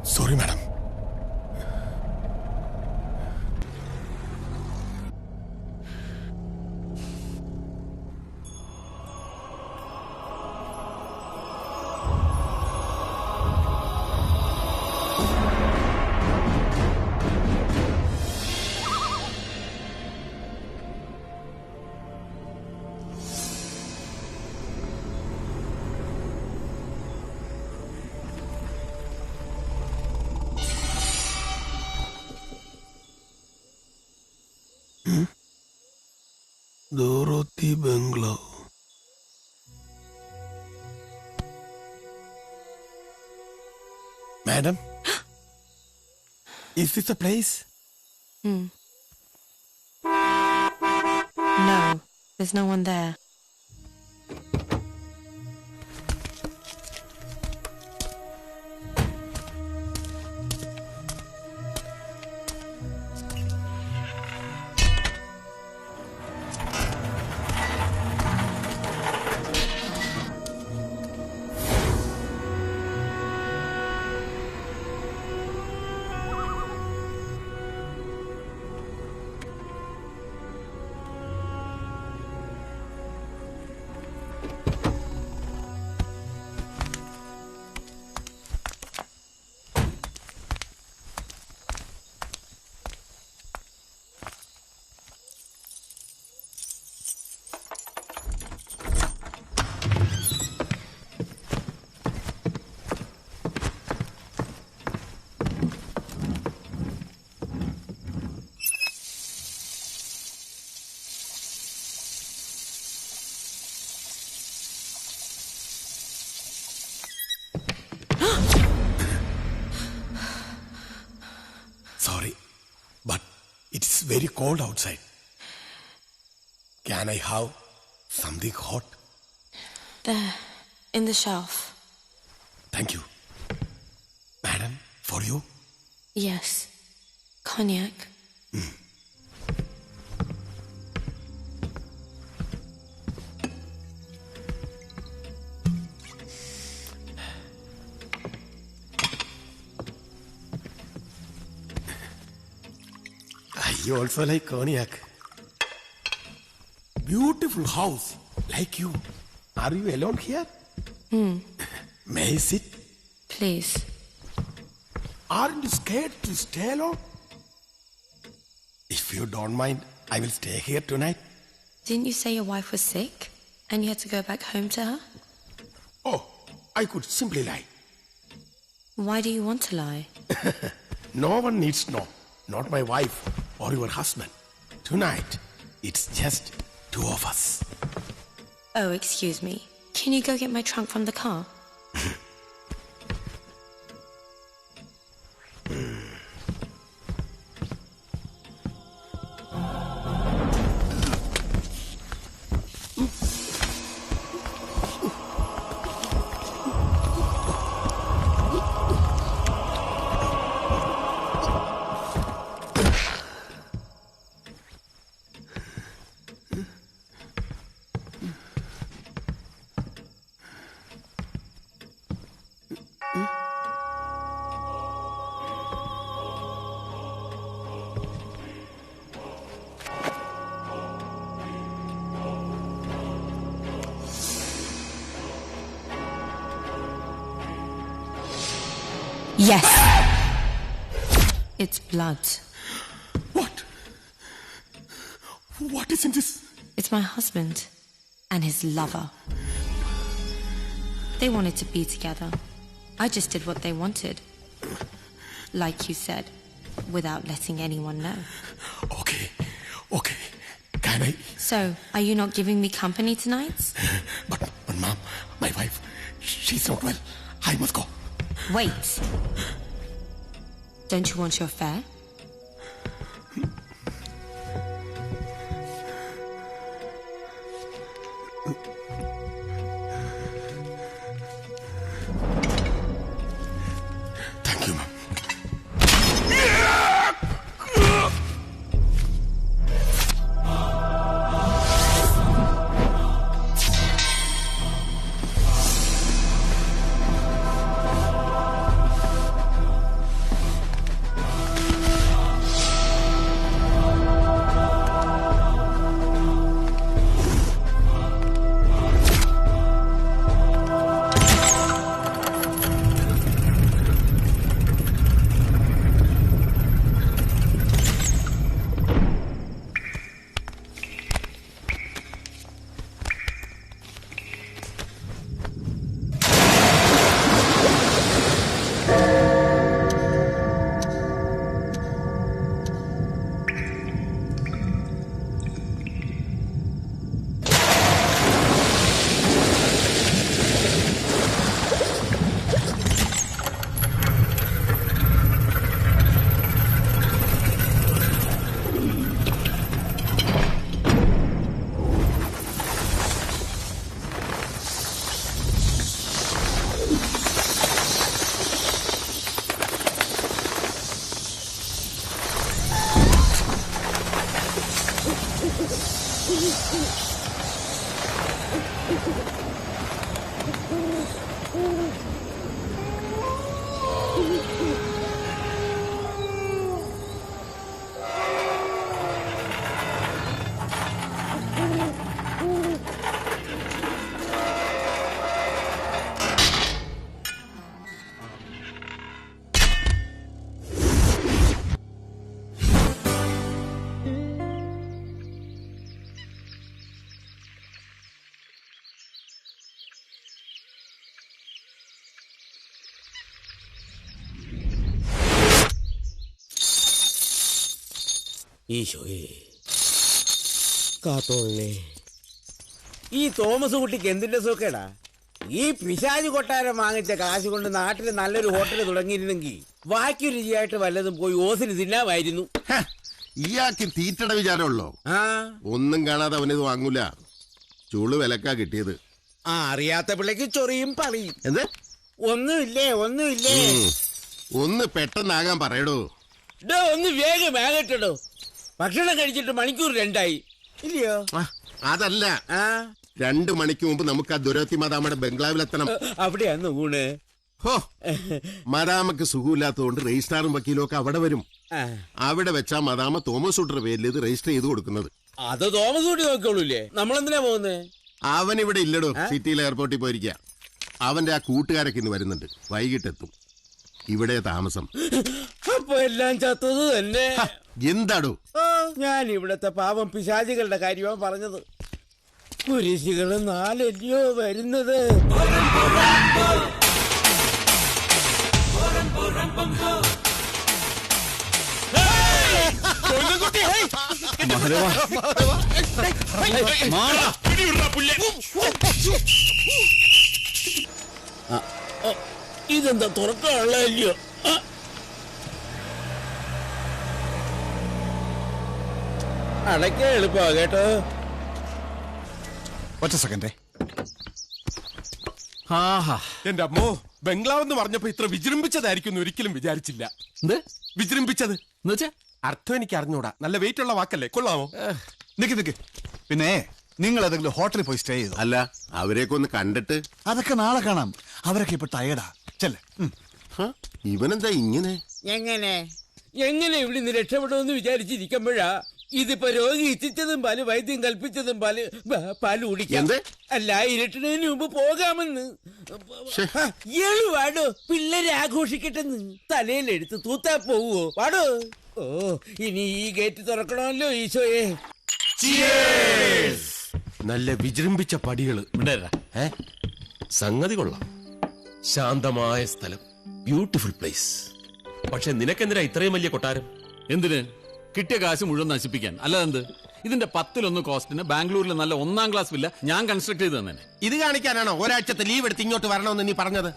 Sorry, madam. Dorothy Bungalow. Madam? Is this a place? No, there's no one there. Sorry, but it's very cold outside. Can I have something hot? There, in the shelf. Thank you. Madam, for you? Yes. Cognac. You also like cognac. Beautiful house, like you. Are you alone here? May I sit? Please. Aren't you scared to stay alone? If you don't mind, I will stay here tonight. Didn't you say your wife was sick and you had to go back home to her? Oh, I could simply lie. Why do you want to lie? No one needs to know. Not my wife or your husband. Tonight, it's just two of us. Oh, excuse me. Can you go get my trunk from the car? Yes. It's blood. What? What is in this? It's my husband and his lover. They wanted to be together. I just did what they wanted. Like you said, without letting anyone know. Okay. Can I? So, are you not giving me company tonight? But Mom, my wife, she's not well. I must go. Wait. Don't you want your fare? Thank you, Mom. ഈശോയെ കാത്തോളേ. ഈ Thomas കുട്ടിക്ക് എന്തിന്റെ സുഖേടാ? ഈ പിശാച് കൊട്ടാരം വാങ്ങിച്ച കാശ് കൊണ്ട് നാട്ടിൽ നല്ലൊരു ഹോട്ടൽ തുടങ്ങിയിരുന്നെങ്കിൽ ബാക്കി രുചിയായിട്ട് വല്ലതും പോയി ഓസിന് തിന്നാമായിരുന്നു. ഇയാൾക്ക് തീറ്റയുടെ വിചാരമുള്ളോ? ഒന്നും കാണാതെ അവനിത് വാങ്ങൂല. ചൂള് വിലക്കാ കിട്ടിയത്. അറിയാത്ത പിള്ളേക്ക് ചൊറിയും പറയും. എന്ത്? ഒന്നുമില്ലേ ഒന്നുമില്ലേ. ഒന്ന് പെട്ടെന്നാകാൻ പറയടോ. ഒന്ന് വേഗം ആകട്ടോ. ഭക്ഷണം കഴിച്ചിട്ട് മണിക്കൂർ 2 ഇല്ലയോ? അതല്ല, 2 മണിക്ക് മുമ്പ് നമുക്ക് ആ ദുരത്തി മദാമയുടെ ബംഗ്ലാവിലെത്തണം. അവിടെയാന്ന് ഊണ്. ഹോ, മദാമക്ക് സുഖമില്ലാത്തതുകൊണ്ട് രജിസ്ട്രാറും വക്കീലും ഒക്കെ അവിടെ വരും. അവിടെ വെച്ചാ മദാമ തോമസ് കുട്ടിയുടെ പേരിൽ ഇത് രജിസ്റ്റർ ചെയ്ത് കൊടുക്കുന്നത്. അത് തോമസ് കുട്ടി നോക്കിക്കോളൂല്ലേ? നമ്മളെന്തിനാ പോകുന്നത്? അവൻ ഇവിടെ ഇല്ലടോ, സിറ്റിയിൽ എയർപോർട്ടിൽ പോയിരിക്കുക. അവന്റെ ആ കൂട്ടുകാരൊക്കെ ഇന്ന് വരുന്നുണ്ട്. വൈകിട്ടെത്തും. ഇവിടെ താമസം. അപ്പൊ എല്ലാം ചത്തത് തന്നെ. എന്താടോ? ഞാൻ ഇവിടത്തെ പാവം പിശാചികളുടെ കാര്യമാണ് പറഞ്ഞത്. കുരിശികള് 4 അല്ലയോ വരുന്നത്. ഇതെന്താ തുറക്കാനുള്ളതല്ലയോ? അടയ്ക്ക എളുപ്പമാ കേട്ടോ. ഒറ്റ സെക്കൻഡേ. എന്റെ അമ്മോ, ബംഗ്ലാവ് എന്ന് പറഞ്ഞപ്പോ ഇത്ര വിജൃംഭിച്ചതായിരിക്കും ഒരിക്കലും വിചാരിച്ചില്ല. വിജൃംഭിച്ചത് അർത്ഥം എനിക്ക് അറിഞ്ഞൂടാ. നല്ല വെയിറ്റ് ഉള്ള വാക്കല്ലേ? കൊള്ളാമോ? നിക്ക്. പിന്നെ നിങ്ങൾ ഏതെങ്കിലും ഹോട്ടലിൽ പോയി സ്റ്റേ ചെയ്തു? അല്ല, അവരെയൊക്കെ ഒന്ന് കണ്ടിട്ട്. അതൊക്കെ നാളെ കാണാം. അവരൊക്കെ ഇപ്പൊ ടയർഡാ. ചെല്ലേ. ഇവനെന്താ ഇങ്ങനെ? എങ്ങനെ ഇവിടുന്ന് രക്ഷപ്പെടുമെന്ന് വിചാരിച്ചിരിക്കുമ്പോഴാ ഇതിപ്പോ രോഗി ഇച്ഛിച്ചതും പാല്, വൈദ്യം കൽപ്പിച്ചതും പാല് കുടിക്കാം. അല്ല, ഇരുട്ടുന്നതിന് മുമ്പ് പോകാമെന്ന്. വാടോ, പിള്ളേരെ ആഘോഷിക്കട്ടെന്ന്. തലയിലെടുത്ത് തൂത്താ പോവോ? വാടോ. ഓ, ഇനി ഈ ഗേറ്റ് തുറക്കണമല്ലോ ഈശോയെ. നല്ല വിജൃംഭിച്ച പടികള്. സംഗതി കൊള്ളാം. ശാന്തമായ സ്ഥലം, ബ്യൂട്ടിഫുൾ പ്ലേസ്. പക്ഷെ നിനക്കെന്തിനാ ഇത്രയും വലിയ കൊട്ടാരം? എന്തിന്? കിട്ടിയ കാശ് മുഴുവൻ നശിപ്പിക്കാൻ. അല്ലാതെന്ത്? ഇതിന്റെ 10-1 കോസ്റ്റിന് ബാംഗ്ലൂരിൽ നല്ല 1ാം ക്ലാസ് വില്ല ഞാൻ കൺസ്ട്രക്ട് ചെയ്ത് തന്നെ. ഇത് കാണിക്കാനാണോ ഒരാഴ്ചത്തെ ലീവ് എടുത്ത് ഇങ്ങോട്ട് വരണമെന്ന് നീ പറഞ്ഞത്?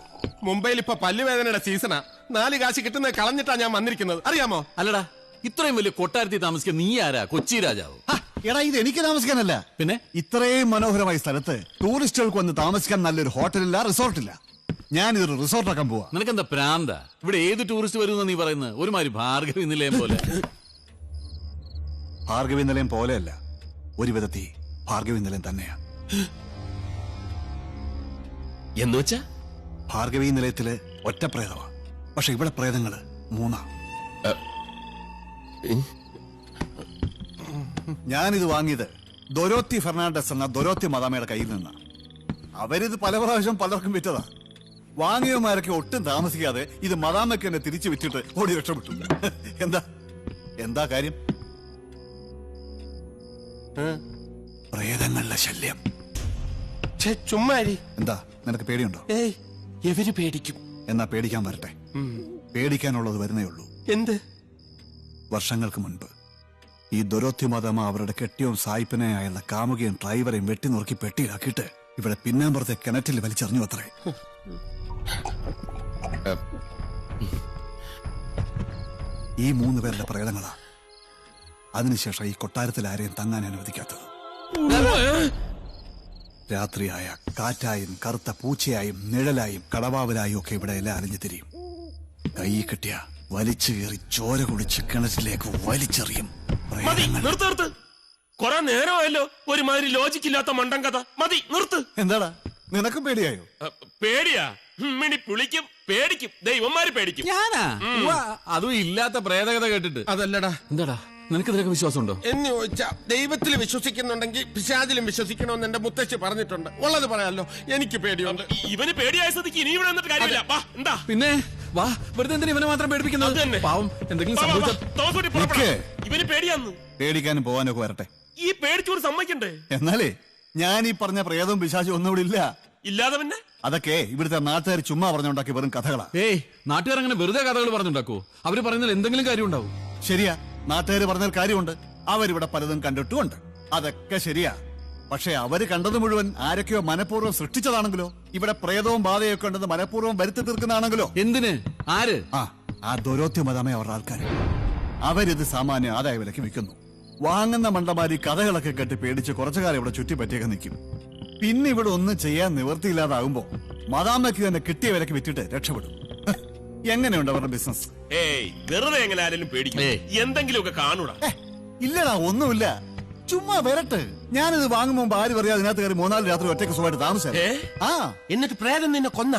മുംബൈയിൽ ഇപ്പൊ പല്ലുവേദനയുടെ സീസണാ. 4 കാശ് കിട്ടുന്നത് കളഞ്ഞിട്ടാ ഞാൻ വന്നിരിക്കുന്നത്, അറിയാമോ? അല്ലടാ, ഇത്രയും വലിയ കൊട്ടാരത്തിൽ താമസിക്കാൻ നീ ആരാ? കൊച്ചി രാജാവോ? എടാ, ഇത് എനിക്ക് താമസിക്കാനല്ല. പിന്നെ ഇത്രയും മനോഹരമായ സ്ഥലത്ത് ടൂറിസ്റ്റുകൾക്ക് വന്ന് താമസിക്കാൻ നല്ലൊരു ഹോട്ടലില്ല, റിസോർട്ടില്ല. ഞാനിതൊരു റിസോർട്ടാക്കാൻ പോവാ. നിനക്കെന്താ പ്രാന്ത? ഇവിടെ ഏത് ടൂറിസ്റ്റ് വരുമെന്ന് നീ പറയുന്നത്? ഒരുമാതിരി ഭാർഗവി നിലയം പോലെ. ഭാർഗവി നിലയം പോലെയല്ല, ഒരു വിധത്തിൽ ഭാർഗവി നിലയം തന്നെയാ. എന്ന് വെച്ചാ? ഭാർഗവി നിലയത്തില് ഒറ്റ പ്രേതമാ. പക്ഷെ ഇവിടെ പ്രേതങ്ങള് 3. ഞാനിത് വാങ്ങിയത് ദൊരോത്തി ഫെർണാണ്ടസ് എന്ന ദൊരോത്തി മദാമയുടെ കയ്യിൽ നിന്നാ. അവരിത് പല പ്രാവശ്യം പലർക്കും വിറ്റതാ. വാങ്ങിയവന്മാരൊക്കെ ഒട്ടും താമസിക്കാതെ ഇത് മദാമയ്ക്ക് തന്നെ തിരിച്ചു വിറ്റിട്ട് ഓടി രക്ഷപ്പെട്ടു. എന്താ കാര്യം? പ്രേതങ്ങളുടെ ശല്യം. ചുമ്മാരി. എന്താ, നിനക്ക് പേടിയുണ്ടോ? എവര് പേടിക്കും? എന്നാ പേടിക്കാൻ വരട്ടെ. പേടിക്കാനുള്ളത് വരുന്നേ ഉള്ളൂ. എന്ത്? വർഷങ്ങൾക്ക് മുൻപ് ഈ ദൊരോത്തി മദാമ അവരുടെ കെട്ടിയവും സായിപ്പനെയായുള്ള കാമുകയും ഡ്രൈവറെയും വെട്ടി നുറുക്കി പെട്ടിയിലാക്കിയിട്ട് ഇവിടെ പിന്നാമ്പുറത്തെ കിണറ്റിൽ വലിച്ചെറിഞ്ഞു അത്രേ. ഈ 3 പേരുടെ പ്രേതങ്ങളാ. അതിനുശേഷം ഈ കൊട്ടാരത്തിൽ ആരെയും തങ്ങാൻ അനുവദിക്കാത്തത്. രാത്രിയായ കാറ്റായും കറുത്ത പൂച്ചയായും നിഴലായും കടവാവലായും ഒക്കെ ഇവിടെ എല്ലാം അലിഞ്ഞു തിരിയും. കൈ കിട്ടിയ വലിച്ചു കയറി ചോര കുടിച്ച് കിണറ്റിലേക്ക് വലിച്ചെറിയും. കൊറേ നേരമായല്ലോ ഒരുമാതിരി ലോജിക്കില്ലാത്ത മണ്ടൻ കഥ. മതി, നിർത്ത്. എന്താടാ, നിനക്കും പേടിയായോ? പേടിയാ? മിണി പുളിക്കും പേടിക്കും ദൈവന്മാര് പേടിക്കും. ഞാനാ ഉവ്വ, അതും ഇല്ലാത്ത പ്രേതകഥ കേട്ടിട്ട്. അതല്ലടാ, എന്താടാ നിനക്ക് ഇതിലൊക്കെ വിശ്വാസമുണ്ടോ? എന്ന് ചോദിച്ചാ ദൈവത്തിൽ വിശ്വസിക്കുന്നുണ്ടെങ്കിൽ പിശാചിലും വിശ്വസിക്കണമെന്ന് എന്റെ മുത്തശ്ശി പറഞ്ഞിട്ടുണ്ട്. ഉള്ളത് പറയാലോ, എനിക്ക് പേടിയുണ്ട്. ഇവന് പേടിയായ സ്ഥിതിക്ക് ഇനി ഇവിടെ വന്നിട്ട് കാര്യമില്ല. വാ, എന്താ പിന്നെ വാ, വെറുതെ എന്തിനാ ഇവനെ മാത്രം പേടിപ്പിക്കുന്നത്? അത് തന്നെ. പാവം എന്തെങ്കിലും വാ, വാ, വാ. സംഭവിച്ച തോമസ് കുട്ടി പുറപ്പെടാം. ഇവന് പേടിയാന്ന്. പേടിക്കാനും പോകാനൊക്കെ വരട്ടെ. ഈ പേടിച്ചോട് സമ്മതിക്കണ്ടേ? എന്നാലേ ഞാൻ ഈ പറഞ്ഞ പ്രേതവും പിശാചും ഒന്നും ഇവിടെ ഇല്ല. ഇല്ലാതെ പിന്നെ അതൊക്കെ ഇവിടുത്തെ നാട്ടുകാർ ചുമ്മാ പറഞ്ഞുണ്ടാക്കി വെറും കഥകളാ. ഏയ്, നാട്ടുകാർ അങ്ങനെ വെറുതെ കഥകൾ പറഞ്ഞുണ്ടാക്കൂ. അവര് പറയുന്നതിൽ എന്തെങ്കിലും കാര്യം ഉണ്ടാവും. ശരിയാ, നാട്ടുകാർ പറഞ്ഞാൽ കാര്യമുണ്ട്. അവരിവിടെ പലതും കണ്ടിട്ടുമുണ്ട്. അതൊക്കെ ശരിയാ. പക്ഷെ അവര് കണ്ടത് മുഴുവൻ ആരൊക്കെയോ മനഃപൂർവ്വം സൃഷ്ടിച്ചതാണെങ്കിലോ, ഇവിടെ പ്രേതവും ബാധയൊക്കെ ഉണ്ടെന്ന് മനഃപൂർവ്വം വരുത്തി തീർക്കുന്നതാണെങ്കിലോ? എന്തിന്? ആര്? ആ ദൊരോത്തി മതമേ അവരുടെ ആൾക്കാർ. അവരിത് സാമാന്യ ആദായ വിലക്ക് വിൽക്കുന്നു. വാങ്ങുന്ന മണ്ടമാരി കഥകളൊക്കെ കെട്ടി പേടിച്ച് കുറച്ചുകാലം ഇവിടെ ചുറ്റിപ്പറ്റിയൊക്കെ നിൽക്കും. പിന്നെ ഇവിടെ ഒന്നും ചെയ്യാൻ നിവൃത്തിയില്ലാതാകുമ്പോ മദാമ്മയ്ക്ക് തന്നെ കിട്ടിയ വിലക്ക് വിറ്റിട്ട് രക്ഷപ്പെടും. എങ്ങനെയുണ്ട് അവരുടെ ബിസിനസ്? ഏയ്, വെറുതെ എങ്ങനെ ആരെങ്കിലും പേടിക്കും? എന്തെങ്കിലുമൊക്കെ കാണൂടാ. ഇല്ലടാ, ഒന്നുമില്ല. ചുമ്മാ വരട്ടെ. ഞാനിത് വാങ്ങുമ്പോ ഭാര്യ പറയാ അതിനകത്ത് കയറി 3-4 രാത്രി ഒറ്റയ്ക്ക് സുഖമായിട്ട് താമസം. എന്നിട്ട് പ്രേതം നിന്നെ കൊന്ന?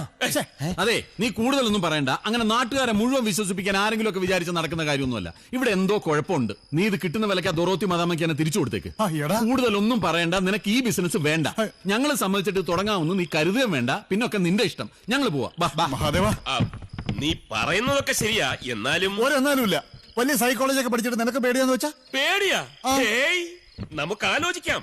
അതെ, നീ കൂടുതലൊന്നും പറയണ്ട. അങ്ങനെ നാട്ടുകാരെ മുഴുവൻ വിശ്വസിപ്പിക്കാൻ ആരെങ്കിലും ഒക്കെ വിചാരിച്ച് നടക്കുന്ന കാര്യമൊന്നുമല്ല. ഇവിടെ എന്തോ കുഴപ്പമുണ്ട്. നീ ഇത് കിട്ടുന്ന വിലക്ക് ആ ദൊറോത്തി മദാമയ്ക്ക് തന്നെ തിരിച്ചു കൊടുത്തേക്ക്. കൂടുതലൊന്നും പറയണ്ട. നിനക്ക് ഈ ബിസിനസ് വേണ്ട. ഞങ്ങളെ സംബന്ധിച്ചിട്ട് തുടങ്ങാമെന്ന് നീ കരുതുകയും വേണ്ട. പിന്നൊക്കെ നിന്റെ ഇഷ്ടം. ഞങ്ങൾ പോവാ. മഹാദേവ, നീ പറയുന്നതൊക്കെ ശരിയാ. എന്നാലും ഒരെന്നാലുമില്ല. വലിയ സൈക്കോളജി ഒക്കെ പഠിച്ചിട്ട് നിനക്ക് പേടിയാന്ന് വെച്ചാ? പേടിയാ? ഏയ്, നമുക്ക് ആലോചിക്കാം.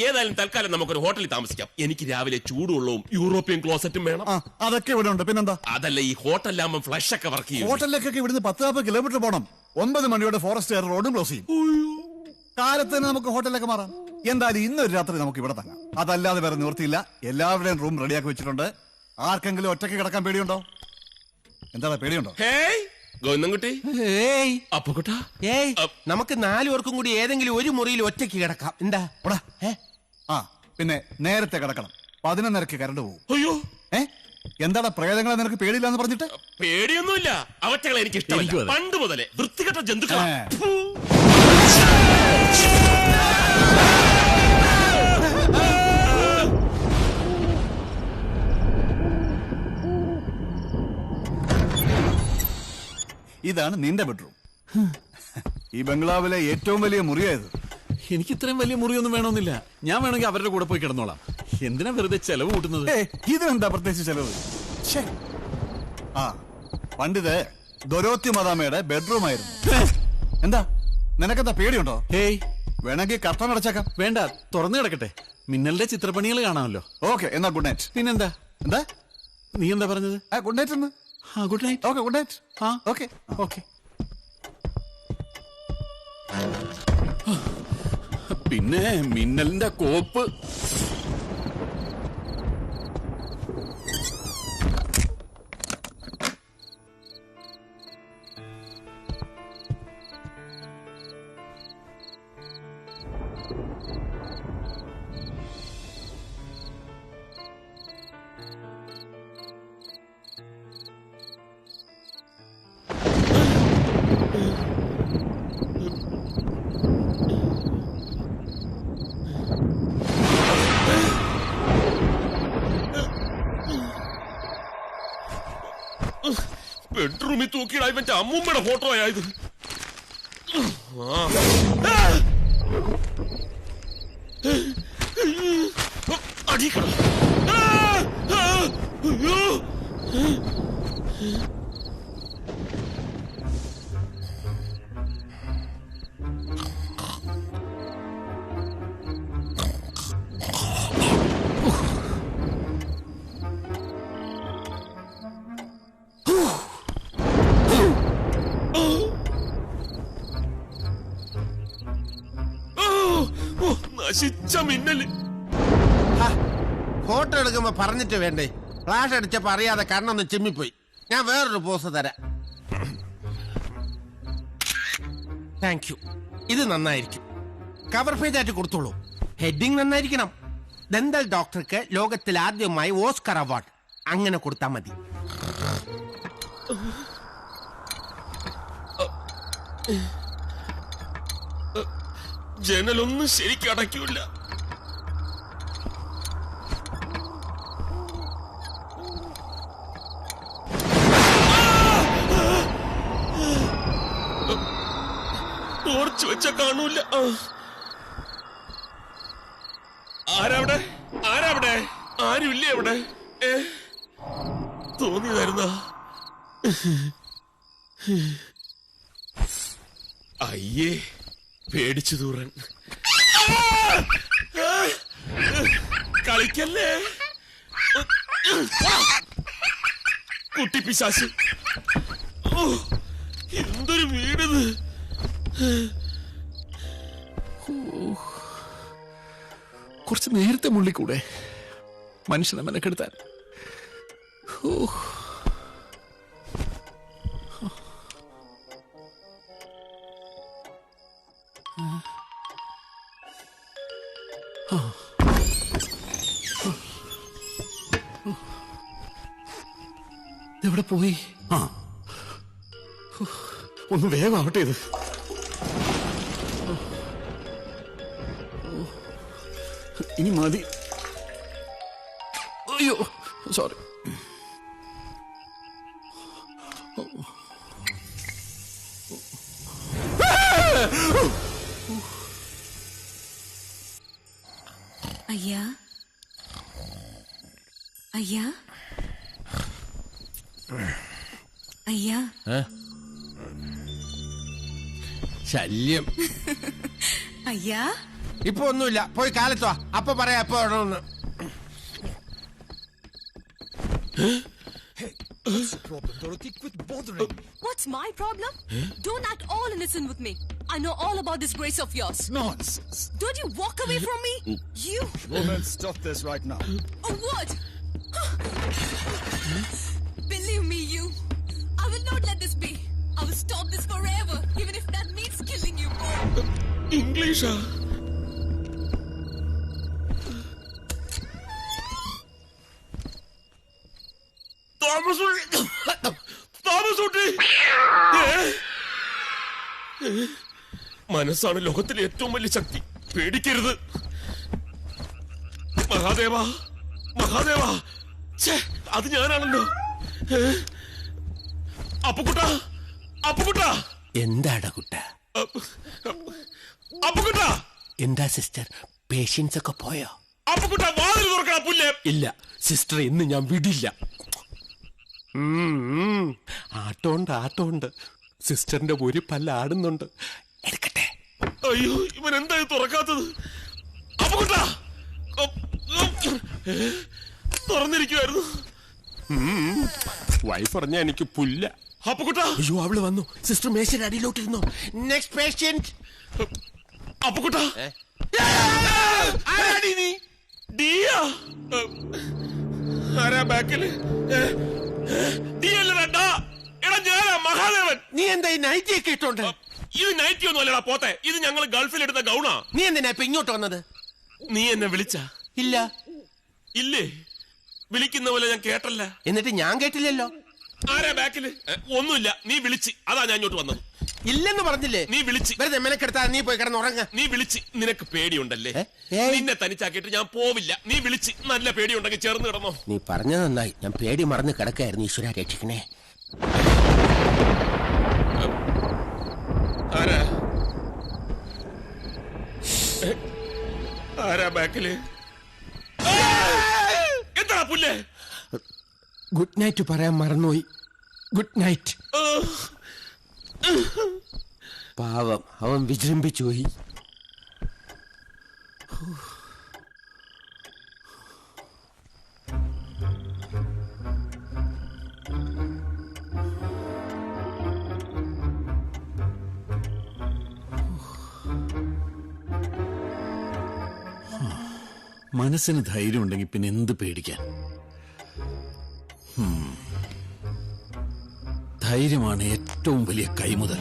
ഏതായാലും തൽക്കാലം നമുക്കൊരു ഹോട്ടലിൽ താമസിക്കാം. എനിക്ക് രാവിലെ ചൂടുവെള്ളവും യൂറോപ്യൻ ക്ലോസറ്റും വേണം. അതൊക്കെ ഇവിടെ ഉണ്ട്. പിന്നെന്താ? അതല്ല, ഈ ഹോട്ടലിലാകുമ്പോൾ ഫ്ലഷ് ഒക്കെ വർക്ക് ചെയ്യും. ഹോട്ടലിലേക്കൊക്കെ ഇവിടുന്ന് 10-40 കിലോമീറ്റർ പോകണം. 9 മണിയോടെ ഫോറസ്റ്റ് റോഡും ക്ലോസ് ചെയ്യും. കാലത്ത് തന്നെ നമുക്ക് ഹോട്ടലിലേക്ക് മാറാം. എന്തായാലും ഇന്നൊരു രാത്രി നമുക്ക് ഇവിടെ തങ്ങാം. അതല്ലാതെ വേറെ നിവൃത്തിയില്ല. എല്ലാവരുടെയും റൂം റെഡിയാക്കി വെച്ചിട്ടുണ്ട്. ആർക്കെങ്കിലും ഒറ്റയ്ക്ക് കിടക്കാൻ പേടിയുണ്ടോ? എന്താ പേടിയുണ്ടോ? ഗോവിന്ദൻകുട്ടി, അപ്പുകുട്ടാ, നമുക്ക് 4 പേർക്കും കൂടി ഏതെങ്കിലും ഒരു മുറിയിൽ ഒറ്റയ്ക്ക് കിടക്കാം. എന്താ? പിന്നെ നേരത്തെ കിടക്കണം. 11:30 കറണ്ട് പോകും. അയ്യോ, എന്താടാ പ്രേതങ്ങളെ നിനക്ക് പേടിയില്ലാന്ന് പറഞ്ഞിട്ട്? പേടിയൊന്നുമില്ല. അവറ്റകളെ എനിക്ക് ഇഷ്ടമല്ല. പണ്ട് മുതലേ വൃത്തികെട്ട ജന്തുക്കളാ. ഇതാണ് നിന്റെ ബെഡ്റൂം. ഈ ബംഗ്ലാവിലെ ഏറ്റവും വലിയ മുറിയായത്. എനിക്ക് ഇത്രയും വലിയ മുറിയൊന്നും വേണമെന്നില്ല. ഞാൻ വേണമെങ്കിൽ അവരുടെ കൂടെ പോയി കിടന്നോളാം. എന്തിനാ വെറുതെ ചെലവ് കൂട്ടുന്നത്? ഇതിനെന്താ പ്രത്യേകിച്ച് ചെലവ്? പണ്ടിത് ദൊരോത്തി മദാമയുടെ ബെഡ്റൂം ആയിരുന്നു. എന്താ നിനക്കെന്താ പേടിയുണ്ടോ? വേണമെങ്കിൽ കർട്ടൻ അടച്ചേക്കാം. വേണ്ട, തുറന്നു കിടക്കട്ടെ. മിന്നലിന്റെ ചിത്രപ്പണികൾ കാണാമല്ലോ. ഓക്കെ, എന്നാ ഗുഡ് നൈറ്റ്. പിന്നെന്താ? എന്താ നീ എന്താ പറഞ്ഞത്? ഗുഡ് നൈറ്റ് എന്ന്. Good night. Okay, good night. Okay okay. പിന്നെ മിന്നലിന്റെ കോപ്പ്. ബെഡ്റൂമിൽ തൂക്കിയിടാ ഇവന്റെ അമ്മൂമ്മയുടെ ഫോട്ടോ ആയത്. അടിക്കണം. നശിച്ച മിന്നല്. ഫോട്ടോ എടുക്കുമ്പോ പറഞ്ഞിട്ട് വേണ്ടേ? ഫ്ലാഷ് അടിച്ചപ്പോ അറിയാതെ കണ്ണൊന്ന് ചിമ്മിപ്പോയി. ഞാൻ വേറൊരു പോസ് തരാം. Thank you. ഇത് നന്നായിരിക്കും. കവർ പേജ് ആയിട്ട് കൊടുത്തോളൂ. ഹെഡിങ് നന്നായിരിക്കണം. ദന്തൽ ഡോക്ടർക്ക് ലോകത്തിൽ ആദ്യമായി ഓസ്കർ അവാർഡ്. അങ്ങനെ കൊടുത്താൽ മതി. ജനലൊന്നും ശരിക്കും അടയ്ക്കൂല. ഒളിച്ചു വെച്ച കാണൂല. ആരവിടെ? ആരവിടെ? ആരുമില്ലേ അവിടെ? തോന്നിയതായിരുന്ന? അയ്യേ, പേടിച്ചു തൂറാൻ. കളിക്കല്ലേ കുട്ടി പിശാച്. എന്തൊരു വീടത്. കുറച്ച് നേരത്തെ മുള്ളിക്കൂടെ മനുഷ്യനെ മെനക്കെടുത്താൻ. എവിടെ പോയി? ഒന്ന് വേഗം ആവട്ടെ ഇത്. ഇനി മതി. അയ്യോ, സോറി. അയ്യാ, അയ്യാ, അയ്യാ. ശല്യം. അയ്യാ, ഇപ്പൊ ഒന്നുമില്ല, പോയി കാലത്തോ. അപ്പൊ പറയാ എപ്പോ വേണമെന്ന്. What's my problem? Don't act all innocent with me. I know all about this grace of yours. Nonsense. Don't you walk away from me? You. Woman, stop this right now. Oh, what? Believe me, you. I will not let this be. I will stop this forever, even if that means killing you both. ഇംഗ്ലീഷാ? മനസ്സാണ് ലോകത്തിലെ ഏറ്റവും വലിയ ശക്തി. പേടിക്കരുത്. മഹാദേവ, മഹാദേവ. അത് ഞാനാണല്ലോ. അപ്പുകുട്ട, അപ്പുകുട്ട. എന്താടാ കുട്ട? അപ്പുകുട്ട. എന്താ sister, patients ഒക്കെ പോയോ? അപ്പുകുട്ട, വാതിൽ തുറക്കണം. പുല്ലേ. ഇല്ല സിസ്റ്റർ, ഇന്ന് ഞാൻ വിടില്ല. ആട്ടോണ്ട് ആട്ടോണ്ട് സിസ്റ്ററിന്റെ ഒരു പല്ല ആടുന്നുണ്ട്. എടുക്കട്ടെ. അയ്യോ, ഇവൻ എന്താ തുറക്കാത്തത്? അപ്പുകുട്ട, തുറന്നിരിക്കുവായിരുന്നു. വൈഫ് പറഞ്ഞ എനിക്ക് പുല്ല. അപ്പുകുട്ട. അയ്യോ, അവള് വന്നു. സിസ്റ്റർ മേശയുടെ അടിയിലോട്ടിരുന്നു. Next patient. അപ്പുകുട്ട. ആരാടി നീ? ഡിയാ? ആരാ ബാക്കില്? മഹാദേവൻ. നീ എന്താ ഈ നൈറ്റി ഒക്കെ ഇട്ടോണ്ട്? ഇത് നൈറ്റി ഒന്നും അല്ലടാ പോത്തെ. ഇത് ഞങ്ങൾ ഗൾഫിൽ എടുത്ത ഗൗണാ. നീ എന്തിനാ ഇപ്പൊ ഇങ്ങോട്ട് വന്നത്? നീ എന്നെ വിളിച്ച? ഇല്ല. ഇല്ലേ? വിളിക്കുന്ന പോലെ ഞാൻ കേട്ടല്ല. എന്നിട്ട് ഞാൻ കേട്ടില്ലല്ലോ. ആരാ ബാക്കില്? ഒന്നുമില്ല, നീ വിളിച്ച്, അതാ ഞാൻ ഇങ്ങോട്ട് വന്നത്. ഇല്ലെന്ന് പറഞ്ഞില്ലേ? നീ വിളിച്ച്. വെറുതെ മെനക്കെടുത്താ നീ പോയി കിടന്ന് ഉറങ്ങ. നീ വിളിച്ച്. നിനക്ക് പേടിയുണ്ടല്ലേ? നിന്നെ തനിച്ചാക്കിയിട്ട് ഞാൻ പോവില്ല. നീ വിളിച്ച്. നല്ല പേടിയുണ്ടെങ്കിൽ ചേർന്ന് കിടന്നോ. നീ പറഞ്ഞത് നന്നായി. ഞാൻ പേടി മറന്ന് കിടക്കായിരുന്നു. ഈശ്വര രക്ഷിക്കണേ. ആരാ? ആരാ ബാക്കില്? എന്താ പുല്ലേ? ഗുഡ് നൈറ്റ് പറയാൻ മറന്നുപോയി. Good night. പാവം, അവൻ വിജൃംഭിച്ചു പോയി. മനസ്സിന് ധൈര്യം ഉണ്ടെങ്കിൽ പിന്നെ എന്ത് പേടിക്കാൻ? ധൈര്യമാണ് ഏറ്റവും വലിയ കൈമുതൽ.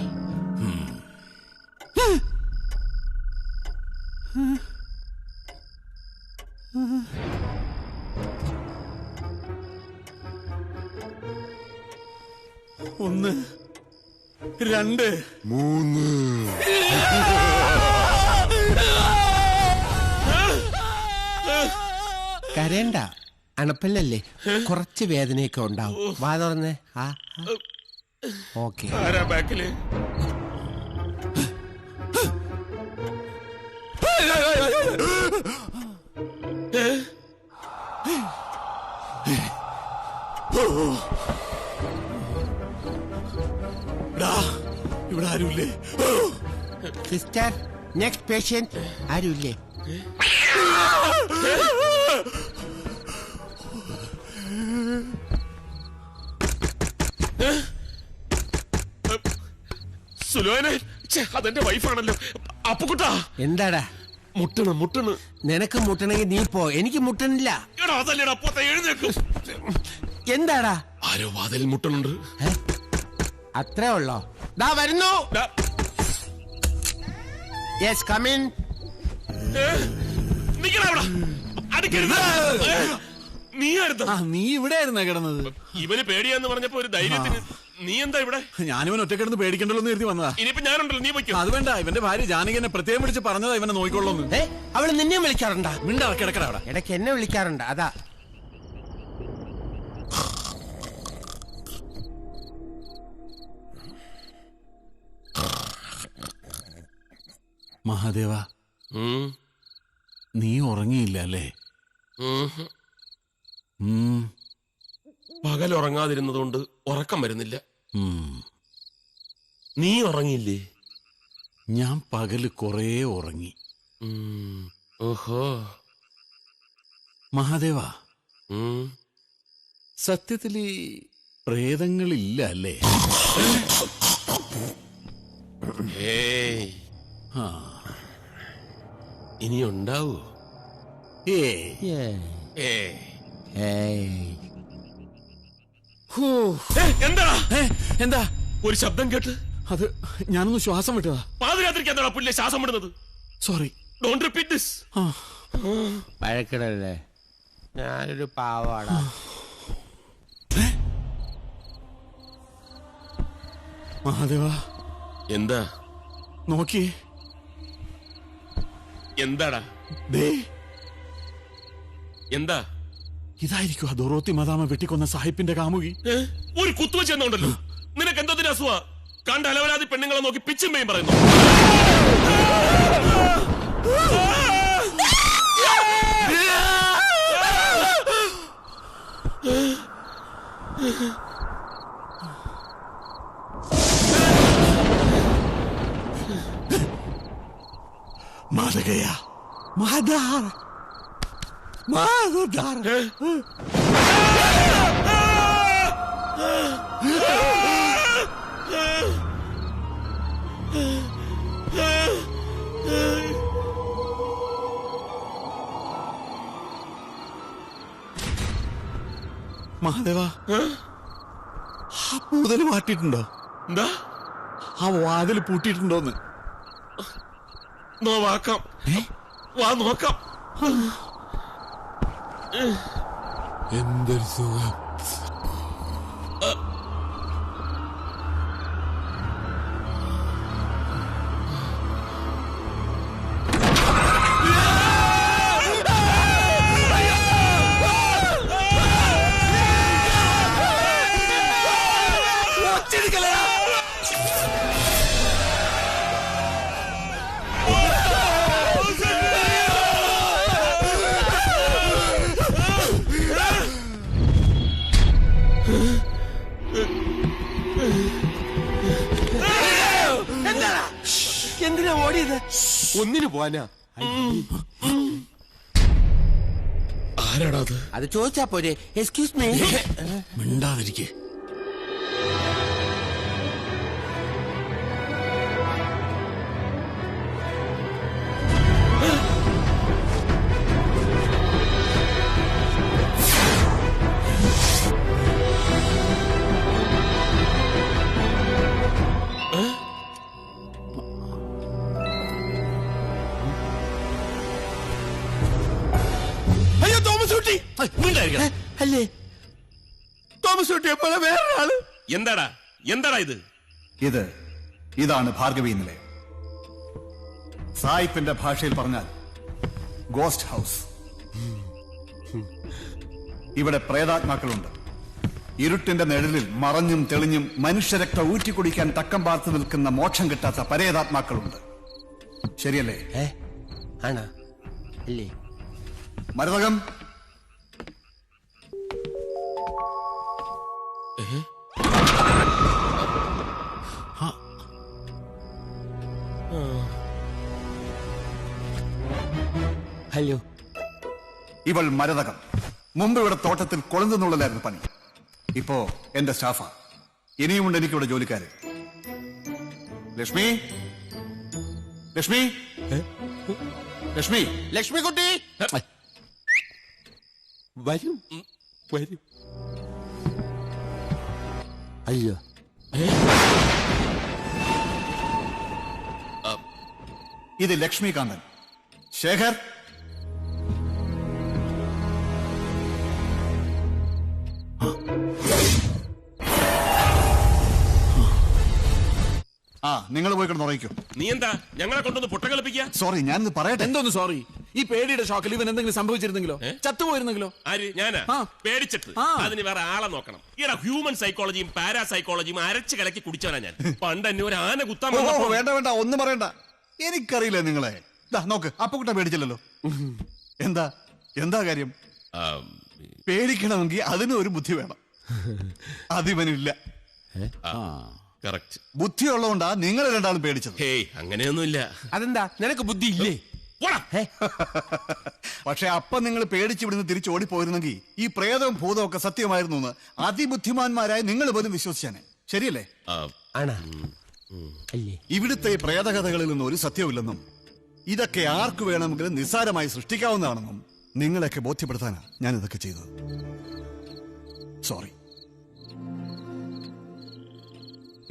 ഒന്ന്, രണ്ട്, മൂന്ന്. കരയണ്ട, അണപ്പല്ലല്ലേ, കുറച്ച് വേദനയൊക്കെ ഉണ്ടാവും. വാ തുറന്നേ. ഓക്കെ. ആരാ ബാക്കില്? ഇവിടെ ആരുമില്ലേ? സിസ്റ്റർ, നെക്സ്റ്റ് പേഷ്യന്റ് ആരുമില്ലേ? സുലോനെ, അതെന്റെ വൈഫാണല്ലോ. അപ്പുക്കുട്ടാ, എന്താടാ? മുട്ടണ്. നിനക്ക് മുട്ടണമെങ്കിൽ നീ പോ, എനിക്ക് മുട്ടണില്ല. എടാ അതല്ലേടാ, അപ്പത്തെ എഴുന്നേക്കും. എന്താടാ? ആരോ വാതിലിൽ മുട്ടണുണ്ട്. അത്രേ ഉള്ളോ? ദാ വരുന്നു. Yes, come in. നീ അടുത്ത നീ ഇവിടെ ആയിരുന്നാ കിടന്നത്? ഇവന് പേടിയാന്ന് പറഞ്ഞപ്പോ ഒരു ധൈര്യത്തിന്. നീ എന്താ ഇവിടെ? ഞാനിവൻ ഒറ്റ കിടന്ന് പേടിക്കണ്ടല്ലോ എന്ന് കരുതി വന്നതാ. ഇനിയിപ്പോ ഞാനുണ്ടല്ലോ, നീ വയ്ക്കും. അത് വേണ്ട, ഇവന്റെ ഭാര്യ ജാനകി എന്നെ പ്രത്യേകം വിളിച്ച് പറഞ്ഞതാ ഇവനെ നോക്കിക്കൊള്ളൂന്ന്. അവള് നിന്നെ വിളിക്കാറുണ്ടാ? മിണ്ടാ, കിടക്കട അവിടെ. ഇടയ്ക്ക് എന്നെ വിളിക്കാറുണ്ട്, അതാ. മഹാദേവ, നീ ഉറങ്ങിയില്ല അല്ലേ? പകൽ ഉറങ്ങാതിരുന്നതുകൊണ്ട് ഉറക്കം വരുന്നില്ല. നീ ഉറങ്ങിയില്ലേ? ഞാൻ പകല് കുറേ ഉറങ്ങി. ഓഹോ. മഹാദേവ, സത്യത്തിൽ ഈ പ്രേതങ്ങളില്ല അല്ലേ? ഏയ്, ഇനി ഉണ്ടാവോ? എന്താ ഒരു ശബ്ദം കേട്ട്? അത് ഞാനൊന്ന് ശ്വാസം വിട്ടതാ. പാതിരാത്രിക്ക് എന്താ പുല്ലെ ശ്വാസം വിടുന്നത്? Sorry, don't repeat this. പഴക്കിടല്ലേ, ഞാനൊരു പാവാടാ. മഹാദേവ, എന്താ നോക്കിയേ. എന്താടാ? എന്താ? ഇതായിരിക്കും ആ ദൊറോത്തി മദാമ വെട്ടിക്കൊന്ന സാഹിബിന്റെ കാമുകി. ഒരു കുത്തുവെച്ച് എന്നുണ്ടല്ലോ. നിനക്ക് എന്തതിന് അസുഖ? കണ്ട അലവരാതി പെണ്ണുങ്ങളെ നോക്കി പിച്ചുമ്മയും പറയുന്നു. മാതകയാ, മാതാർ, മാതാർ. മഹാദേവ, ആ പൂതല് മാറ്റിയിട്ടുണ്ടോ? എന്താ? ആ വാതിൽ പൂട്ടിയിട്ടുണ്ടോന്ന് നോക്കാം. വാ നോക്കാം. എന്തൊരു സുഖം. എന്തിനാ ഓടിയത്? ഒന്നിനു പോവാനാ. ആരാടാ അത്? അത് ചോദിച്ചാ പോരെ. Excuse me. മിണ്ടാതിരിക്കേ. അയ്യോ, തോമസ് കുട്ടി അല്ലേ? തോമസ് കുട്ടിയെ പോലെ വേറൊരാള്. എന്താടാ ഇത്? ഇതാണ് ഭാർഗവി നിലയം. സായിപ്പിന്റെ ഭാഷയിൽ പറഞ്ഞാൽ ഗോസ്റ്റ് ഹൗസ്. ഇവിടെ പ്രേതാത്മാക്കളുണ്ട്. ഇരുട്ടിന്റെ നിഴലിൽ മറഞ്ഞും തെളിഞ്ഞും മനുഷ്യരക്തം ഊറ്റിക്കുടിക്കാൻ തക്കം പാർത്ത് നിൽക്കുന്ന മോക്ഷം കിട്ടാത്ത പരേതാത്മാക്കളുണ്ട്. ശരിയല്ലേ? ആണോ? അല്ലേ? മരതകം, ഹലോ. ഇവൾ മരതകം. മുമ്പ് ഇവിടെ തോട്ടത്തിൽ കൊളുന്തെന്നുള്ളതായിരുന്നു പണി. ഇപ്പോ എന്റെ സ്റ്റാഫാ. ഇനിയുമുണ്ട് എനിക്കിവിടെ ജോലിക്കാര്. ലക്ഷ്മി, ലക്ഷ്മി, ലക്ഷ്മി, ലക്ഷ്മിക്കുട്ടി, വരും വരും. അയ്യോ, ഇത് ലക്ഷ്മികാന്തൻ. ശേഖർ, ആ നിങ്ങൾ പോയി കിടന്ന് ഉറങ്ങിക്കോ. നീ എന്താ ഞങ്ങളെ കൊണ്ടൊന്ന് പൊട്ട കളിപ്പിക്കുക? സോറി, ഞാനിത് പറയട്ടെ. എന്തോന്ന് സോറി? ഈ പേടിയുടെ ഷോക്കിൽ ഇവൻ എന്തെങ്കിലും സംഭവിച്ചിരുന്നെങ്കിലോ, ചത്തുപോയിരുന്നെങ്കിലോ? ആര്? ഞാനാ? ആ. പേടിച്ചിട്ട് ആ. അതിന് വേറെ ആളെ നോക്കണം. ഈടാ ഹ്യൂമൻ സൈക്കോളജിയും പാരാസൈക്കോളജിയും അരച്ച് കലക്കി കുടിച്ചവനാ ഞാൻ. പണ്ട് എന്നെ ഒരു ആന കുത്താൻ ഓ, വന്നപ്പോ- വേണ്ട വേണ്ട, ഒന്നും പറയണ്ട. എനിക്കറിയില്ല നിങ്ങളെ. ദാ നോക്ക്, അപ്പുക്കുട്ട പേടിച്ചില്ലല്ലോ. എന്താ എന്താ കാര്യം? ആ, പേടിക്കണമെങ്കിൽ അതിനും ഒരു ബുദ്ധി വേണം. അതിവനില്ല. correct. ബുദ്ധിയുള്ളതുകൊണ്ടാ നിങ്ങൾ രണ്ടാളും പേടിച്ചത്. ഹേയ്, അങ്ങനെയൊന്നുമില്ല. അതെന്താ നിനക്ക് ബുദ്ധി ഇല്ലേ? പോടാ. പക്ഷെ അപ്പൊ നിങ്ങൾ പേടിച്ച് ഇവിടുന്ന് തിരിച്ചു ഓടിപ്പോയിരുന്നെങ്കിൽ ഈ പ്രേതവും ഭൂതവും ഒക്കെ സത്യമായിരുന്നു എന്ന് അതിബുദ്ധിമാന്മാരായ നിങ്ങൾ പോലും വിശ്വസിച്ചാനെ. ശരിയല്ലേ? ആ, ആണാ? അല്ലേ? ഇവിടുത്തെ ഈ പ്രേതകഥകളിൽ നിന്നും ഒരു സത്യമില്ലെന്നും ഇതൊക്കെ ആർക്ക് വേണമെങ്കിലും നിസ്സാരമായി സൃഷ്ടിക്കാവുന്നതാണെന്നും നിങ്ങളെയൊക്കെ ബോധ്യപ്പെടുത്താനാ ഞാൻ ഇതൊക്കെ ചെയ്തത്. സോറി.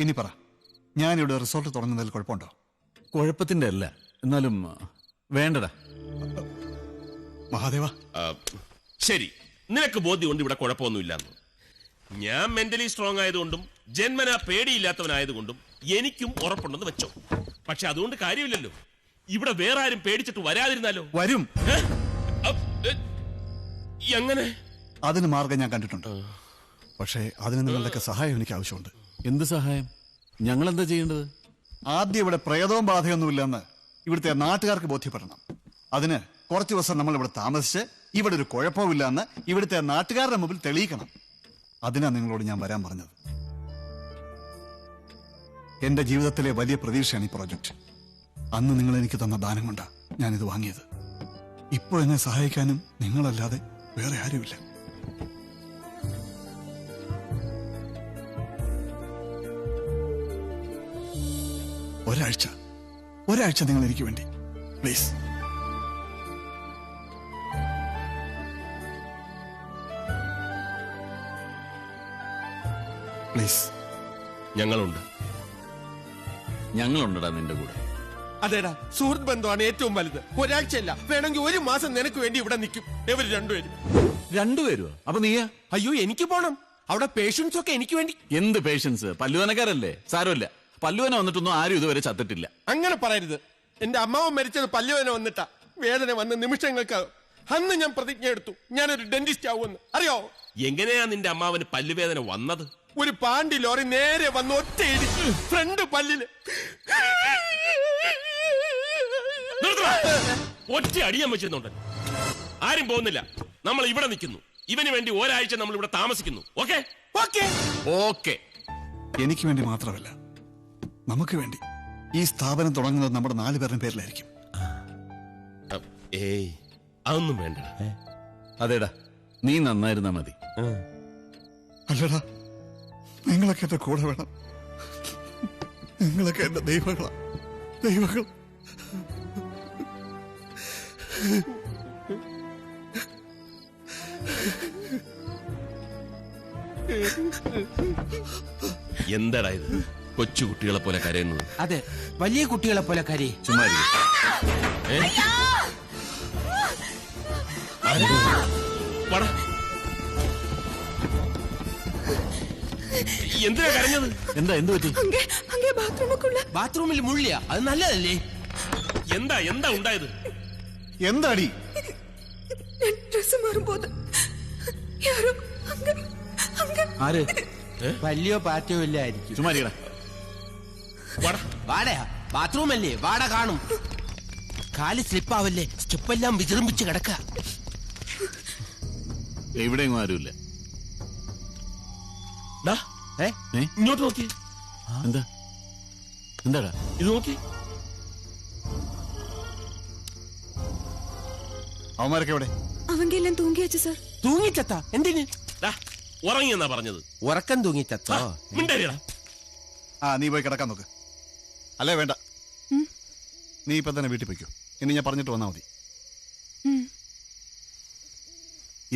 ഇനി പറ, ഞാനിവിടെ റിസോർട്ട് തുടങ്ങുന്നതിൽ കുഴപ്പമുണ്ടോ? കുഴപ്പത്തിന്റെ അല്ല, എന്നാലും വേണ്ടടാ. മഹാദേവ, ആ, ശരി, നിനക്ക് ബോധ്യമുണ്ട് ഇവിടെ കുഴപ്പമൊന്നുമില്ലെന്ന്. ഞാൻ മെന്റലി സ്ട്രോങ് ആയതുകൊണ്ടും ജന്മനാ പേടിയില്ലാത്തവനായതുകൊണ്ടും എനിക്കും ഉറപ്പുണ്ടെന്ന് വെച്ചോ. പക്ഷെ അതുകൊണ്ട് കാര്യമില്ലല്ലോ. ഇവിടെ വേറെ ആരും പേടിച്ചിട്ട് വരാതിരുന്നാലോ? വരും. ഏ? എങ്ങനെ? അതിന് മാർഗം ഞാൻ കണ്ടിട്ടുണ്ട്. പക്ഷേ അതിന് നിങ്ങളുടെയൊക്കെ സഹായം എനിക്ക് ആവശ്യമുണ്ട്. എന്ത് സഹായം? ഞങ്ങൾ എന്താ ചെയ്യേണ്ടത്? ആദ്യം ഇവിടെ പ്രേതവും ബാധയൊന്നുമില്ലെന്ന് ഇവിടുത്തെ നാട്ടുകാർക്ക് ബോധ്യപ്പെടണം. അതിന് കുറച്ച് ദിവസം നമ്മൾ ഇവിടെ താമസിച്ച് ഇവിടെ ഒരു കുഴപ്പമില്ലെന്ന് ഇവിടുത്തെ നാട്ടുകാരുടെ മുമ്പിൽ തെളിയിക്കണം. അതിനാ നിങ്ങളോട് ഞാൻ വരാൻ പറഞ്ഞത്. എന്റെ ജീവിതത്തിലെ വലിയ പ്രതീക്ഷയാണ് ഈ പ്രോജക്റ്റ്. അന്ന് നിങ്ങൾ എനിക്ക് തന്ന ദാനം കൊണ്ടാ ഞാനിത് വാങ്ങിയത്. ഇപ്പോൾ എന്നെ സഹായിക്കാനും നിങ്ങളല്ലാതെ വേറെ ആരുമില്ല. ഒരാഴ്ച നിങ്ങൾ എനിക്ക് വേണ്ടി പ്ലീസ്. പ്ലീസ്. ഞങ്ങളുണ്ട്. ഞങ്ങളുണ്ടടാ നിന്റെ കൂടെ. അതേടാ, സുഹൃത്ത് ബന്ധമാണ് ഏറ്റവും വലുത്. ഒരാഴ്ചയല്ല, വേണമെങ്കിൽ ഒരു മാസം നിനക്ക് വേണ്ടി ഇവിടെ നിൽക്കും. ഇവർ രണ്ടുപേരും. രണ്ടുപേരുവോ? അപ്പൊ നീയാ? അയ്യോ, എനിക്ക് പോണം. അവിടെ പേഷ്യൻസ് ഒക്കെ എനിക്ക് വേണ്ടി. എന്ത് പേഷ്യൻസ്? പല്ലുവനക്കാരല്ലേ? സാരമില്ല, പല്ലുവന വന്നിട്ടൊന്നും ആരും ഇതുവരെ ചത്തിട്ടില്ല. അങ്ങനെ പറയരുത്. എന്റെ അമ്മാവൻ മരിച്ചത് പല്ലുവേദന വന്നിട്ടാ. വേദന വന്ന നിമിഷങ്ങൾക്ക് അന്ന് ഞാൻ പ്രതിജ്ഞ എടുത്തു, ഞാനൊരു ഡെന്റിസ്റ്റ് ആവുമെന്ന്. അറിയോ? എങ്ങനെയാ നിന്റെ അമ്മാവന് പല്ലുവേദന വന്നത്? ഒരു പാണ്ടി ലോറി നേരെ വന്ന് ഒറ്റ ഇടിച്ച് ഫ്രണ്ട് പല്ലില്. ഒറ്റ അടിയാൻ വെച്ചിരുന്നുണ്ട്. ആരും പോകുന്നില്ല, നമ്മൾ ഇവിടെ നിൽക്കുന്നു. ഇവന് വേണ്ടി ഒരാഴ്ച നമ്മൾ ഇവിടെ താമസിക്കുന്നു. ഓക്കെ? Okay okay. എനിക്ക് വേണ്ടി മാത്രമല്ല, നമുക്ക് വേണ്ടി. ഈ സ്ഥാപനം തുടങ്ങുന്നത് നമ്മുടെ 4 പേരുടെ പേരിലായിരിക്കും. ഏയ്, അതൊന്നും വേണ്ട. അതേടാ, നീ നന്നായിരുന്നാ മതി. അല്ലടാ, നിങ്ങളൊക്കെ എന്റെ കൂടെ വേണം. നിങ്ങളൊക്കെ എന്റെ ദൈവങ്ങളാ. ദൈവങ്ങൾ. എന്താടാ ഇത്? കൊച്ചു കുട്ടികളെ പോലെ കരയുന്നത്? അതെ, വലിയ കുട്ടികളെ പോലെ കരയെ. ചുമ്മാ ഇരിക്ക്. വാടാ. എന്തിനാ കരഞ്ഞത്? എന്താ, എന്ത് പറ്റി? ബാത്റൂമിൽ മുള്ളിയ അത് നല്ലതല്ലേ? എന്താ എന്താ ഉണ്ടായത്? എന്താടി? ഡ്രസ് മാറുമ്പോൾ ആര്? വലിയോ പാറ്റയോ ഇല്ലായിരിക്കും. ചുമ്മാ ഇരിക്കടാ. വാടാ. വാടയാ? ബാത്റൂം അല്ലേ, വാട കാണും. കാല് സ്ലിപ്പാവല്ലേ. ചെപ്പെല്ലാം വിജൃംഭിച്ച് കിടക്ക. എവിടെയെങ്കിലും ആരുമില്ല. ഇങ്ങോട്ട് നോക്കി. എന്താ എന്താടാ ഇത് നോക്കി. അവന്മാരൊക്കെ എവിടെ? അവന്റെ എല്ലാം തൂങ്ങിയച്ച സർ. തൂങ്ങിച്ചത്ത എന്തിന്? ഉറങ്ങിയെന്നാ പറഞ്ഞത്. ഉറക്കം തൂങ്ങിച്ചത്ത. മിണ്ടരിയടാ. നീ പോയി കിടക്കാൻ നോക്ക്. അല്ലേ വേണ്ട, നീ ഇപ്പൊ തന്നെ വീട്ടിൽ പോയിക്കോ. ഇനി ഞാൻ പറഞ്ഞിട്ട് വന്നാ മതി.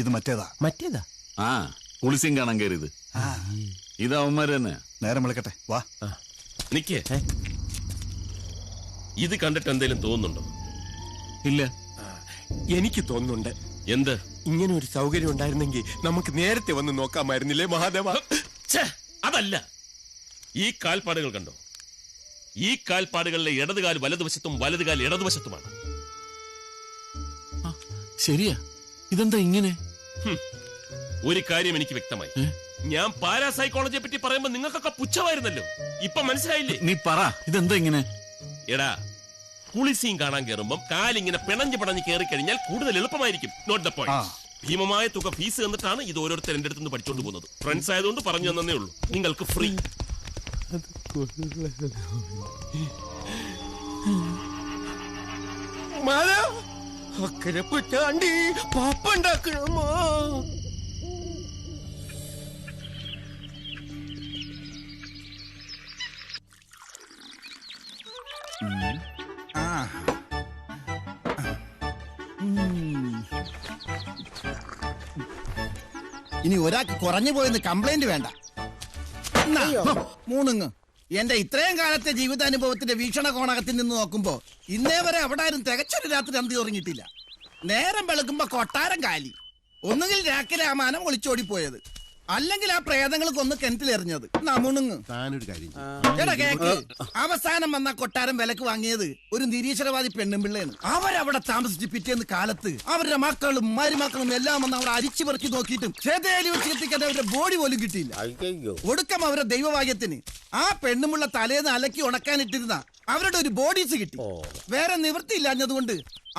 ഇത് മറ്റേതാ. ആ പുളിസിയും കാണാൻ കയറിയത്. ഇത് അവന്മാര് തന്നെ. നേരം വിളിക്കട്ടെ, വാ. നിക്കേ, ഇത് കണ്ടിട്ട് എന്തേലും തോന്നുന്നുണ്ടോ? ഇല്ല. എനിക്ക് തോന്നുന്നുണ്ട്. എന്ത്? ഇങ്ങനെ ഒരു സൗകര്യം ഉണ്ടായിരുന്നെങ്കിൽ നമുക്ക് നേരത്തെ വന്ന് നോക്കാമായിരുന്നില്ലേ മഹാദേവ? അതല്ല, ഈ കാൽപ്പാടുകൾ കണ്ടോ? ഈ കാൽപ്പാടുകളിലെ ഇടതുകാൽ വലതുവശത്തും വലതുകാൽ ഇടതുവശത്തുമാണ്. ശരിയാ, ഇതെന്താ ഇങ്ങനെ? ഒരു കാര്യം എനിക്ക് വ്യക്തമായി. ഞാൻ പാരാസൈക്കോളജിയെ പറ്റി പറയുമ്പോ നിങ്ങൾക്കൊക്കെ പുച്ഛമായിരുന്നല്ലോ. ഇപ്പൊ മനസ്സിലായില്ലേ? നീ പറ, ഇതെന്താ ഇങ്ങനെ? എടാ, പുളിസീൻ കാണാൻ കയറുമ്പം കാലിങ്ങനെ പിണഞ്ഞ് കയറി കഴിഞ്ഞാൽ കൂടുതൽ എളുപ്പമായിരിക്കും. Note the point. ഭീമമായ തുക ഫീസ് തന്നിട്ടാണ് ഇത് ഓരോരുത്തർ എന്റെ അടുത്ത് നിന്ന് പഠിച്ചോണ്ട് പോകുന്നത്. ഫ്രണ്ട്സ് ആയതുകൊണ്ട് പറഞ്ഞു തന്നേ ഉള്ളൂ. നിങ്ങൾക്ക് ഫ്രീ. അക്കരെ പുറ്റാണ്ടി പാപ്പുണ്ടാക്കണമോ? ഇനി ഒരാൾക്ക് കുറഞ്ഞു പോയെന്ന് കംപ്ലൈന്റ് വേണ്ട. മൂന്നുങ്ങ് എന്റെ ഇത്രയും കാലത്തെ ജീവിതാനുഭവത്തിന്റെ വീക്ഷണകോണകത്തിൽ നിന്ന് നോക്കുമ്പോ ഇന്നേ വരെ അവിടെ ആരും തികച്ചൊരു രാത്രി അന്തി ഉറങ്ങിയിട്ടില്ല. നേരം വെളുക്കുമ്പോ കൊട്ടാരം കാലി. ഒന്നുകിൽ രാക്കിരാമാനം ഒളിച്ചോടിപ്പോയത്, അല്ലെങ്കിൽ ആ പ്രേതങ്ങൾ കൊന്ന് കിണറ്റിലെറിഞ്ഞത്. നമുണുങ്ങ് എടാ കേക്ക്. അവസാനം വന്ന കൊട്ടാരം വിലക്ക് വാങ്ങിയത് ഒരു നിരീശ്വരവാദി പെണ്ണും പിള്ളയാണ്. അവരവിടെ താമസിച്ച് പിറ്റേന്ന് കാലത്ത് അവരുടെ മക്കളും മരുമക്കളും എല്ലാം വന്ന് അവിടെ അരിച്ചു പറിച്ചു നോക്കിയിട്ടും ചേതേലി വെച്ച് എത്തിക്കാൻ അവരുടെ ബോഡി പോലും കിട്ടിയില്ല. ഒടുക്കം അവരുടെ ദൈവഭാഗ്യത്തിന് ആ പെണ്ണുമുള്ള തലേന്ന് അലക്കി ഉണക്കാനിട്ടിരുന്ന അവരുടെ ഒരു ബോഡീസ് കിട്ടി. വേറെ നിവൃത്തിയില്ലാഞ്ഞതുകൊണ്ട്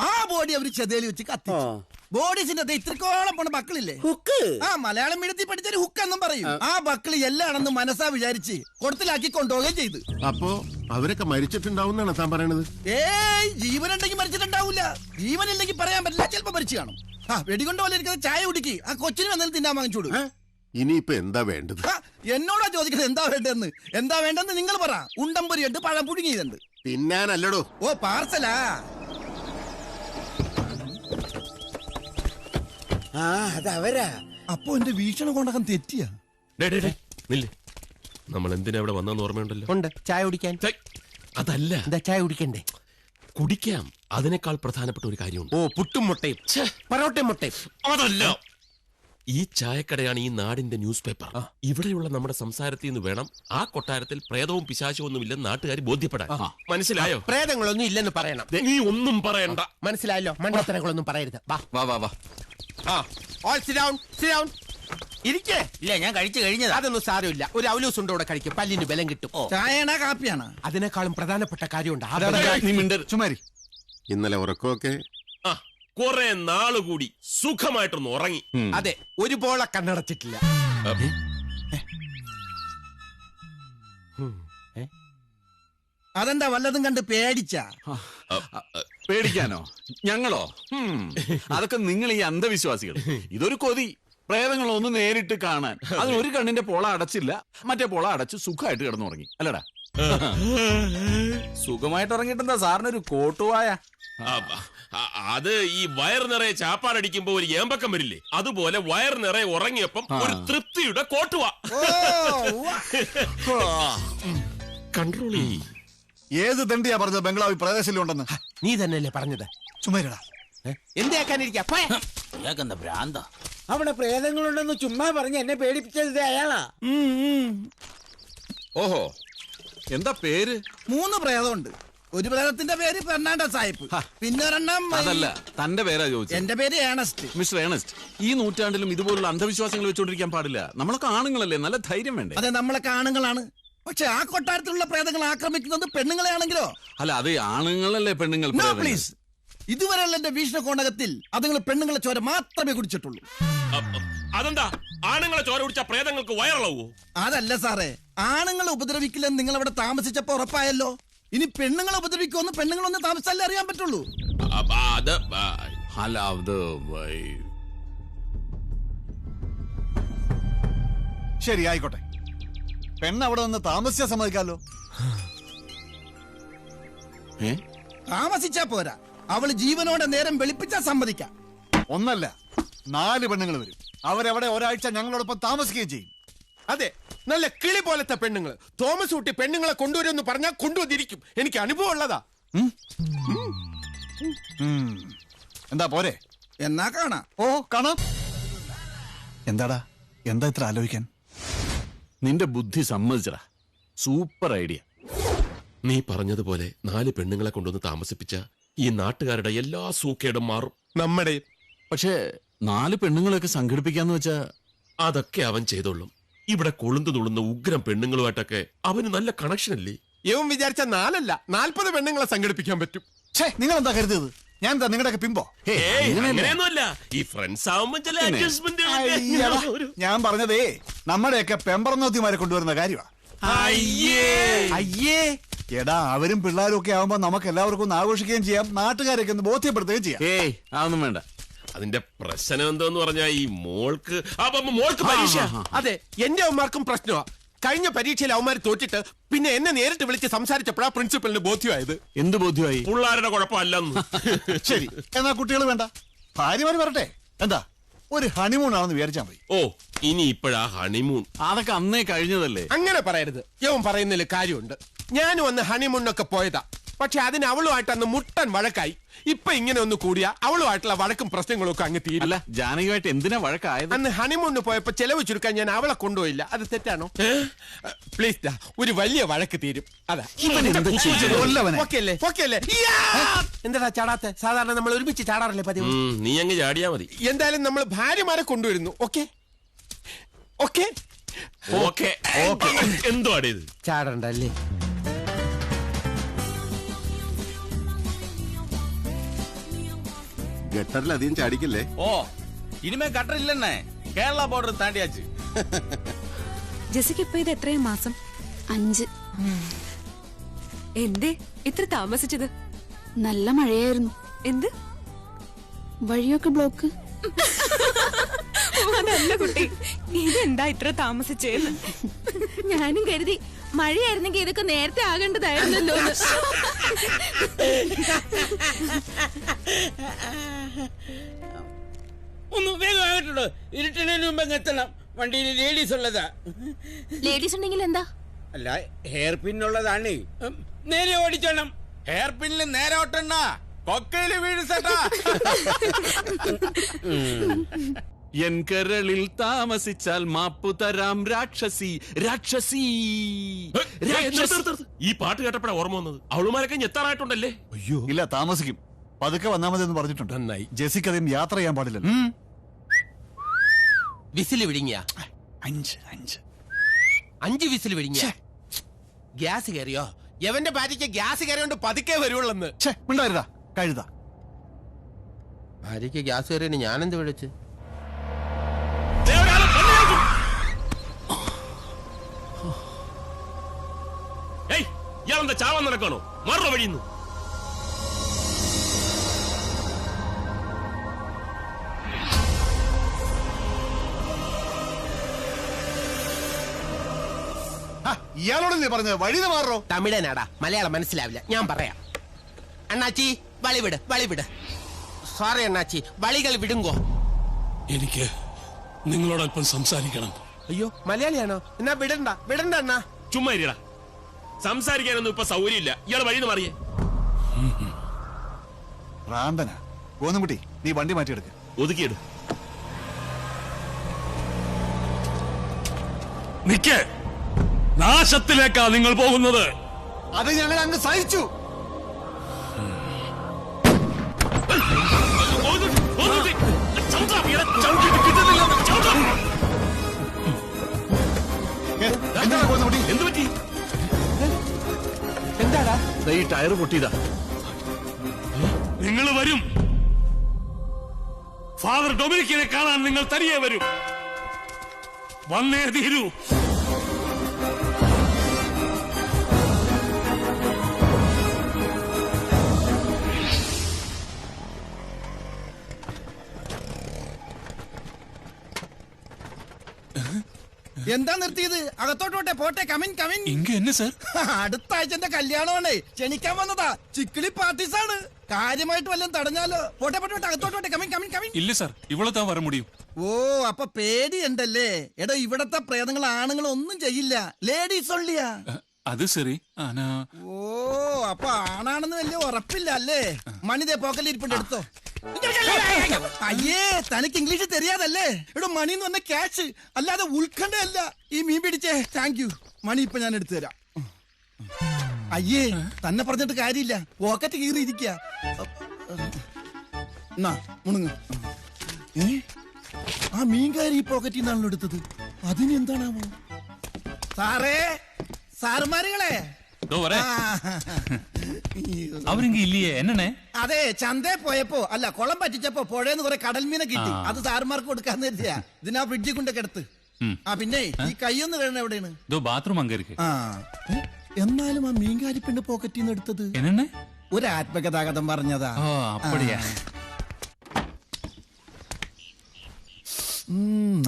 ആ ബോഡി അവര് ചെതേലി വെച്ച് കത്തിച്ചു. ബോഡീസിന്റെ ഇത്രക്കോളം പോണ ബക്കിളില്ലേ, ഹുക്ക്. ആ മലയാളം മീഡിയത്തിൽ പഠിച്ചൊരു ഹുക്ക് എന്നും പറയും. ആ ബക്കിളി എല്ലാണെന്ന് മനസ്സാ വിചാരിച്ച് കൊടുത്തിലാക്കി കൊണ്ടുപോവുകയും ചെയ്തു. അപ്പോ അവരൊക്കെ മരിച്ചിട്ടുണ്ടാവുന്നാണ് താൻ പറയണത്? ഏയ്, ജീവനുണ്ടെങ്കിൽ മരിച്ചിട്ടുണ്ടാവൂല. ജീവനില്ലെങ്കിൽ പറയാൻ പറ്റില്ല, ചിലപ്പോ മരിച്ചു കാണും. വെടികൊണ്ട് പോലെ ഇരിക്കുന്നത് ചായ കുടിക്ക്. ആ കൊച്ചിന് വന്നാലും തിന്നാൻ വാങ്ങിച്ചോളൂ. ഇനിയിപ്പോ എന്താ വേണ്ടത്? എന്നോടാ ചോദിക്കുന്നത് എന്താ വേണ്ടെന്ന്. എന്താ വേണ്ടെന്ന് നിങ്ങൾ പറ. ഉണ്ടംപൊരിയുണ്ട്, പഴം പുഴുങ്ങിയതുണ്ട്. തിന്നാനല്ലടോ. ഓ, പാർസലാ. അതവരാ. അപ്പൊ എന്റെ വീക്ഷണ കൊണ്ടകം തെറ്റിയാ. നമ്മൾ എന്തിനാ ഇവിടെ വന്നെന്ന് ഓർമ്മയുണ്ടല്ലോ? ഉണ്ട്, ചായ കുടിക്കാൻ. അതല്ല, എന്താ ചായ കുടിക്കണ്ടേ? കുടിക്കാം. അതിനേക്കാൾ പ്രധാനപ്പെട്ട ഒരു കാര്യമുണ്ട്. ഓ, പുട്ടും മുട്ടയും, പൊറോട്ടയും മുട്ടയും. അതല്ല, ഈ ചായക്കടയാണ് ഈ നാടിന്റെ ന്യൂസ് പേപ്പർ. ഇവിടെയുള്ള നമ്മുടെ സംസാരത്തിൽ നിന്ന് വേണം ആ കൊട്ടാരത്തിൽ പ്രേതവും പിശാചവും ഒന്നുമില്ലെന്ന് നാട്ടുകാർ ബോധ്യപ്പെടാൻ. മനസ്സിലായോ? പ്രേതങ്ങളൊന്നും ഇല്ലെന്ന് പറയണം. നീ ഒന്നും പറയണ്ട. മനസ്സിലായല്ലോ? മണ്ടത്തരങ്ങളൊന്നും പറയരുത്. ഇരിക്കേ. ഇല്ല, ഞാൻ കഴിച്ചു കഴിഞ്ഞത്. അതൊന്നും സാരമില്ല. ഒരു അവലൂസ് ഉണ്ടോടെ കഴിക്കും, പല്ലിന് ബലം കിട്ടും. ചായയാണോ കാപ്പിയാണോ? അതിനേക്കാളും പ്രധാനപ്പെട്ട കാര്യമുണ്ട്. ചുമാരി, ഇന്നലെ ഉറക്കമൊക്കെ കുറെ നാളുകൂടി സുഖമായിട്ടൊന്ന് ഉറങ്ങി. അതെ, ഒരു പോള കണ്ണടച്ചിട്ടില്ല. അതെന്താ വല്ലതും കണ്ട് പേടിച്ചാ? പേടിക്കാനോ? ഞങ്ങളോ? അതൊക്കെ നിങ്ങൾ ഈ അന്ധവിശ്വാസികൾ. ഇതൊരു കൊതി. പ്രേതങ്ങളോ ഒന്ന് നേരിട്ട് കാണാൻ. അതിനൊരു കണ്ണിന്റെ പോള അടച്ചില്ല, മറ്റേ പോള അടച്ച് സുഖമായിട്ട് കിടന്നുറങ്ങി. അല്ലടാ, സുഖമായിട്ട് ഇറങ്ങിട്ടെന്താ സാറിനൊരു കോട്ടുവായ? അത് ഈ വയർ നിറയെ ചാപ്പാടടിക്കുമ്പോ ഒരു ഏമ്പക്കം വരില്ലേ, അതുപോലെ വയർ നിറയെ ഉറങ്ങിയപ്പം ഒരു തൃപ്തിയുടെ കോട്ടുവാ. കൺട്രോൾ ചെയ്യ്. ഏത് ദണ്ടിയാ പറഞ്ഞത് ബംഗ്ലാവിൽ പ്രദേശിലുണ്ടെന്ന്? നീ തന്നെയല്ലേ പറഞ്ഞത്? ചുമരടാ. എന്താ ഭ്രാന്ത? അവിടെ പ്രേതങ്ങളുണ്ടെന്ന് ചുമ്മാ പറഞ്ഞ് എന്നെ പേടിപ്പിച്ചത് അയാളാ. ഓഹോ, എന്താ പേര്? 3 പ്രേതമുണ്ട്. ഒരു പ്രേതത്തിന്റെ പേര് ഫെർണാണ്ടോ സാഹിബ്. പിന്നെ ഒരെണ്ണം. അതല്ല, തന്റെ പേരാ ചോദിച്ചത്. എന്റെ പേര് ഏണസ്റ്റ്. മിസ്റ്റർ ഏണസ്റ്റ്, ഈ നൂറ്റാണ്ടിലും ഇതുപോലുള്ള അന്ധവിശ്വാസങ്ങൾ വെച്ചോണ്ടിരിക്കാൻ പാടില്ല. നമ്മളൊക്കെ ആണുങ്ങളല്ലേ, നല്ല ധൈര്യം വേണ്ടേ? അതെ, നമ്മളൊക്കെ ആണുങ്ങളാണ്. പക്ഷെ ആ കൊട്ടാരത്തിലുള്ള പ്രേതങ്ങൾ ആക്രമിക്കുന്നത് പെണ്ണുങ്ങളെ ആണെങ്കിലോ? അല്ല, അത് ആണുങ്ങളല്ലേ പെണ്ണുങ്ങൾ? പ്ലീസ്, ഇതുവരെയുള്ള എന്റെ വീക്ഷണകോണകത്തിൽ അതുങ്ങൾ പെണ്ണുങ്ങളെ ചോര മാത്രമേ കുടിച്ചിട്ടുള്ളൂ. അതെന്താ ആണുങ്ങളെ ചോര കുടിച്ച പ്രേതങ്ങൾക്ക് വയറിളവോ? അതല്ല സാറേ, ആണുങ്ങളെ ഉപദ്രവിക്കില്ലെന്ന് നിങ്ങൾ അവിടെ താമസിച്ചപ്പോ ഉറപ്പായല്ലോ. ഇനി പെണ്ണുങ്ങളെ ഉപദ്രവിക്കുമെന്ന് പെണ്ണുങ്ങളൊന്ന് താമസിച്ചാലേ അറിയാൻ പറ്റുള്ളൂ. അല്ല അത് ശരി, ആയിക്കോട്ടെ. പെണ്ണ് അവിടെ നിന്ന് താമസിച്ചാൽ സമ്മതിക്കാലോ. താമസിച്ചാ പോരാ, അവള് ജീവനോടെ നേരം വെളുപ്പിച്ചാൽ സമ്മതിക്കാം. ഒന്നല്ല 4 പെണ്ണുങ്ങൾ വരും. അവരവിടെ ഒരാഴ്ച ഞങ്ങളോടൊപ്പം താമസിക്കുകയും ചെയ്യും. അതെ, നല്ല കിളി പോലത്തെ പെണ്ണുങ്ങൾ. തോമസ് കുട്ടി പെണ്ണുങ്ങളെ കൊണ്ടുവരുമെന്ന് പറഞ്ഞാൽ കൊണ്ടുവന്നിരിക്കും. എനിക്ക് അനുഭവം ഉള്ളതാ. എന്താ പോരെ? എന്നാ കാണാം. ഓ കാണാം. എന്താടാ, എന്താ ഇത്ര ആലോചിക്കാൻ? നിന്റെ ബുദ്ധി സമ്മതിച്ചടാ. Super idea. നീ പറഞ്ഞതുപോലെ 4 പെണ്ണുങ്ങളെ കൊണ്ടുവന്ന് താമസിപ്പിച്ച ഈ നാട്ടുകാരുടെ എല്ലാ സൂക്കേടും മാറും. നമ്മുടെ പക്ഷേ 4 പെണ്ണുങ്ങളൊക്കെ സംഘടിപ്പിക്കാന്ന് വെച്ചാ അതൊക്കെ അവൻ ചെയ്തോളും. ഇവിടെ കൊളുന്തു തുളുന്ന ഉഗ്രം പെണ്ണുങ്ങളുമായിട്ടൊക്കെ അവന് നല്ല കണക്ഷൻ അല്ലേ? ഇവൻ വിചാരിച്ച 4 അല്ല 40 പെണ്ണുങ്ങളെ സംഘടിപ്പിക്കാൻ പറ്റും. നിങ്ങൾ എന്താ കരുതിയത്? ഞാൻ എന്താ നിങ്ങളുടെയൊക്കെ പിമ്പോ? അങ്ങനെയൊന്നുമല്ല. ഈ ഫ്രണ്ട്സ് ആവുമ്പോ ചില അഡ്ജസ്റ്റ്മെന്റ്. ഞാൻ പറഞ്ഞതേ നമ്മുടെയൊക്കെ പെമ്പറന്നോത്തിമാരെ കൊണ്ടുവരുന്ന കാര്യമാണ്. അയ്യേ, എടാ, അവരും പിള്ളേരും ഒക്കെ ആവുമ്പോ നമുക്ക് എല്ലാവർക്കും ഒന്ന് ആഘോഷിക്കുകയും ചെയ്യാം, നാട്ടുകാരൊക്കെ ഒന്ന് ബോധ്യപ്പെടുത്തുകയും ചെയ്യാം. ഏയ് അതൊന്നും വേണ്ട. അതിന്റെ പ്രശ്നം എന്തോന്ന് പറഞ്ഞാ ഈ മോൾക്ക് പരീക്ഷ. അതെ, എന്റെ അവന്മാർക്കും പ്രശ്നമാ. കഴിഞ്ഞ പരീക്ഷയിൽ അവന്മാർ തോറ്റിട്ട് പിന്നെ എന്നെ നേരിട്ട് വിളിച്ച് സംസാരിച്ചപ്പോഴാ പ്രിൻസിപ്പലിന് ബോധ്യമായത്. എന്ത് ബോധ്യമായി? പിള്ളേരുടെ കുഴപ്പമല്ലെന്ന്. ശരി, എന്നാ കുട്ടികൾ വേണ്ട, ഭാര്യമാര് വരട്ടെ. എന്താ, ഒരു ഹണിമൂൺ ആണെന്ന് വിചാരിച്ചാ മതി. ഓ, ഇനി ഇപ്പോഴാ ഹണിമൂൺ? അതൊക്കെ അന്നേ കഴിഞ്ഞതല്ലേ. അങ്ങനെ പറയരുത്. യവൻ പറയുന്നതിൽ കാര്യമുണ്ട്. ഞാനും അന്ന് ഹണിമൂണിനൊക്കെ പോയതാ. പക്ഷെ അതിന് അവളുമായിട്ട് അന്ന് മുട്ടൻ വഴക്കായി. ഇപ്പൊ ഇങ്ങനെ ഒന്ന് കൂടിയ അവളുമായിട്ടുള്ള വഴക്കും പ്രശ്നങ്ങളും ഒക്കെ അങ്ങ് തീരും. അല്ല, ജാനകിയായിട്ട് എന്തിനാ വഴക്കായത്? അന്ന് ഹണിമൂണിന് പോയപ്പോ ചെലവ് ചുരുക്കാൻ ഞാൻ അവളെ കൊണ്ടുപോയില്ല. അത് തെറ്റാണോ? പ്ലീസ് ദാ, ഒരു വലിയ വഴക്ക് തീരും. അതാ എന്താ ചാടാത്തെ? സാധാരണ നമ്മൾ ഒരുമിച്ച് ചാടാറില്ലേ പതിവ്? നീ അങ്ങ് ചാടിയാ മതി. എന്തായാലും നമ്മൾ ഭാര്യമാരെ കൊണ്ടുവരുന്നു. Okay okay okay okay. എന്തോ ആടേത്? ചാടണ്ടല്ലേ? ഗട്ടറിലധികം ചാടിക്കല്ലേ. ഓ, ഇനിമേ ഗട്ടറില്ലെന്നേ. കേരള ബോർഡർ താണ്ടിയാച്ച്. ജെസിക്ക് ഇപ്പൊ ഇത് എത്രയും മാസം? 5. എന്തേ ഇത്ര താമസിച്ചത്? നല്ല മഴയായിരുന്നു. എന്ത്? വഴിയൊക്കെ ബ്ലോക്ക്. അതല്ല കുട്ടി, ഇതെന്താ ഇത്ര താമസിച്ചേന്ന്? ഞാനും കരുതി മഴയായിരുന്നെങ്കിൽ ഇതൊക്കെ നേരത്തെ ആകേണ്ടതായിരുന്നല്ലോ. ഒന്ന് വേഗം ആകട്ടോ, ഇരുട്ടിനു മുമ്പ് എത്തണം. വണ്ടിയിൽ ലേഡീസ് ഉള്ളതാ. ലേഡീസ് ഉണ്ടെങ്കിൽ എന്താ? അല്ല, ഹെയർ പിന്നുള്ളതാണ്. നേരെ ഓടിച്ചോണം. ഹെയർ പിന്നിൽ നേരെ ഓട്ടണ്ട, കൊക്കയില് വീഴ്സട്ടാ. എൻ കരളിൽ താമസിച്ചാൽ മാപ്പു തരാം രാക്ഷസി രാക്ഷസി. ഈ പാട്ട് കേട്ടപ്പോഴാ ഓർമ്മ വന്നത്. അവളുമാരൊക്കെ ഞെത്താറായിട്ടുണ്ടല്ലേ? അയ്യോ ഇല്ല, താമസിക്കും. പതുക്കെ വന്നാൽ മതി എന്ന് പറഞ്ഞിട്ടുണ്ട്. നന്നായി. ജെസിക്ക് അധികം യാത്ര ചെയ്യാൻ പാടില്ലല്ലോ. വിസിൽ വിഴുങ്ങിയ 5 വിസിൽ വിഴുങ്ങിയ ഗ്യാസ് കയറിയോ? എവന്റെ ഭാര്യയ്ക്ക് ഗ്യാസ് കയറിയോണ്ട് പതുക്കെ വരുവുള്ളെന്ന്. ഉണ്ടായിരുന്നാ കഴുത. ഭാര്യയ്ക്ക് ഗ്യാസ് കയറിയ ഞാനെന്ത് വിളിച്ച്? ഇയാളെന്താ ചാവാൻ നടക്കാണോ? മറ വഴിയുന്നു. ഇയാളോടല്ലേ പറഞ്ഞത് വഴി മാറോ? തമിഴനാടാ, മലയാളം മനസ്സിലാവില്ല. ഞാൻ പറയാം. അണ്ണാച്ചി വളിവിട് വളിവിട്. സോറി അണ്ണാച്ചി, വളികൾ വിടുങ്കോ. എനിക്ക് നിങ്ങളോടൊപ്പം സംസാരിക്കണം. അയ്യോ, മലയാളിയാണോ? എന്നാ വിടണ്ട വിടണ്ട അണ്ണാ. ചുമ്മാ ഇരിടാ, സംസാരിക്കാനൊന്നും ഇപ്പൊ സൗകര്യമില്ല. ഇയാളെ വഴിന്ന് മാറിയേ. ഭ്രാന്തനാ. ഗോന്നുകുട്ടി, നീ വണ്ടി മാറ്റിയെടുക്ക. ഒതുക്കിയിട്. നിക്ക്, നാശത്തിലേക്കാ നിങ്ങൾ പോകുന്നത്. അത് ഞങ്ങൾ അങ്ങ് സഹിച്ചു. എന്ത് പറ്റി? എന്താടാ? ഈ ടയർ പൊട്ടിയതാ. നിങ്ങൾ വരും. ഫാദർ ഡൊമിനിക്കിനെ കാണാൻ നിങ്ങൾ തനിയെ വരും. വന്നേ തീരൂ. എന്താ നിർത്തിയത്? അകത്തോട്ടോട്ടെ പോട്ടെ. Come in come in. ഇങ്ങ എന്നെ സാർ? അടുത്ത ആഴ്ച എന്റെ കല്യാണമാണ്. ക്ഷണിക്കാൻ വന്നതാ. ചിക്കിളി പാർട്ടീസാണ്. കാര്യമായിട്ട് വല്ലതും തടഞ്ഞാലോ? പോട്ടെ പോട്ടെ അകത്തോട്ടോട്ടെ. Come in come in come in. ഇല്ല സാർ, ഇവിടെ താൻ വര മുടിയും. ഓ, അപ്പൊ പേടിയുണ്ടല്ലേ? എടോ, ഇവിടത്തെ പ്രേതങ്ങൾ ആണുങ്ങൾ ഒന്നും ചെയ്യില്ല. ലേഡീസ് ഒള്ളിയാ. അത് ശരി. ഓ, അപ്പൊ ആണാണെന്ന് വലിയ ഉറപ്പില്ല അല്ലേ? മണിതേ പോക്കലിൽ ഇരിപ്പുണ്ട്, എടുത്തോ. അയ്യേ, തനിക്ക് ഇംഗ്ലീഷ് தெரியாதല്ലേ? എടോ, മണി എന്ന് പറഞ്ഞ ക്യാഷ് അല്ലാതെ ഉൾക്കണ്ടല്ല. ഈ മീൻ പിടിച്ചേ. Thank you. മണി ഇപ്പൊ ഞാൻ എടുത്തു തരാം. അയ്യേ, തന്നെ പറഞ്ഞിട്ട് കാര്യമില്ല. പോക്കറ്റ് കീറിയിരിക്കുക. മുണുങ്ങ്. ആ മീൻകാരി ഈ പോക്കറ്റിൽ നിന്നാണല്ലോ എടുത്തത്. അതിന് എന്താണാവോ? സാറേ, സാറുമാരുകളെ, അവരിങ്ങ ഇല്ലയേ? എന്നെ അതെ, ചന്തേ പോയപ്പോ അല്ല കുളം പറ്റിച്ചപ്പോ പുഴയെന്ന് കുറെ കടൽമീനെ കിട്ടി. അത് സാറുമാർക്ക് കൊടുക്കാന്ന് കരുതിയാ. ഇതിനാ ഫ്രിഡ്ജിൽ കൊണ്ട് കിടത്ത്. പിന്നെ ഈ കൈയൊന്ന് വേണം. എവിടെയാണ്? ബാത്റൂം അങ്ങ. എന്നാലും ആ മീൻകാരി പെണ്ണ് പോക്കറ്റിൽ നിന്ന് എടുത്തത് എന്നെ ഒരു ആത്മകഥാഗതം പറഞ്ഞതാ.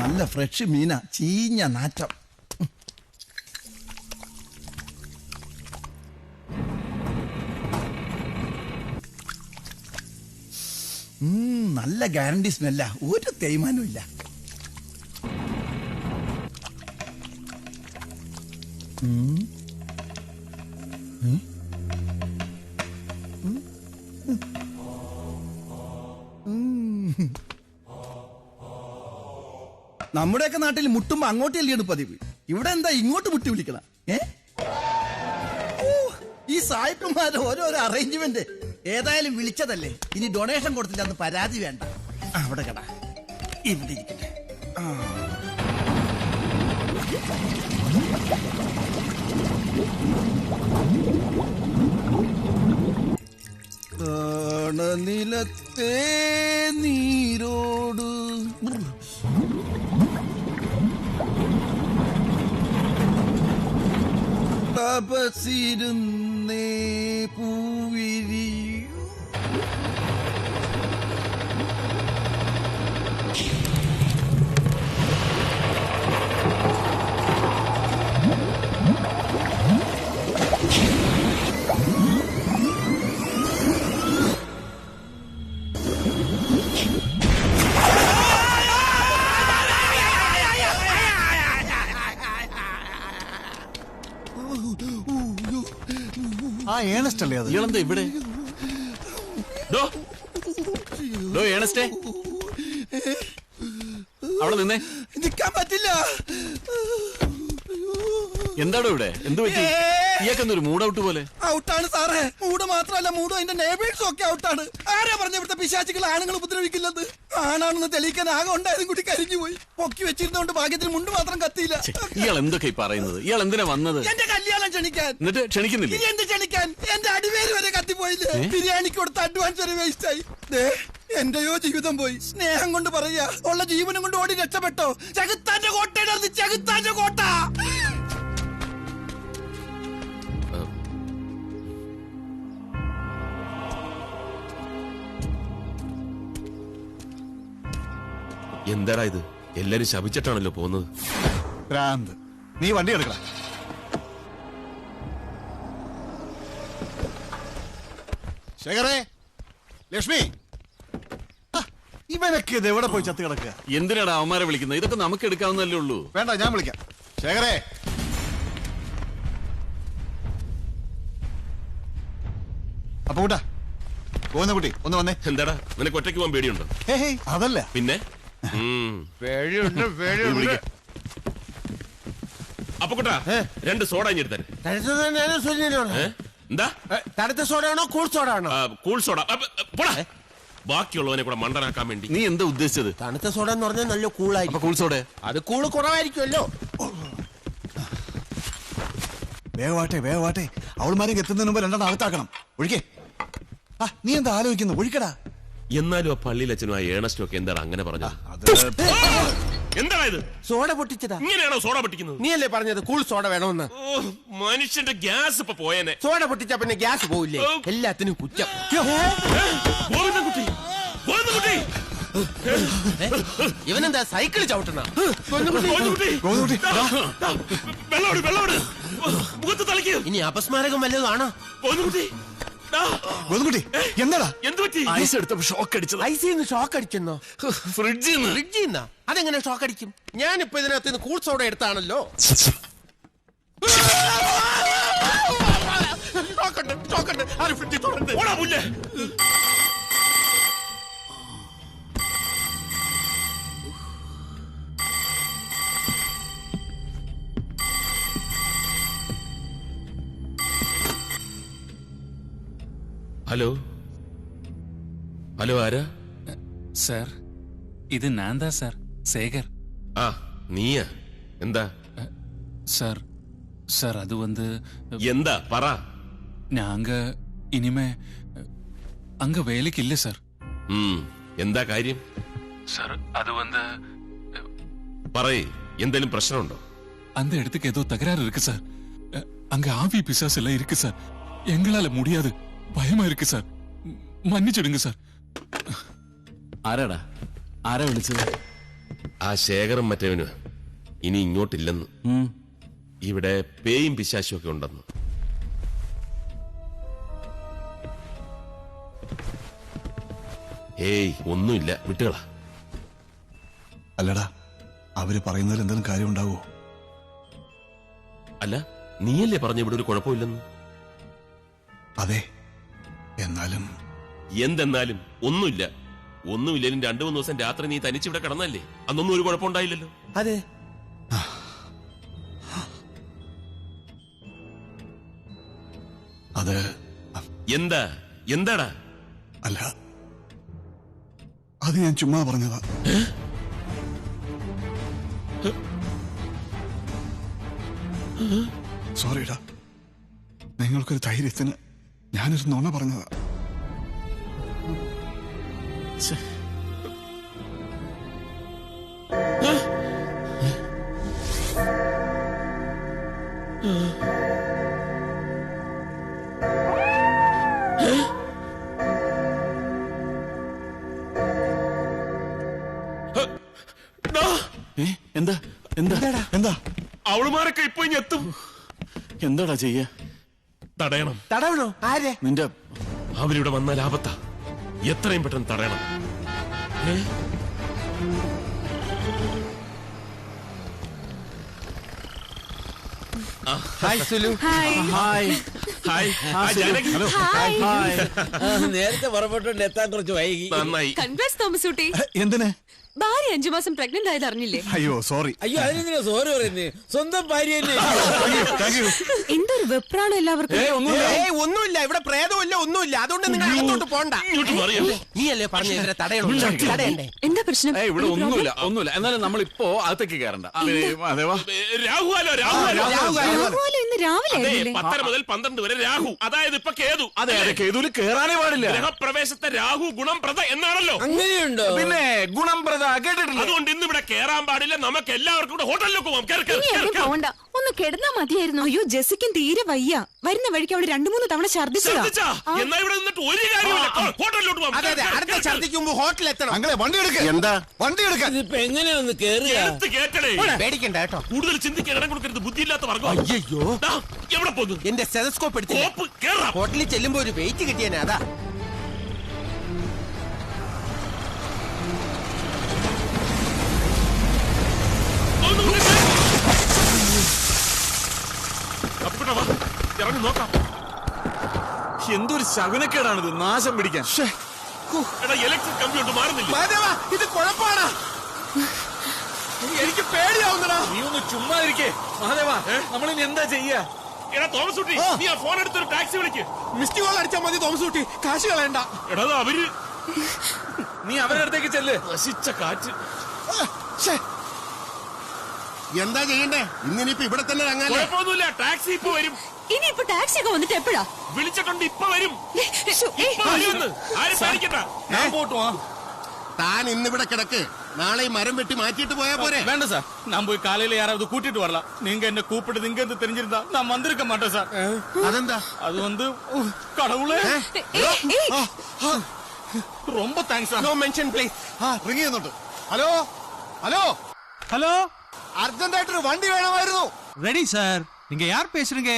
നല്ല ഫ്രഷ് മീന. ചീഞ്ഞ നാറ്റം. നല്ല ഗ്യാരണ്ടി സ്മെല്ല. ഒരു തേയ്മാനവും ഇല്ല. നമ്മുടെയൊക്കെ നാട്ടിൽ മുട്ടുമ്പോ അങ്ങോട്ട് എല്ലിയാണ് പതിവ്. ഇവിടെ എന്താ ഇങ്ങോട്ട് മുട്ടി വിളിക്കണം? ഈ സായിപ്പന്മാരുടെ ഓരോരോ അറേഞ്ച്മെന്റ്. ഏതായാലും വിളിച്ചതല്ലേ, ഇനി ഡൊണേഷൻ കൊടുത്തില്ല അന്ന് പരാതി വേണ്ട. അവിടെ കട ഇവിടെ ഇരിക്കട്ടെ. നിലത്തെ നീരോട് തപസിരുന്നേ പൂവിരി. ആ ഏണസ്റ്റ് അല്ലേ അത്? ഇയാളെന്താ ഇവിടെ? ഏണസ്റ്റേ, അവിടെ നിന്നേ. നിൽക്കാൻ പറ്റില്ല. എന്താടോ ഇവിടെ? എന്ത് പറ്റി? ഇയാൾക്കെന്തൊരു മൂഡ് ഔട്ട് പോലെ? ഔട്ടാണ് സാറേ. മൂഡ് മാത്രമല്ല, മൂഡും അതിന്റെ നെയ്ബേഴ്സും ഒക്കെ ഔട്ടാണ്. ആരാ പറഞ്ഞ ഇവിടുത്തെ പിശാചികൾ ആണുങ്ങൾ ഉപദ്രവിക്കില്ലെന്ന്? ആണാണെന്ന് തെളിയിക്കാൻ ആകെ ഉണ്ടായതും കൂടി കരിഞ്ഞു പോയി. പൊക്കി വെച്ചിരുന്നോണ്ട് ഭാഗ്യത്തിന് മുണ്ട് മാത്രം കത്തിയില്ല. ഇയാൾ എന്തൊക്കെ പറയുന്നത്? ഇയാൾ എന്തിനാ വന്നത്? എന്റെ കല്യാണം ക്ഷണിക്കാൻ. എന്നിട്ട് ക്ഷണിക്കുന്നില്ല? എന്ത് ക്ഷണിക്കാൻ? എന്റെ അടിവേര് വരെ കത്തിപ്പോയില്ലേ? ബിരിയാണിക്ക് കൊടുത്ത അഡ്വാൻസ് വരെ വേസ്റ്റ് ആയി. എന്റെയോ ജീവിതം പോയി. സ്നേഹം കൊണ്ട് പറയാ, ഉള്ള ജീവനും കൊണ്ട് ഓടി രക്ഷപ്പെട്ടോ. ചെകുത്താന്റെ കോട്ടയുടെ ചെകുത്താന്റെ കോട്ട. എന്താടാ ഇത്? എല്ലാരും ശപിച്ചിട്ടാണല്ലോ പോകുന്നത്. ഭ്രാന്ത്. നീ വണ്ടി എടുക്കണ. ശേഖരേ, ലക്ഷ്മി, ഇവനൊക്കെ ഇത് എവിടെ പോയി ചത്ത് കിടക്കുക? എന്തിനാടാ അവന്മാരെ വിളിക്കുന്നത്? ഇതൊക്കെ നമുക്ക് എടുക്കാവുന്നല്ലേ ഉള്ളൂ. വേണ്ട, ഞാൻ വിളിക്കാം. ശേഖരേ, അപ്പൊ കൂട്ടാ പോകുന്ന കുട്ടി ഒന്ന് വന്നേ. എന്താടാ, നിനക്ക് ഒറ്റയ്ക്ക് പോകാൻ പേടിയുണ്ടോ? അതല്ല പിന്നെ അപ്പൊ കൂട്ടാ, 2 സോഡ എടുത്തേ. എന്താ? തണുത്ത സോഡയാണോ കൂൾ സോഡ ആണോ? Cool soda. ബാക്കിയുള്ളവനെ കൂടെ മണ്ടനാക്കാൻ വേണ്ടി. നീ എന്താ ഉദ്ദേശിച്ചത്? തണുത്ത സോഡ എന്ന് പറഞ്ഞാൽ നല്ല കൂളായിരിക്കും. കൂൾ സോഡ അത് കൂള് കുറവായിരിക്കുമല്ലോ. വേഗവാട്ടെ വേഗവാട്ടെ. അവൾമാരെ എത്തുന്നതിന് മുമ്പ് 2 അകത്താക്കണം. ഒഴിക്കേ. നീ എന്താ ആലോചിക്കുന്നു? ഒഴിക്കടാ. എന്നാലും ആ പള്ളിയിൽ അച്ഛനും ആ ഏണസ്റ്റും ഒക്കെ എന്താണ് അങ്ങനെ പറഞ്ഞത്? എന്താണ് ഇത്? സോഡ പൊട്ടിച്ചതാ. ഇങ്ങനെയാണോ സോഡ പൊട്ടിക്കുന്നത്? നീ അല്ലേ പറഞ്ഞത് കൂൾ സോഡ വേണമെന്ന്? മനുഷ്യന്റെ ഗ്യാസ് ഇപ്പൊ പോയേനെ. സോഡ പൊട്ടിച്ച പിന്നെ ഗ്യാസ് പോവില്ലേ? എല്ലാത്തിനും കുറ്റം. ഗോവിന്ദൻകുട്ടി, ഗോവിന്ദൻകുട്ടി, ഇവനെന്താ സൈക്കിൾ ചവിട്ടണ? വെള്ളോട് മുഖത്ത് തളിക്ക്. ഇനി അപസ്മാരകം വല്ലതും ആണോ? എന്താടാ? എന്ത് പറ്റി? ഐസ് എടുത്തപ്പോ ഷോക്ക് അടിച്ചത്. ഐസിന്ന് ഷോക്ക് അടിച്ചെന്നോ? ഫ്രിഡ്ജിന്ന്. അതെങ്ങനെ ഷോക്ക് അടിക്കും? ഞാനിപ്പോ ഇതിനകത്ത് നിന്ന് കൂൾ സോഡ എടുത്താണല്ലോ. ഹലോ ഹലോ, ആരാ? സാർ, ഇത് നാന്താ സാർ, ശേഖർ. ആ, നീയാ? എന്താ സാർ? സാർ അത് வந்து എന്താ പറ. நாங்க இனிமே அங்க வேலைக்கு இல்ல சார். എന്താ കാര്യം? சார் அது வந்து പറയ്, എന്തേലും പ്രശ്നമുണ്ടോ? அந்த இடத்துக்கு ஏதோ தகராறு இருக்கு சார். அங்க ஆவி பிசாசு எல்லாம் இருக்கு சார். எங்களால முடியாது, பயமா இருக்கு சார். മன்னிച്ചിടുங்க സാർ. ആരാടാ? ആരാ വിളിച്ചത്? ആ ശേഖരം മറ്റവന് ഇനി ഇങ്ങോട്ടില്ലെന്ന്. ഇവിടെ പേയും പിശാശും ഒക്കെ ഉണ്ടെന്ന്. ഏയ് ഒന്നുമില്ല, വിട്ടുകളാ. അല്ലടാ, അവര് പറയുന്നതിൽ എന്തെങ്കിലും കാര്യം ഉണ്ടാവോ? അല്ല, നീയല്ലേ പറഞ്ഞ ഇവിടെ ഒരു കുഴപ്പമില്ലെന്ന്? അതെ, എന്നാലും എന്തെന്നാലും ഒന്നുമില്ല. ഒന്നുമില്ലേലും 2-3 ദിവസം രാത്രി നീ തനിച്ചിവിടെ കിടന്നല്ലേ? അന്നൊന്നും ഒരു കുഴപ്പമുണ്ടായില്ലല്ലോ. അതെ, അത് എന്താടാ? അല്ല, അത് ഞാൻ ചുമ്മാ പറഞ്ഞതാ. സോറിടാ, നിങ്ങൾക്കൊരു ധൈര്യത്തിന് ഞാനൊരു നുണ പറഞ്ഞതാ. എന്താ എന്താ എന്താ? അവളുമാരൊക്കെ ഇപ്പൊ ഇനി എത്തും. എന്താടാ ചെയ്യ? തടയണം. തടവണോ? ആരെ? നിന്റെ അവരിവിടെ വന്നാൽ ആപത്താ. എത്രയും പെട്ടെന്ന് തടയണം. ഹായ് സുലു. നേരത്തെ പുറപ്പെട്ടോണ്ട് എത്താൻ കുറച്ച് വൈകി. നന്നായി. കൺഗ്രാറ്റ്സ് തോമസ് കുട്ടി. എന്തിന്? ഭാര്യ 5 മാസം പ്രഗ്നന്റ് ആയത് അറിഞ്ഞില്ലേ? അയ്യോ സോറി. അയ്യോ, അതിനെന്തിനാ സോറി പറയുന്നേ? സ്വന്തം ഭാര്യ തന്നെ. എന്തൊരു വെപ്രാളം എല്ലാവർക്കും. ഒന്നുമില്ല, ഇവിടെ പ്രേതമില്ല, ഒന്നുമില്ല. അതുകൊണ്ട് നിങ്ങൾ അകത്തോട്ട് പോണ്ട. നീ അല്ലേ പറഞ്ഞ ഇവരെ തടയണ്ടേ? എന്താ പ്രശ്നം? ഇവിടെ ഒന്നുമില്ല. എന്നാലും നമ്മളിപ്പോ അകത്തേക്ക് കയറണ്ട. രാഹുവാലോ ഇന്ന് രാവിലെ 10 മുതൽ 12 വരെ രാഹു, അതായത് ഇപ്പൊ കേതു. അതെ, കേതുവിൽ കേറാനേ പാടില്ല. ഗ്രഹപ്രവേശത്തെ രാഹു ഗുണംപ്രദ എന്നാണല്ലോ. അങ്ങനെയുണ്ടോ? പിന്നെ ഗുണംപ്രദ കേട്ടിട്ടില്ല. അതുകൊണ്ട് ഇന്ന് ഇവിടെ കേറാൻ പാടില്ല. നമുക്ക് എല്ലാവർക്കും കൂടെ ഹോട്ടലിലേക്ക് പോവാം. പോവണ്ട, ഒന്ന് കിടന്നാ മതിയായിരുന്നു. അയ്യോ, ജെസിക്കും തീരെ വയ്യ. വരുന്ന വഴിക്ക് അവിടെ 2-3 തവണ ഛർദിച്ചതാ. എന്നാ ഇവിടെ നിന്നിട്ട് ഒരു കാര്യമില്ല. ഹോട്ടലിലോട്ട് പോവാം. അതെ, അടുത്ത ഛർദിക്കുമ്പോ ഹോട്ടലിൽ എത്തണം. അങ്ങനെ വണ്ടി എടുക്ക. എന്താ വണ്ടി എടുക്കാൻ? ഇതിപ്പോ എങ്ങനെയൊന്ന് കേറുക? കേട്ടടേ, പേടിക്കണ്ട കേട്ടോ. കൂടുതൽ ചിന്തിക്കാൻ ഇടം കൊടുക്കരുത്. ബുദ്ധിയില്ലാത്ത വർഗം. അയ്യോ, എവിടെ പോകുന്നു? എന്റെ സ്റ്റെതസ്കോപ്പ് എടുത്ത് കേറാം. ഹോട്ടലിൽ ചെല്ലുമ്പോ ഒരു വെയിറ്റ് കിട്ടിയേനെ, അതാ. ഇറങ്ങി നോക്കാം. എന്തൊരു ശകുനക്കേടാണിത്, നാശം പിടിക്കാൻ. ഇലക്ട്രിക് കമ്പ്യൂട്ടർ മാറുന്നില്ല. ഇത് കുഴപ്പമാണ്. എനിക്ക് പേടിയാവുന്നടാ. നീ ഒന്ന് ചുമ്മാ ഇരിക്കേ മഹാദേവാ. നമ്മളിനി എന്താ ചെയ്യാ? എടാ തോമസ് കുട്ടി, നീ ആ ഫോൺ എടുത്തൊരു ടാക്സി വിളിക്ക്. മിസ്ഡ് കോൾ അടിച്ചാൽ മതി തോമസ് കുട്ടി, കാശ് കളയണ്ട. എടാ അവര്, നീ അവരുടെ അടുത്തേക്ക് ചെല്ല്. നശിച്ച കാറ്റ്. എന്താ ചെയ്യണ്ടേ? ഇന്നിനിപ്പോ ഇവിടെ തന്നെ ഇറങ്ങാല്ലേ? കുഴപ്പമൊന്നുമില്ല, ടാക്സി ഇപ്പൊ വരും. ഇനിയിപ്പോ ടാക്സി ഒക്കെ വന്നിട്ട് എപ്പോഴാ? വിളിച്ചിട്ടുണ്ട്, ഇപ്പൊ വരും. ഞാൻ പോട്ടുവാ. താൻ ഇന്നിവിടെ കിടക്ക്, നാളെ മരം വെട്ടി മാറ്റിയിട്ട് പോയാ പോരെ? വേണ്ട സാർ, ഞാൻ പോയി കാലയില് യാരാவது கூட்டிட்டு வரலாம். நீங்க என்ன கூப்பிட்டு இங்க இருந்து தெரிஞ்சிருந்தா நான் வந்திருக்க மாட்டேன் சார். അതെന്താ? அது வந்து கடவுளே, ரொம்ப thanks sir. No mention please. Ring ചെയ്യുന്നുണ്ട്. ഹലോ ഹലോ ஹலோ, അർജന്റായിട്ടൊരു വണ്ടി വേണമായിരുന്നു. Ready sir. நீங்க யார் பேசுறீங்க?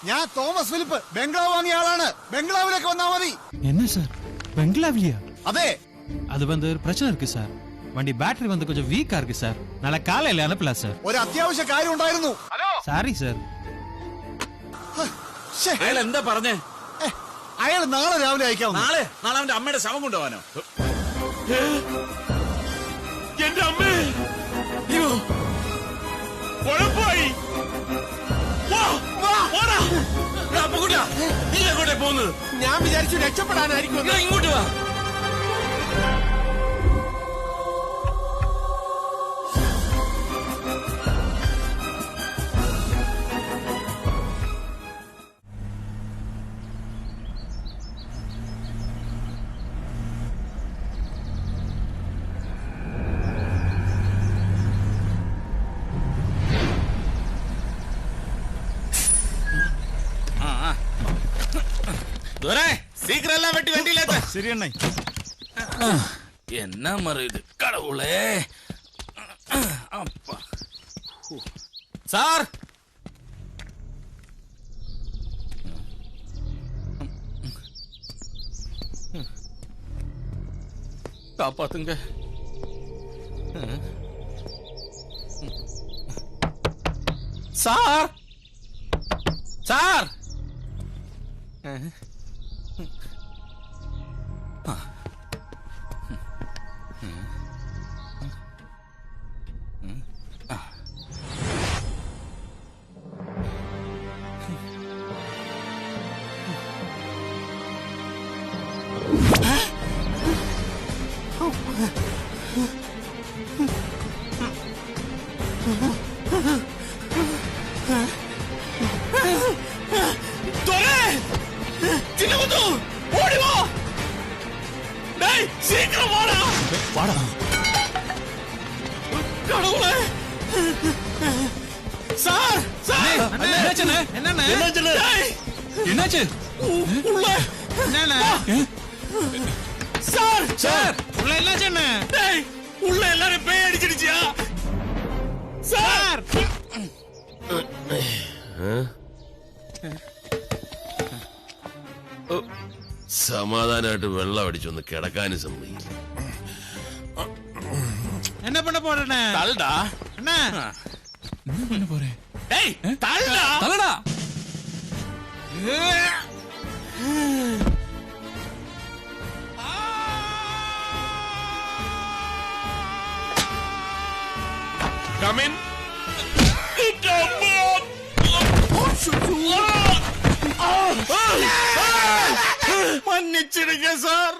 ഞാൻ തോമസ് ഫിലിപ്പ്, ബംഗ്ലാവ് വാങ്ങിയ ആളാണ്. ബംഗ്ലാവിലേക്ക് വന്നാ മതി. என்ன சார், பெங்களாவிலியா? അതെ, அது வந்து ஒரு பிரச்சனை இருக்கு சார். வண்டி பேட்டரி வந்து கொஞ்சம் வீக்கா இருக்கு சார். நாளை காலையில அனுப்பலாம் சார். ഒരു അത്യാവശ്യ കാര്യം ഉണ്ടായിരുന്നു. Sorry sir. അയാൾ എന്താ പറഞ്ഞേ? അയാൾ നാളെ രാവിലെ അയക്കാം. നാളെ അവന്റെ അമ്മയുടെ ശവം കൊണ്ടുപോകാനോ? എന്റെ അമ്മേ, കുഴപ്പമായി. നീ എങ്ങോട്ടേ പോകുന്നത്? ഞാൻ വിചാരിച്ചു രക്ഷപ്പെടാനായിരിക്കും. ഇങ്ങോട്ട് വാ. சீக்கிரம் எல்லாம் வெட்டி வண்டியில ஏத்து. சரி அண்ணா. என்ன மரம் இது, கடவுளே. அப்பா சார், காப்பாத்துங்க. சார் சார், சீக்கிரம் வாடா. கடவுளே. சார் சார், என்னாச்சு? உள்ள என்னண்ணே? சார் சார், உள்ள என்னாச்சு என்ன? உள்ள எல்லாரும் பேய் அடிச்சிடுச்சியா சார்? സമാധാനമായിട്ട് വെള്ളം അടിച്ചൊന്ന് കിടക്കാനും സമ്മതിക്കും. என்ன பண்ண போறேண்ணே? தள்ளுடா. அண்ணா, என்ன பண்ண போறேன்? டேய் தள்ளுடா. தள்ளடா. Come in. மன்னிச்சிடுங்க சார்,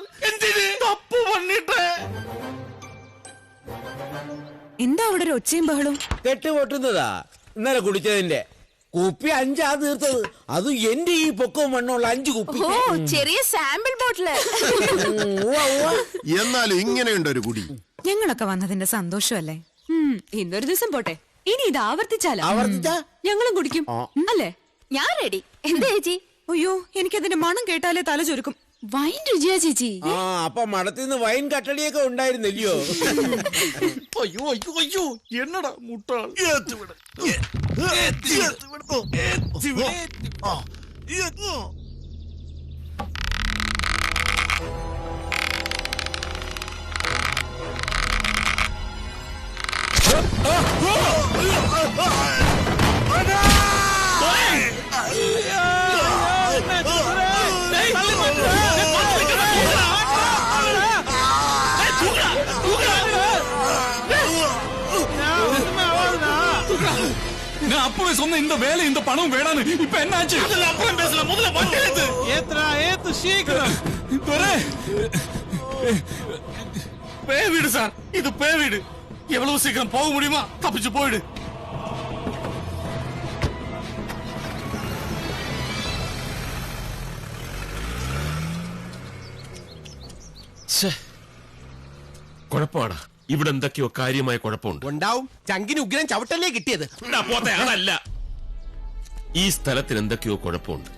தப்பு பண்ணிட்டு. എന്താ അവിടെ ഒരു ഒച്ചയും ബഹളും? കെട്ട് പൊട്ടുന്നതാ. ഇന്നലെ കുടിച്ചതിന്റെ കുപ്പി 5 തീർത്തത്. അതും എന്റെ ഈ പൊക്കവും മണ്ണുള്ള 5 കുപ്പി. ഓ, ചെറിയ സാമ്പിൾ ബോട്ടില്. എന്നാലും ഇങ്ങനെയുണ്ട് ഒരു കുടി. ഞങ്ങളൊക്കെ വന്നതിന്റെ സന്തോഷമല്ലേ? ഇന്നൊരു ദിവസം പോട്ടെ, ഇനി ഇത് ആവർത്തിച്ചാലോ? ഞങ്ങളും കുടിക്കും അല്ലേ? ഞാൻ റെഡി. എന്താ ചേച്ചി? അയ്യോ, എനിക്കതിന്റെ മണം കേട്ടാലേ തല ചൊരുക്കും. വൈൻ രുചിയാ ചേച്ചി. അപ്പൊ മടത്തിന്ന് വൈൻ കട്ടടിയൊക്കെ ഉണ്ടായിരുന്നില്ലയോ? അയ്യോ അയ്യോ അയ്യോ, എന്നടാ മുട്ടാൾ. நான் அப்பவே சொன்ன இந்த வேலை இந்த பணம் வேணான்னு. இப்ப என்னாச்சு? அப்புறம் பேசலாம், முதல்ல வண்டி ஏத்து. ஏத்து சீக்கிரம். பேய் வீடு சார், இது பேய் வீடு. எவ்வளவு சீக்கிரம் போக முடியுமா தப்பிச்சு போயிடு. കുഴപ്പമാടാ, ഇവിടെ എന്തൊക്കെയോ കാര്യമായ കുഴപ്പമുണ്ട്. ഉണ്ടാവും. ചങ്കിന് ഉഗ്രം ചവിട്ടല്ലേ കിട്ടിയത്. പോത്തെ, അതല്ല. ഈ സ്ഥലത്തിന് എന്തൊക്കെയോ കുഴപ്പമുണ്ട്.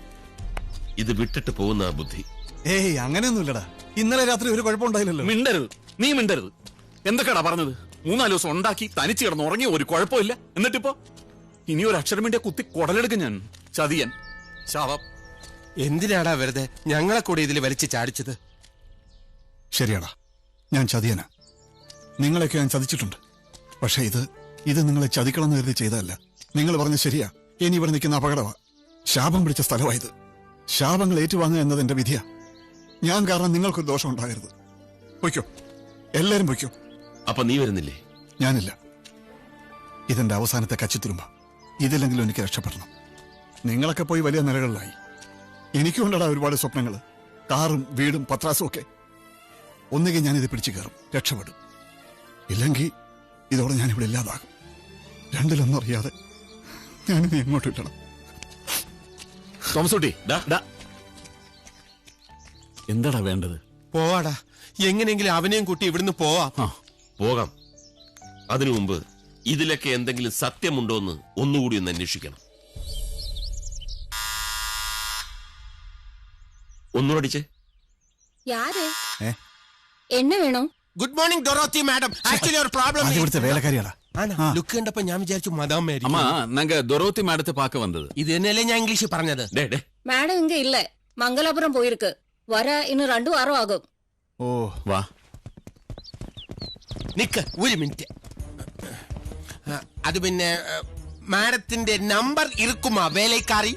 ഇത് വിട്ടിട്ട് പോകുന്ന ബുദ്ധി. ഏയ് അങ്ങനെയൊന്നുമില്ലടാ. ഇന്നലെ രാത്രി ഒരു കുഴപ്പമുണ്ടായില്ലല്ലോ. മിണ്ടരുത്, നീ മിണ്ടരുത്. എന്തൊക്കെയാടാ പറഞ്ഞത്? 3-4 ദിവസം ഉണ്ടാക്കി തനിച്ച് കിടന്ന് ഉറങ്ങി ഒരു കുഴപ്പമില്ല. എന്നിട്ടിപ്പോ ഇനി ഒരു അക്ഷരം വേണ്ടിയ കുത്തി കുടലെടുക്കും ഞാൻ. ചതിയൻ, ശാപം. എന്തിനാടാ വെറുതെ ഞങ്ങളെ കൂടെ ഇതിൽ വലിച്ചു ചാടിച്ചത്? ശരിയാടാ, ഞാൻ ചതിയനാ. നിങ്ങളെയൊക്കെ ഞാൻ ചതിച്ചിട്ടുണ്ട്. പക്ഷെ ഇത് നിങ്ങളെ ചതിക്കണമെന്ന് കരുതി ചെയ്തതല്ല. നിങ്ങൾ പറഞ്ഞ ശരിയാ. ഇനി ഇവിടെ നിൽക്കുന്ന അപകടമാ. ശാപം പിടിച്ച സ്ഥലമായത്. ശാപങ്ങൾ ഏറ്റുവാങ്ങുക എന്നത് എന്റെ വിധിയാ. ഞാൻ കാരണം നിങ്ങൾക്കൊരു ദോഷം ഉണ്ടാകരുത്. പൊയ്ക്കോ, എല്ലാരും പൊയ്ക്കോ. അപ്പൊ നീ വരുന്നില്ലേ? ഞാനില്ല. ഇതെന്റെ അവസാനത്തെ കച്ചിത്തുരുമ്പ. ഇതില്ലെങ്കിലും എനിക്ക് രക്ഷപ്പെടണം. നിങ്ങളൊക്കെ പോയി വലിയ നിലകളിലായി. എനിക്കും ഉണ്ടടാ ഒരുപാട് സ്വപ്നങ്ങള്. കാറും വീടും പത്രാസും ഒക്കെ. ഒന്നുകിൽ ഞാനിത് പിടിച്ചു കയറും, രക്ഷപ്പെടും. ഇല്ലെങ്കിൽ ഇതോടെ ഞാനിവിടെ ഇല്ലാതാകും. രണ്ടിലൊന്നും അറിയാതെ ഞാനിത് എങ്ങോട്ട് ഇട്ടണം. തോമസുട്ടി, എന്താടാ വേണ്ടത്? പോവാടാ, എങ്ങനെയെങ്കിലും അവനെയും കൂട്ടി ഇവിടുന്ന് പോകാം. അതിനു മുമ്പ് ഇതിലൊക്കെ എന്തെങ്കിലും സത്യമുണ്ടോ എന്ന് ഒന്നുകൂടി ഒന്ന് അന്വേഷിക്കണം. ഒന്നുകൂടിച്ചേ. എണ്ണ വേണോ? Good morning Dorothy madam. Actually ഒരു പ്രോബ്ലം. ഇവിടുത്തെ വേലക്കാരിയാടാ. ലുക്ക് കണ്ടപ്പോ ഞാൻ വിചാരിച്ചു മദാം അമ്മ, நாங்க டொரோத்தி மேடத்தை பார்க்க வந்தது. ഇത് തന്നെയല്ലേ ഞാൻ ഇംഗ്ലീഷിൽ പറഞ്ഞത്. மேடம் இங்க இல்ல, மங்களாபுரம் போயிருக்கு. வர இன்னும் 2 வாரம் ஆகும். ഓ വാ. നിക്ക് ഒരു മിനിറ്റ്. അത് പിന്നെ മാഡത്തിന്റെ നമ്പർ ഇരിക്കുമാ വേലക്കാരി?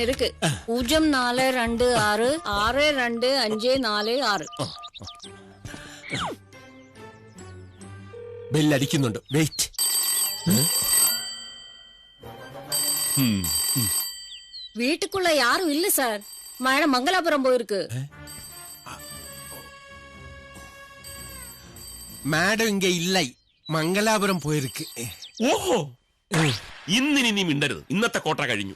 இருக்கு. 0426 62546. ബെല്ലടിക്കുന്നുണ്ട്. വെയിറ്റ്. வீட்டுக்குள்ள யாரும் இல்ல சார். மேடம் மங்களாபுரம் போயிருக்கு. മാഡം ഇങ്ങ ഇല്ല, മംഗലാപുരം പോയിருக்கு. ഓഹോ, ഇന്നിനി നീ മിണ്ടരുത്. ഇന്നത്തെ കോട്ട കഴിഞ്ഞു.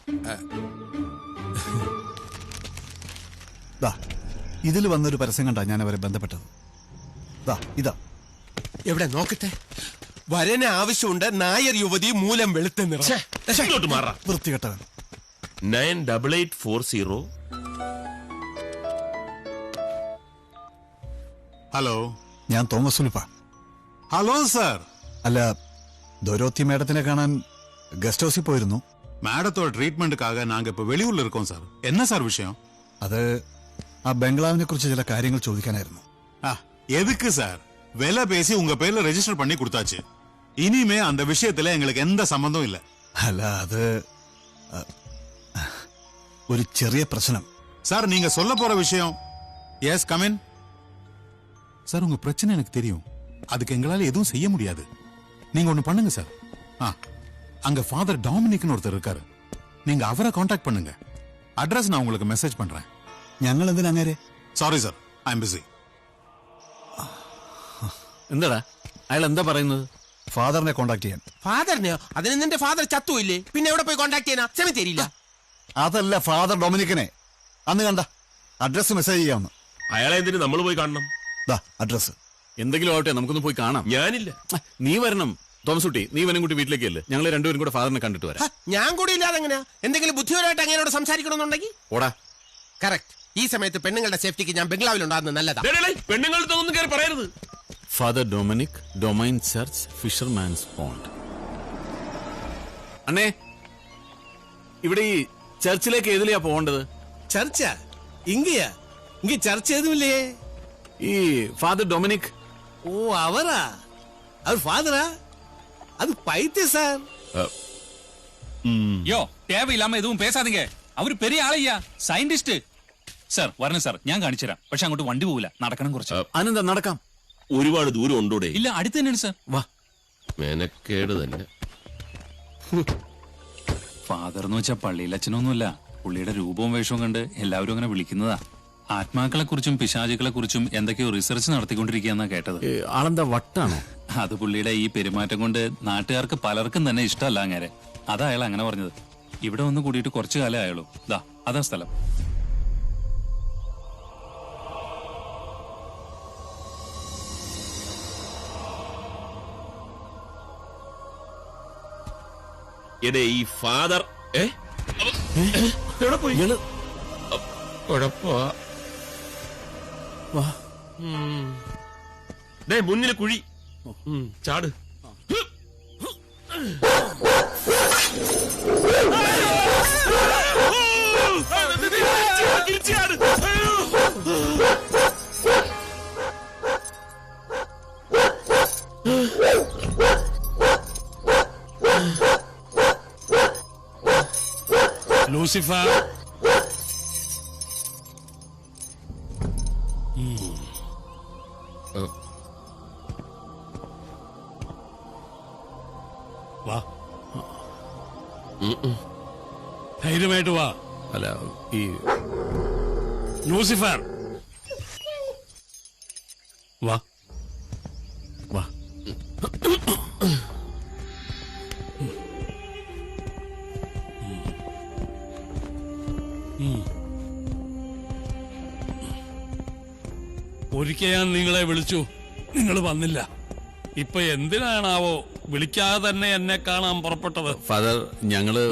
ഇതിൽ വന്നൊരു പരസ്യം കണ്ടാ ഞാൻ അവരെ ബന്ധപ്പെട്ടത്. ഇതാ എവിടെ നോക്കട്ടെ. വരന് ആവശ്യമുണ്ട്. നായർ യുവതി മൂലം വെളുത്ത നിറം. വൃത്തികെട്ടവൻ. 98840. ഹലോ, ഞാൻ തോമസ് ഉലുപ്പ. Hello sir. അല്ല, ദൊരോത്തി മേഡത്തിനെ കാണാൻ ഗസ്റ്റ് ഹൗസിൽ പോയിരുന്നു. மேடத்தோட ட்ரீட்மெண்ட்டுக்காக நாங்க இப்ப வெளியூர்ல இருக்கோம் சார். என்ன சார் விஷயம்? അത് ആ ബംഗ്ലാവിനെ കുറിച്ച് ചില കാര്യങ്ങൾ ചോദിക്കാനായിരുന്നു. எதுக்கு சார்? விலை பேசி உங்க பேர்ல ரெஜிஸ்டர் பண்ணி கொடுத்தாச்சு. இனிமே அந்த விஷயத்துல எங்களுக்கு எந்த சம்பந்தம் இல்ல. അല്ല, അത് ഒരു ചെറിയ പ്രശ്നം. சார், நீங்க சொல்ல போற விஷயம். S, come in. சார், உங்க பிரச்சனை எனக்கு தெரியும். அதுக்கு எங்களால எதுவும் செய்ய முடியாது. நீங்க ஒண்ணு பண்ணுங்க சார். அங்க ஃபாதர் டாமினிக்னு ஒருத்தர் இருக்காரு. நீங்க அவரை காண்டாக்ட் பண்ணுங்க. அட்ரஸ் நான் உங்களுக்கு மெசேஜ் பண்றேன். ഞങ്ങൾ എന്തിനാ? Sorry sir, I am busy. എന്താടാ അയാൾ എന്താ പറയുന്നത്? ഫാദറിനെ കോണ്ടാക്ട് ചെയ്യാൻ. ഫാദറിനെയോ? അതിന് നിന്റെ ഫാദർ ചത്തുമില്ലേ? പിന്നെ എവിടെ പോയി കോണ്ടാക്ട് ചെയ്യാനാ? സെമിത്തേരിയില്ല. അതല്ല, ഫാദർ ഡൊമിനിക്കിനെ അന്ന് കണ്ട. അഡ്രസ് മെസ്സേജ് ചെയ്യാമെന്ന്. അയാളെ എന്തിനു നമ്മൾ പോയി കാണണം? അഡ്രസ് എന്തെങ്കിലും ആവട്ടെ, നമുക്കൊന്ന് പോയി കാണാം. ഞാനില്ല. നീ വരണം തോമസുട്ടി. നീ വനും കൂട്ടി വീട്ടിലേക്ക് അല്ലേ? ഞങ്ങൾ രണ്ടുപേരും കൂടെ ഫാദറിനെ കണ്ടിട്ട് വരാം. ഞാൻ കൂടി ഇല്ലാതെ എങ്ങനെയാ? എന്തെങ്കിലും ബുദ്ധിപരമായിട്ട് അങ്ങനെയോട് സംസാരിക്കണമെന്നുണ്ടെങ്കിൽ ഓടാ. കറക്റ്റ്. ഈ സമയത്ത് പെണ്ണുങ്ങളുടെ സേഫ്റ്റിക്ക് ഞാൻ ബംഗ്ലാവിൽ ഉണ്ടാകുന്നത് നല്ലതാ. പെണ്ണുങ്ങളുടെ ഒന്നും കയറി പറയരുത്. Father Dominic, domain church, fisherman's pond. അണ്ണേ, ഇവിടെ ഈ ചർച്ചിലേക്ക് ഏതിലെയാ പോകേണ്ടത്? ചർച്ചാ? ഇങ്ങയാ? ഇങ്ങ ചർച്ച ഏതുമില്ലേ? ഈ ഫാദർ ഡൊമിനിക്. ഓ, അവരാ? അത് ഫാദറാ? அது பைத்திய சார். யோ, தேவையில்லாம எதுவும் பேசாதீங்க. அவரு பெரிய ஆளையா, സയന്റിസ്റ്റ്. സാർ വരണം സാർ, ഞാൻ കാണിച്ചു തരാം. പക്ഷെ അങ്ങോട്ട് വണ്ടി പോകില്ല, നടക്കണം കുറച്ച്. അനന്ത നടക്കാം. ഒരുപാട് ദൂരം ഉണ്ടോടെ? ഇല്ല, അടുത്ത് തന്നെയാണ് സാർ. വാ. മെനക്കേട് തന്നെ. ഫാദർ എന്ന് വെച്ചാൽ പള്ളിയിൽ അച്ഛനൊന്നുമല്ല. പുള്ളിയുടെ രൂപവും വേഷവും കണ്ട് എല്ലാവരും അങ്ങനെ വിളിക്കുന്നതാ. ആത്മാക്കളെ കുറിച്ചും പിശാചുക്കളെ കുറിച്ചും എന്തൊക്കെയോ റിസർച്ച് നടത്തിക്കൊണ്ടിരിക്കുകയെന്നാ കേട്ടത്. ആളെന്താ വട്ടാണോ? അത് പുള്ളിയുടെ ഈ പെരുമാറ്റം കൊണ്ട് നാട്ടുകാർക്ക് പലർക്കും തന്നെ ഇഷ്ടമല്ല അങ്ങനെ. അതാ അയാൾ അങ്ങനെ പറഞ്ഞത്. ഇവിടെ ഒന്ന് കൂടിയിട്ട് കുറച്ചു കാലം ആയുള്ളൂ. ദാ അതാ സ്ഥലം. എടേ ഈ ഫാദർ എവിടെ പോയി? മുന്നിൽ കുഴി, ചാട്. ലൂസിഫർ, വാ, ധൈര്യമായിട്ട് വാ. അല്ല, ഈ ലൂസിഫർ വാ വാ. ഒരിക്കൽ ഞാൻ നിങ്ങളെ വിളിച്ചു, നിങ്ങൾ വന്നില്ല. ഇപ്പൊ എന്തിനാണാവോ വിളിക്കാതെ തന്നെ എന്നെ കാണാൻ പുറപ്പെട്ടത്? ഫാദർ, ഞങ്ങള്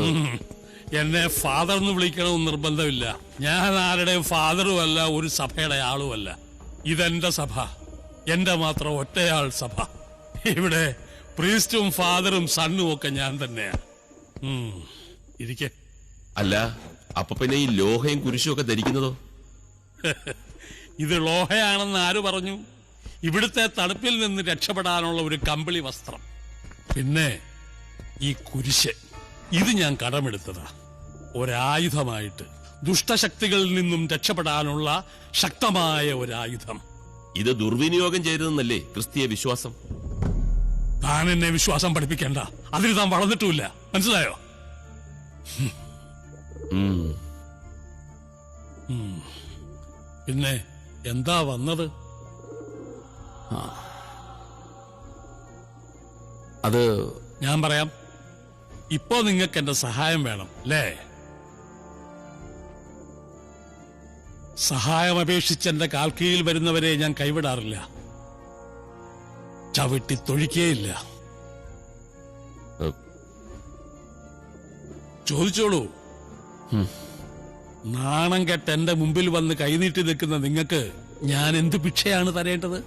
എന്നെ ഫാദർ എന്ന് വിളിക്കണമെന്ന് നിർബന്ധമില്ല. ഞാൻ ആരുടെയും ഫാദറുമല്ല, ഒരു സഭയുടെ ആളുമല്ല. ഇതെന്റെ സഭ, എന്റെ മാത്രം ഒറ്റയാൾ സഭ. ഇവിടെ പ്രീസ്റ്റും ഫാദറും സണ്ണും ഒക്കെ ഞാൻ തന്നെയാ. ഇരിക്കെ. അല്ല, അപ്പൊ പിന്നെ ഈ ലോഹയും കുരിശും ഒക്കെ ധരിക്കുന്നതോ? ഇത് ലോഹയാണെന്ന് ആര് പറഞ്ഞു? ഇവിടുത്തെ തണുപ്പിൽ നിന്ന് രക്ഷപ്പെടാനുള്ള ഒരു കമ്പിളി വസ്ത്രം. പിന്നെ ഈ കുരിശ്, ഇത് ഞാൻ കടമെടുത്തതാ ഒരായുധമായിട്ട്. ദുഷ്ടശക്തികളിൽ നിന്നും രക്ഷപ്പെടാനുള്ള ശക്തമായ ഒരായുധം. ഇത് ദുർവിനിയോഗം ചെയ്തതെന്നല്ലേ ക്രിസ്തീയ വിശ്വാസം? താൻ എന്നെ വിശ്വാസം പഠിപ്പിക്കേണ്ട, അതിന് താൻ വളർന്നിട്ടുമില്ല, മനസ്സിലായോ? പിന്നെ എന്താ വന്നത്? അത് ഞാൻ പറയാം. ഇപ്പോ നിങ്ങൾക്ക് എന്റെ സഹായം വേണം അല്ലേ? സഹായം അപേക്ഷിച്ച് എന്റെ കാൽക്കീഴിൽ വരുന്നവരെ ഞാൻ കൈവിടാറില്ല, ചവിട്ടി തൊഴിക്കേയില്ല. ചോദിച്ചോളൂ. നാണം കെട്ട് എന്റെ മുമ്പിൽ വന്ന് കൈനീട്ടി നിൽക്കുന്ന നിങ്ങൾക്ക് ഞാൻ എന്ത് ഭിക്ഷയാണ് തരേണ്ടത്?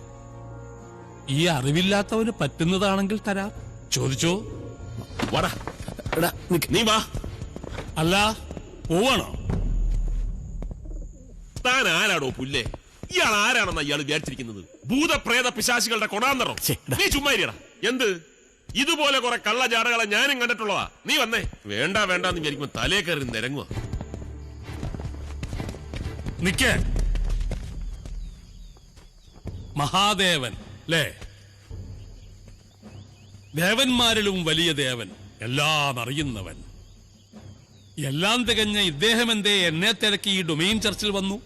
ഈ അറിവില്ലാത്തവന് പറ്റുന്നതാണെങ്കിൽ തരാം. ചോദിച്ചോ. നീ വാ. അല്ല, പോവാണോ? താൻ ആരാടോ പുല്ലേ? ഇയാൾ ആരാണെന്നാ ഇയാൾ വിചാരിച്ചിരിക്കുന്നത്? ഭൂതപ്രേത പിശാചികളുടെ കൊടാന്തറോ? നീ ചുമ്മാ ഇരിയടാ. എന്ത് ഇതുപോലെ കുറെ കള്ളജാടകളെ ഞാനും കണ്ടിട്ടുള്ളതാ. നീ വന്നേ. വേണ്ട വേണ്ടെന്ന് വിചാരിക്കുമ്പോ തലേ കയറി നിരങ്ങുക. നിക്കേ. മഹാദേവൻ അല്ലേ? ദേവന്മാരിലും വലിയ ദേവൻ, എല്ലാം അറിയുന്നവൻ. എല്ലാം തികഞ്ഞ ഇദ്ദേഹം എന്തേ എന്നെ തിരക്കി ഈ ഡൊമെയിൻ ചർച്ചിൽ വന്നു,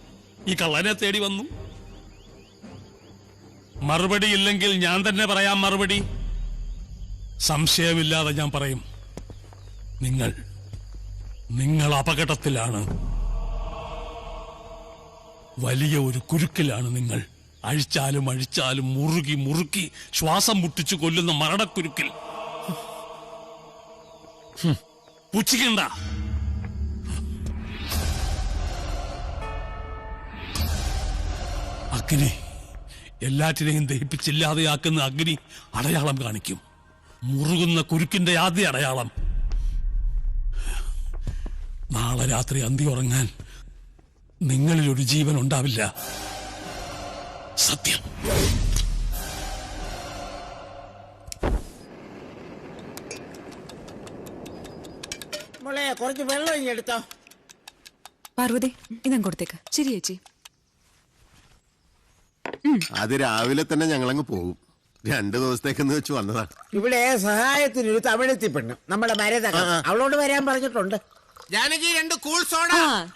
ഈ കള്ളനെ തേടി വന്നു? മറുപടി ഇല്ലെങ്കിൽ ഞാൻ തന്നെ പറയാം മറുപടി. സംശയമില്ലാതെ ഞാൻ പറയും. നിങ്ങൾ അപകടത്തിലാണ്. വലിയ ഒരു കുരുക്കിലാണ് നിങ്ങൾ. അഴിച്ചാലും അഴിച്ചാലും മുറുകി മുറുക്കി ശ്വാസം മുട്ടിച്ചു കൊല്ലുന്ന മരണക്കുരുക്കിൽ. പുച്ഛിക്കണ്ട. അഗ്നി, എല്ലാറ്റിനെയും ദഹിപ്പിച്ചില്ലാതെയാക്കുന്ന അഗ്നി അടയാളം കാണിക്കും. മുറുകുന്ന കുരുക്കിന്റെ ആദ്യ അടയാളം. നാളെ രാത്രി അന്തി ഉറങ്ങാൻ നിങ്ങളിൽ ഒരു ജീവൻ ഉണ്ടാവില്ല. സത്യം. മോളെ, കുറച്ച് വെള്ളം ഇനി എടുത്തോ. പാർവതി, ഇതം കൊടുത്തേക്ക്. ശരി ചേച്ചി. അത് രാവിലെ തന്നെ ഞങ്ങളങ്ങ് പോകും. 2 ദിവസത്തേക്കെന്ന് വെച്ച് വന്നതാണ്. ഇവിടെ സഹായത്തിനൊരു തമിഴെത്തി പെണ്ണ്, നമ്മുടെ ഭരതക, അവളോട് വരാൻ പറഞ്ഞിട്ടുണ്ട്. Janaki 2 cool soda.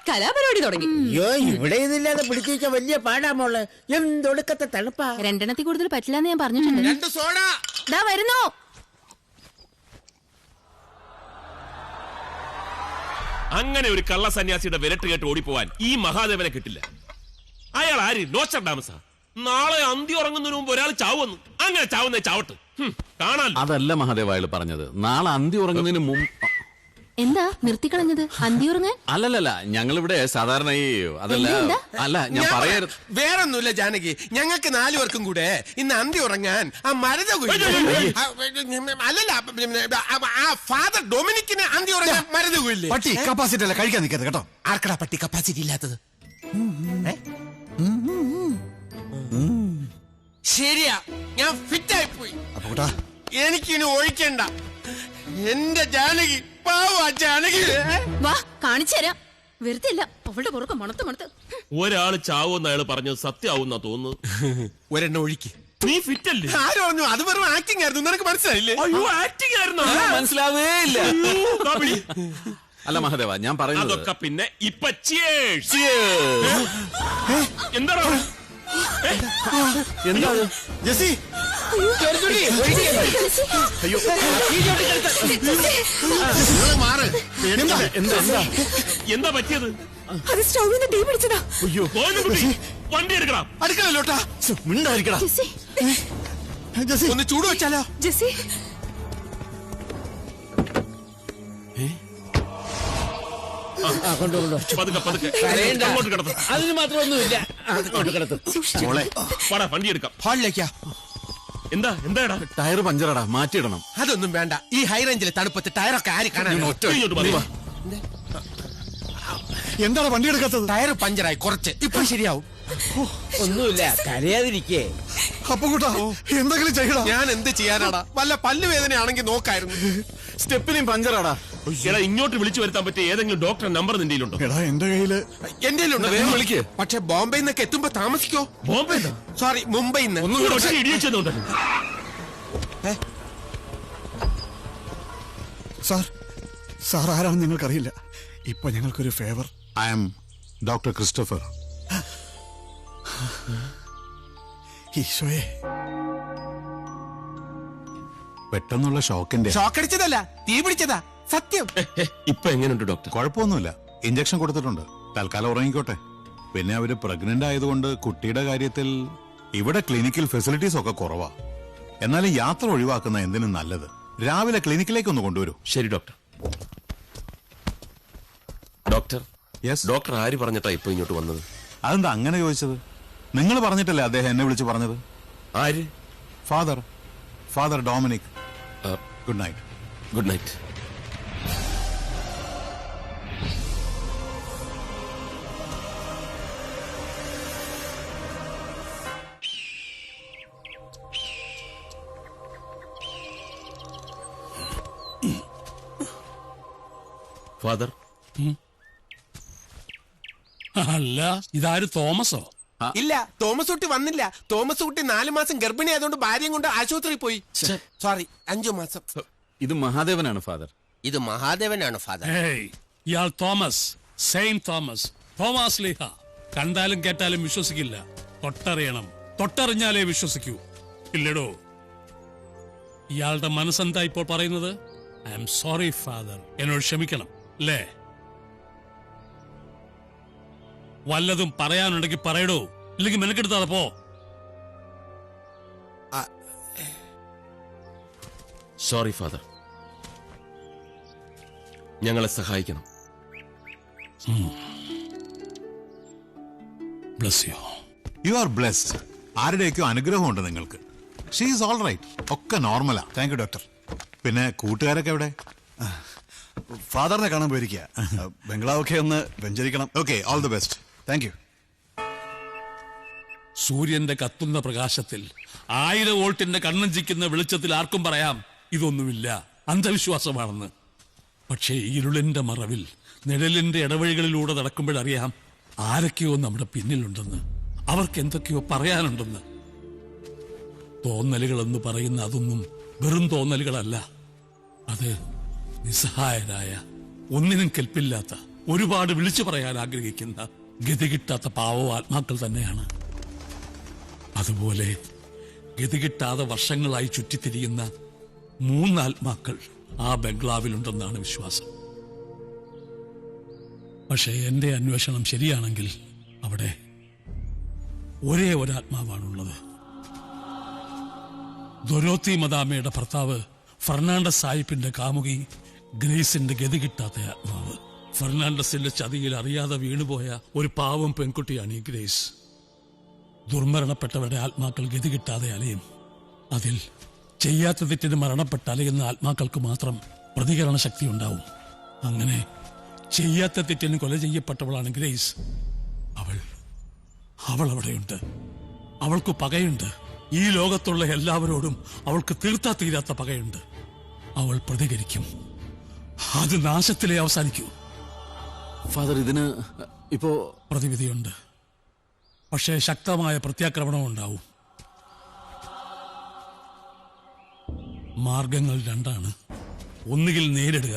കലാപരിപാടി തുടങ്ങി. അയ്യോ, ഇവിടെ ഇതില്ലാതെ പിടിച്ചു വെച്ച വലിയ പാടാ മോള്. എന്തൊടുക്കത്തെ തണുപ്പാ. 2 കൂടുതൽ പറ്റില്ലെന്ന് ഞാൻ പറഞ്ഞിട്ടുണ്ട്. 2 സോഡ. ദാ വരുന്നു. അങ്ങനെ ഒരു കള്ള സന്യാസിയുടെ വിരട്ട് കേട്ട് ഓടിപ്പോവാൻ ഈ മഹാദേവനെ കിട്ടില്ല. അയാൾ ആര്? നോസ്ട്രഡാമസാ? നാളെ അന്തി ഉറങ്ങുന്നതിന് മുമ്പ് ഒരാൾ ചാവുന്നു. അങ്ങനെ ചാവുന്ന ചാവട്ട് കാണാൻ. അതല്ല മഹാദേവ അയാൾ പറഞ്ഞത്. നാളെ അന്തി ഉറങ്ങുന്നതിന് മുമ്പ്. എന്താ നിർത്തിക്കളഞ്ഞത്? അന്തിയുറങ്ങാൻ? അല്ലല്ല ഞങ്ങളിവിടെ സാധാരണ ഈ അതല്ല അല്ല ഞാൻ പറയാറ് വേറൊന്നുമില്ല ജാനകി, ഞങ്ങൾക്ക് 4 പേർക്കും കൂടെ ഇന്ന് അന്തി ഉറങ്ങാൻ ആ മരത അല്ലല്ല ആ ഫാദർ ഡൊമിനിക്കിന് അന്തി ഉറങ്ങാൻ മരത കുയില്ലേ? പട്ടി കപ്പാസിറ്റി അല്ല, കഴിക്കാൻ നിൽക്കരുത് കേട്ടോ. ആർക്കടാ പട്ടി കപ്പാസിറ്റി ഇല്ലാത്തത്? ശരിയാ, ഞാൻ ഫിറ്റായി പോയി. എനിക്കിനി ഒഴിക്കണ്ട. എന്റെ ജാനകി, പാവാ ജാനകി. വാ കാണിച്ചു തരാം. വെറുതെ ഇല്ല, അവളുടെ പുറത്ത് മണത്ത് ഒരാള് ചാവൂന്ന് അയാൾ പറഞ്ഞത് സത്യമാവുന്നാ തോന്നുന്നു. ഒരെണ്ണം ഒഴിക്ക്. നീ ഫിറ്റ് അല്ലേ? ആര് പറഞ്ഞു? അത് വെറും ആക്ടിംഗ് ആയിരുന്നു. നിനക്ക് മനസ്സിലായില്ലേ? അയ്യോ, ആക്ടിംഗ് ആയിരുന്നു. മനസ്സിലാവേ ഇല്ല. അല്ല മഹാദേവ, ഞാൻ പറയുന്നത് അതൊക്കെ പിന്നെ ഇപ്പൊ എന്താണ് എന്താ ജെസി? എന്താ പറ്റിയത്? അത് സ്റ്റൗവിന്ന് തീ പിടിച്ചതാ. വണ്ടി എടുക്കണം. അടുക്കളയിലോട്ടാ. മിണ്ടായിരിക്കടാ. ഒന്ന് ചൂട് വെച്ചാലോ? ജെസി അതിന് മാത്രമൊന്നുമില്ല. വണ്ടി എടുക്കാം. ഹാളിലേക്കാ. എന്താ എന്താടാ? ടയർ പഞ്ചറടാ, മാറ്റിയിടണം. അതൊന്നും വേണ്ട. ഈ ഹൈ റേഞ്ചിലെ തണുപ്പത്ത് ടയറൊക്കെ ആര് കാണാൻ? എന്താണ് വണ്ടി എടുക്കാത്തത്? ടയർ പഞ്ചറായി കുറച്ച്, ഇപ്പൊ ശരിയാവും. ഒന്നുമില്ല, കരയാതിരിക്കേ. അപ്പുകുട്ടാ എന്തെങ്കിലും ചെയ്യടാ. ഞാൻ എന്ത് ചെയ്യാനാടാ? വല്ല പല്ലുവേദനയാണെങ്കിൽ നോക്കായിരുന്നു. സ്റ്റെപ്പിനെയും പഞ്ചറാടാ. എടാ, ഇങ്ങോട്ട് വിളിച്ചു വരുത്താൻ പറ്റിയ ഏതെങ്കിലും ഡോക്ടറെ നമ്പർ നിന്റെ കയ്യിലുണ്ടോ? എടാ എന്റെ കയ്യില്. എന്റെ കയ്യിലുണ്ട്. വിളിക്ക്. പക്ഷെ ബോംബെയിൽ നിന്നൊക്കെ എത്തുമ്പോ താമസിക്കോ? ബോംബെ? സോറി, മുംബൈയിൽ നിന്ന്. സാർ ആരാണെന്ന് ഞങ്ങൾക്കറിയില്ല. ഇപ്പൊ ഞങ്ങൾക്കൊരു favour. I am doctor Christopher. ഈശോയെ, പെട്ടെന്നുള്ള ഷോക്കിന്റെ. ഷോക്കടിച്ചതല്ല, തീ പിടിച്ചതാ. സത്യം. ഇപ്പൊ എങ്ങനെയുണ്ട് ഡോക്ടർ? കുഴപ്പമൊന്നുമില്ല. ഇഞ്ചക്ഷൻ കൊടുത്തിട്ടുണ്ട്. തൽക്കാലം ഉറങ്ങിക്കോട്ടെ. പിന്നെ അവര് പ്രഗ്നന്റ് ആയതുകൊണ്ട് കുട്ടിയുടെ കാര്യത്തിൽ ഇവിടെ ക്ലിനിക്കൽ ഫെസിലിറ്റീസ് ഒക്കെ കുറവാ. എന്നാലും യാത്ര ഒഴിവാക്കുന്ന എന്തിനും നല്ലത്. രാവിലെ ക്ലിനിക്കിലേക്ക് ഒന്ന് കൊണ്ടുവരൂ. ശരി ഡോക്ടർ. ഡോക്ടർ, ഡോക്ടർ ആര് പറഞ്ഞിട്ടാ ഇപ്പൊ ഇങ്ങോട്ട് വന്നത്? അതെന്താ അങ്ങനെ ചോദിച്ചത്? നിങ്ങൾ പറഞ്ഞിട്ടല്ലേ അദ്ദേഹം എന്നെ വിളിച്ച് പറഞ്ഞത്? ആര്? Father Dominic. Good night. Good night. Father. അല്ല, ഇതാര് തോമസോ? ഇല്ല, തോമസ് കുട്ടി വന്നില്ല. തോമസ് കുട്ടി 4 മാസം ഗർഭിണി ആയതുകൊണ്ട് ഭാര്യയും കൊണ്ട് ആശുപത്രിയിൽ പോയി. സോറി, 5 മാസം. ഇത് മഹാദേവനാണ് ഫാദർ. ഇത് മഹാദേവനാണ് ഫാദർ. ഇയാൾ തോമസ്, സെയിന്റ് തോമസ്, തോമസ് ലീഹ. കണ്ടാലും കേട്ടാലും വിശ്വസിക്കില്ല. തൊട്ടറിയണം, തൊട്ടറിഞ്ഞാലേ വിശ്വസിക്കൂ. ഇല്ലടോ. ഇയാളുടെ മനസ്സെന്താ ഇപ്പോൾ പറയുന്നത്? ഐ ആം സോറി ഫാദർ, എന്നോട് ക്ഷമിക്കണം അല്ലേ? വല്ലതും പറയാനുണ്ടെങ്കിൽ പറയടോ, ഇല്ലെങ്കിൽ മെനക്കെടുത്താതെ പോ. സോറി ഫാദർ, ഞങ്ങളെ സഹായിക്കണം. Bless you. You are blessed. ആരുടെയൊക്കെ അനുഗ്രഹമുണ്ട് നിങ്ങൾക്ക്. She is all right. ഒക്കെ നോർമലാ. Thank you doctor. പിന്നെ കൂട്ടുകാരൊക്കെ എവിടെ? ഫാദറിനെ കാണാൻ പോയിരിക്കുക. ബംഗ്ലാവൊക്കെ ഒന്ന് വെഞ്ചരിക്കണം. Okay, all the best. Thank you. സൂര്യന്റെ കത്തുന്ന പ്രകാശത്തിൽ 1000 വോൾട്ടിന്റെ കണ്ണഞ്ചിക്കുന്ന വെളിച്ചത്തിൽ ആർക്കും പറയാം ഇതൊന്നുമില്ല, അന്ധവിശ്വാസമാണെന്ന്. പക്ഷേ ഇരുളിന്റെ മറവിൽ നിഴലിന്റെ ഇടവഴികളിലൂടെ നടക്കുമ്പോഴറിയാം ആരൊക്കെയോ നമ്മുടെ പിന്നിലുണ്ടെന്ന്, അവർക്ക് എന്തൊക്കെയോ പറയാനുണ്ടെന്ന്. തോന്നലുകളെന്ന് പറയുന്ന അതൊന്നും വെറും തോന്നലുകളല്ല. അത് നിസ്സഹായരായ, ഒന്നിനും കെൽപ്പില്ലാത്ത, ഒരുപാട് വിളിച്ചു പറയാൻ ആഗ്രഹിക്കുന്ന, ഗതികിട്ടാത്ത പാവമാത്മാക്കൾ തന്നെയാണ്. അതുപോലെ ഗതികിട്ടാതെ വർഷങ്ങളായി ചുറ്റിത്തിരിയുന്ന 3 ആത്മാക്കൾ ആ ബംഗ്ലാവിലുണ്ടെന്നാണ് വിശ്വാസം. പക്ഷേ എന്റെ അന്വേഷണം ശരിയാണെങ്കിൽ അവിടെ ഒരേ ഒരാത്മാവാണുള്ളത്. ദൊരോത്തി മദാമയുടെ ഭർത്താവ് ഫെർണാണ്ടസ് സാഹിബിന്റെ കാമുകി ഗ്രേസിന്റെ ഗതി കിട്ടാത്ത ആത്മാവ്. ഫെർണാണ്ടസിന്റെ ചതിയിൽ അറിയാതെ വീണുപോയ ഒരു പാവം പെൺകുട്ടിയാണ് ഈ ഗ്രേസ്. ദുർമരണപ്പെട്ടവരുടെ ആത്മാക്കൾ ഗതി കിട്ടാതെ അലയും. അതിൽ ചെയ്യാത്ത തെറ്റിന് മരണപ്പെട്ട് അലയുന്ന ആത്മാക്കൾക്ക് മാത്രം പ്രതികരണ ശക്തി ഉണ്ടാവും. അങ്ങനെ ചെയ്യാത്ത തെറ്റിന് കൊല ചെയ്യപ്പെട്ടവളാണ് ഗ്രേസ്. അവൾ അവിടെയുണ്ട്. അവൾക്ക് പകയുണ്ട്. ഈ ലോകത്തുള്ള എല്ലാവരോടും അവൾക്ക് തീർത്താ തീരാത്ത പകയുണ്ട്. അവൾ പ്രതികരിക്കും. അത് നാശത്തിലേ അവസാനിക്കൂ. ഫാദർ, ഇതിന് ഇപ്പോ പ്രതിവിധിയുണ്ട്. പക്ഷേ ശക്തമായ പ്രത്യാക്രമണം ഉണ്ടാവും. മാർഗങ്ങൾ രണ്ടാണ്. ഒന്നുകിൽ നേരിടുക,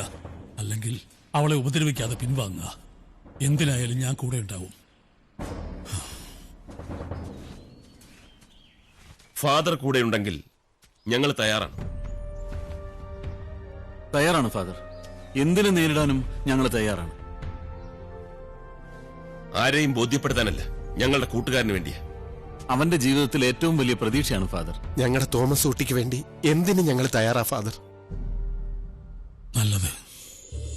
അല്ലെങ്കിൽ അവളെ ഉപദ്രവിക്കാതെ പിൻവാങ്ങുക. എന്തിനായാലും ഞാൻ കൂടെ ഉണ്ടാവും. ഫാദർ കൂടെ ഉണ്ടെങ്കിൽ ഞങ്ങൾ തയ്യാറാണ്. തയ്യാറാണ് ഫാദർ. എന്തിനു നേരിടാനും ഞങ്ങൾ തയ്യാറാണ്. ആരെയും ബോധ്യപ്പെടുത്താനല്ല, ഞങ്ങളുടെ കൂട്ടുകാരന് വേണ്ടിയാ. അവന്റെ ജീവിതത്തിൽ ഏറ്റവും വലിയ പ്രതീക്ഷയാണ് ഫാദർ. ഞങ്ങളുടെ തോമസ് കുട്ടിക്ക് വേണ്ടി എന്തിനും ഞങ്ങൾ തയ്യാറാ ഫാദർ. നല്ലത്,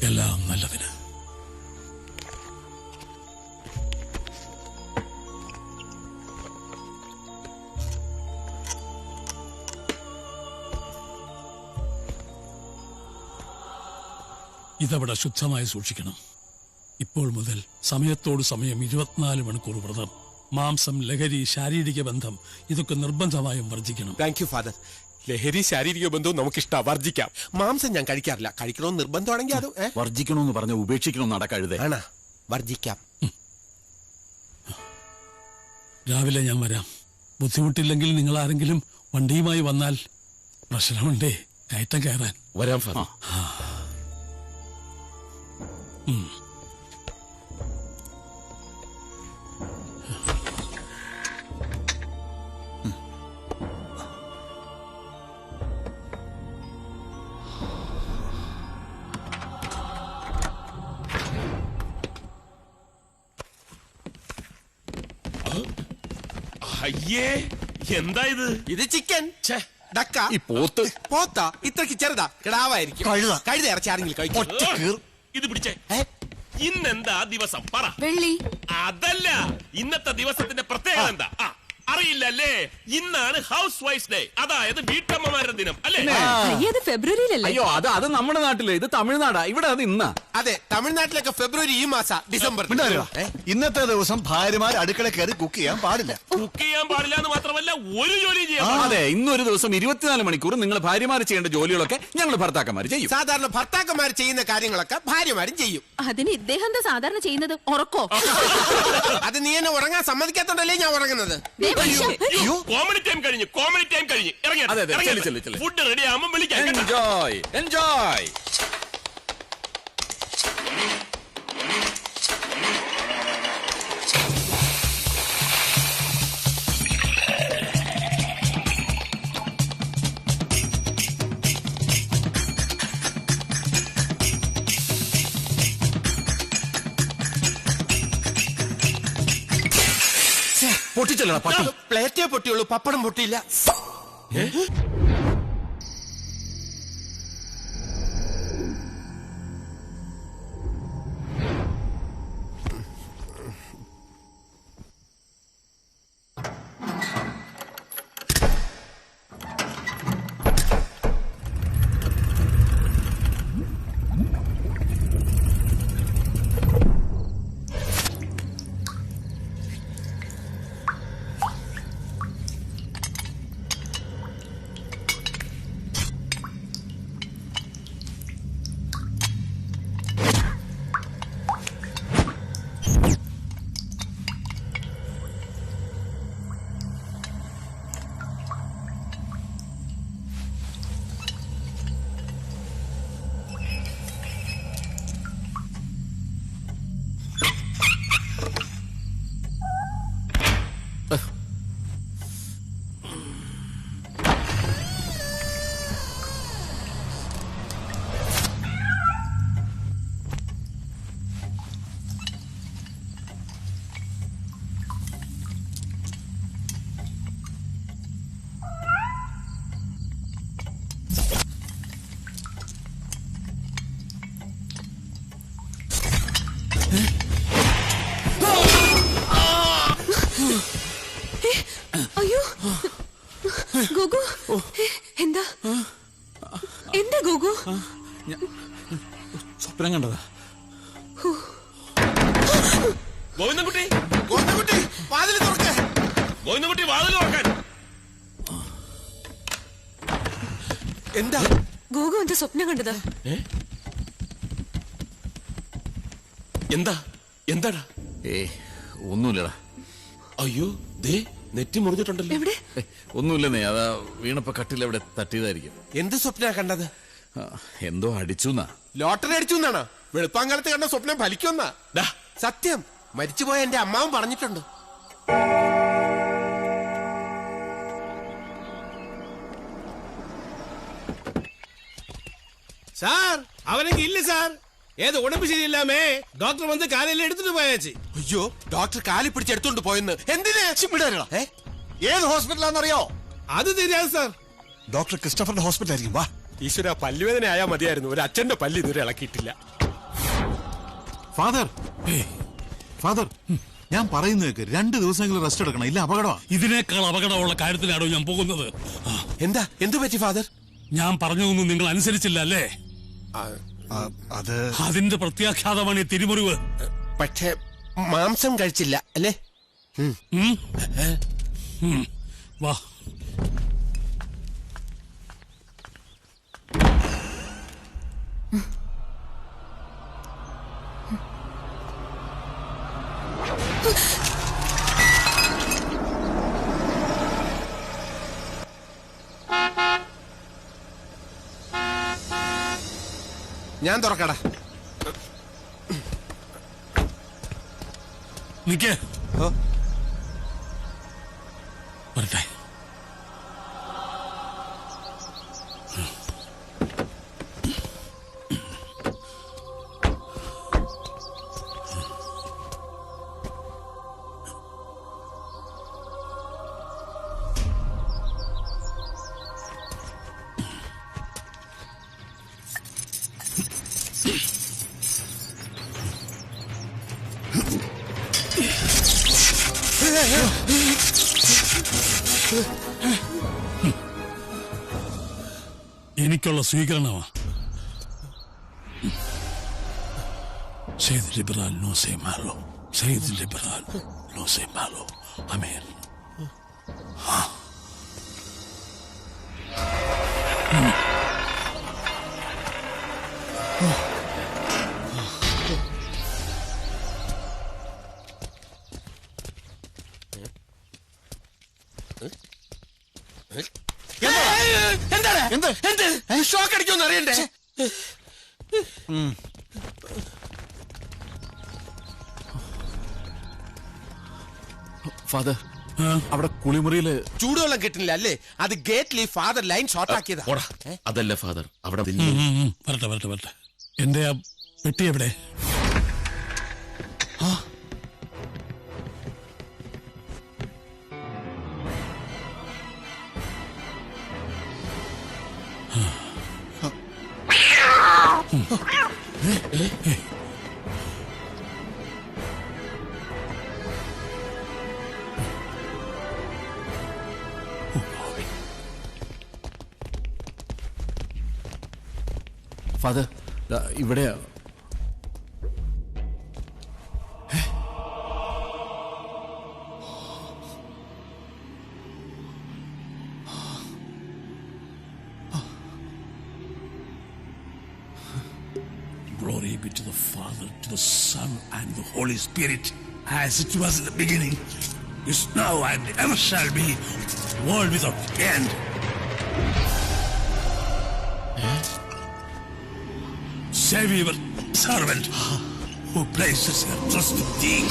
എല്ലാം നല്ലതിന്. ഇതവിടെ ശുദ്ധമായി സൂക്ഷിക്കണം. ഇപ്പോൾ മുതൽ സമയത്തോട് സമയം 24 മണിക്കൂർ വ്രതം. മാംസം, ലഹരി, ശാരീരിക ബന്ധം ഇതൊക്കെ നിർബന്ധമായും വർജിക്കണം. Thank you father. ലഹരി, ശാരീരിക ബന്ധവും നമുക്കിഷ്ടം, വർജിക്കാം. മാംസം ഞാൻ കഴിക്കാറില്ല. കഴിക്കണമെന്ന് നിർബന്ധമാണെങ്കിൽ അത് വർജിക്കണമെന്ന് പറഞ്ഞ ഉപേക്ഷിക്കണമെന്ന് നടക്കഴുതേ. ആണാ, വർജിക്കാം. രാവിലെ ഞാൻ വരാം. ബുദ്ധിമുട്ടില്ലെങ്കിൽ നിങ്ങൾ ആരെങ്കിലും വണ്ടിയുമായി വന്നാൽ പ്രശ്നമുണ്ടേ കയറ്റം കയറാൻ. വരാം ഫാദർ. അയ്യേ, എന്താ ഇത്? ഇത് ചിക്കൻ, ഡക്ക. ഈ പോത്ത് പോത്താ? ഇത്രക്ക് ചെറുതാ, കിടാവായിരിക്കും. കഴുത ഇറച്ചി ആരെങ്കിലും കഴിക്കും. ഇത് പിടിച്ചേ. ഇന്നെന്താ ദിവസം പറ. വെള്ളി. അതല്ല, ഇന്നത്തെ ദിവസത്തിന്റെ പ്രത്യേകത എന്താ? അറിയില്ലല്ലേ? ഇന്നാണ് ഹൗസ് വൈഫ് ഡേ, അതായത് വീട്ടമ്മമാരുടെ ദിനം അല്ലേ? ഫെബ്രുവരിയിലല്ലേ? അയ്യോ, അത് നമ്മുടെ നാട്ടില്, ഇത് തമിഴ്നാടാ. ഇവിടെ അത് ഇന്നാ. അതെ, തമിഴ്നാട്ടിലൊക്കെ ഫെബ്രുവരി ഈ മാസം, ഡിസംബർ. ഇന്നത്തെ ദിവസം ഭാര്യമാർ അടുക്കള കയറി കുക്ക് ചെയ്യാൻ പാടില്ല. കുക്ക് ചെയ്യാൻ പാടില്ല എന്ന് മാത്രമല്ല, ഒരു ജോലി ചെയ്യാൻ. അതെ, ഇന്നൊരു ദിവസം 24 മണിക്കൂർ നിങ്ങൾ ഭാര്യമാർ ചെയ്യേണ്ട ജോലികളൊക്കെ ഞങ്ങൾ ഭർത്താക്കന്മാർ ചെയ്യും. സാധാരണ ഭർത്താക്കന്മാർ ചെയ്യുന്ന കാര്യങ്ങളൊക്കെ ഭാര്യമാരും ചെയ്യും. അതിന് ഇദ്ദേഹം എന്താ സാധാരണ ചെയ്യുന്നത്? ഉറക്കോ? അത് നീ എന്നെ ഉറങ്ങാൻ സമ്മതിക്കാത്തോണ്ടല്ലേ ഞാൻ ഉറങ്ങുന്നത്. കോമഡി ടൈം കഴിഞ്ഞു, കോമഡി ടൈം കഴിഞ്ഞു. ഇറങ്ങി ഫുഡ് റെഡി ആവുമ്പോൾ വിളിക്കാം. Enjoy enjoy. പൊട്ടിച്ചല്ലടാ പട്ടി. പ്ലേറ്റേ പൊട്ടിയുള്ളൂ, പപ്പടം പൊട്ടിയില്ല. സ്വപ്നം കണ്ടതാ. ഗോവിന്ദൻകുട്ടി, ഗോവിന്ദൻകുട്ടി, വാതിൽ തുറക്ക്. ഗോവിന്ദൻകുട്ടി, വാതിൽ തുറക്കാൻ. എന്താ ഗോഗു എന്താ സ്വപ്നം കണ്ടത്? എന്താ എന്താടാ? ഒന്നുമില്ലടാ. അയ്യോ, ദേ നെറ്റി മുറിഞ്ഞിട്ടുണ്ടല്ലോ. എവിടെ? ഒന്നുമില്ലെന്നേ, അതാ വീണപ്പോ കട്ടിൽ എവിടെ തട്ടിയതായിരിക്കും. എന്ത് സ്വപ്ന കണ്ടത്? എന്തോ അടിച്ചുന്നാ. ലോട്ടറി അടിച്ചു എന്നാണോ? വെളുപ്പാങ്കാലത്ത് കണ്ട സ്വപ്നം ഫലിക്കുമെന്നാ. സത്യം, മരിച്ചുപോയ എന്റെ അമ്മാവും പറഞ്ഞിട്ടുണ്ട്. சார் அவனுக்கு இல்ல சார், ஏதோ உடம்பு சரியில்லாமே டாக்டர் வந்து காலையில எடுத்துட்டு போயாச்சு. അയ്യോ, ഡോക്ടർ കാലി പിടിച്ചെടുത്തോണ്ട് പോയെന്ന്. എന്തിനാ? ഏത് ഹോസ്പിറ്റലാണെന്നറിയോ? അത് தெரியாது സാർ. ഡോക്ടർ ക്രിസ്റ്റഫറിന്റെ ഹോസ്പിറ്റൽ ആയിരിക്കും. വാ. ഈശ്വര, പല്ലുവേദന ആയാ മതിയായിരുന്നു. ഒരു അച്ഛന്റെ പല്ല് ഇതുവരെ ഇളക്കിയിട്ടില്ല. ഫാദർ, ഫാദർ, ഞാൻ പറയുന്നത് 2 ദിവസമെങ്കിലും റെസ്റ്റ് എടുക്കണം, ഇല്ല അപകടമാണ്. ഇതിനേക്കാൾ അപകടമുള്ള കാര്യത്തിലാണോ ഞാൻ പോകുന്നത്? എന്താ, എന്തു പറ്റി ഫാദർ? ഞാൻ പറഞ്ഞതൊന്നും നിങ്ങൾ അനുസരിച്ചില്ല അല്ലേ? അതിന്റെ പ്രത്യാഘാതമാണ് ഈ തിരിമുറിവ്. പക്ഷേ മാംസം കഴിച്ചില്ല അല്ലേ? വാ. ഞാൻ തുറക്കടാ. നിക്കേ വരട്ടെ. എനിക്കുള്ള സ്വീകരണമാ. Sede liberal no se malo. Sede liberal no se malo. Amén. Shock അടിക്കുമെന്ന് അറിയണ്ടേ? ഫാദർ, അവിടെ കുളിമുറിയില് ചൂടുവെള്ളം കിട്ടുന്നില്ല അല്ലേ? അത് ഗേറ്റിൽ ഫാദർ ലൈൻ ഷോർട്ട് ആക്കിയതാ. അതല്ല ഫാദർ, അവിടെ വരട്ടെ വരട്ടെ വരട്ടെ. എന്റെ ആ പെട്ടി എവിടെ? ഫാദർ, ഇവിടെയാ. Glory be to the Father, to the Son, and the Holy Spirit, as it was in the beginning, is now, and ever shall be, world without end. Save your servant who places their trust in thee.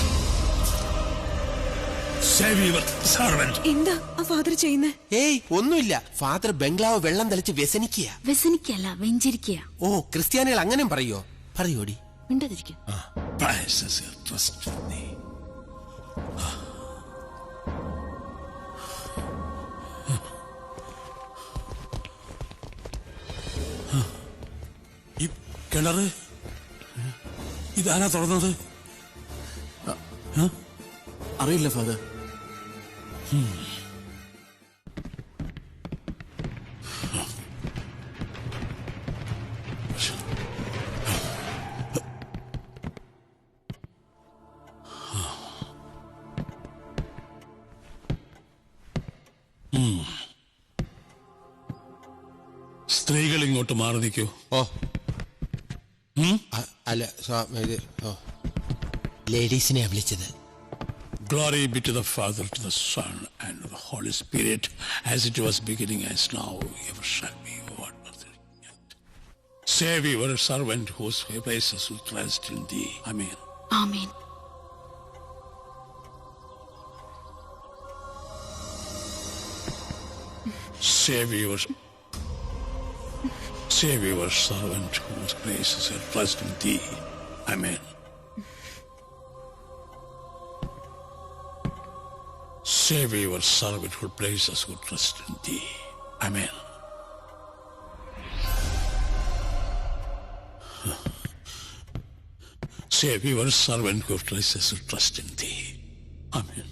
Save your servant. എന്താ ആ father ചെയ്യുന്നേ? ഏയ് ഒന്നുമില്ല. Father ബംഗ്ലാവ് വെള്ളം തളിച്ച് വ്യസനിക്കുക. വ്യസനിക്കല്ല, വെഞ്ചരിക്കുക. ഓ, ക്രിസ്ത്യാനികൾ അങ്ങനെയും പറയോ? പറയോടി. മിണ്ടാതിരിക്കും. Places your trust in thee. ഈ കിണറ് ഇതാരാ തുറന്നത്? അറിയില്ല ഫാദർ. സ്ത്രീകൾ ഇങ്ങോട്ട് മാറി നിൽക്കൂ. ഓ അല്ല ലേഡീസിനെ വിളിച്ചത്. Glory be to the Father, to the Son, and to the Holy Spirit, as it was beginning, as now, ever shall be, what was it? Save your servant whose faces who trust in thee. Amen. Amen. Save your servant whose faces who trust in thee. Amen. Save your servant who places who trust in thee. Amen. Save your servant who places who trust in thee. Amen.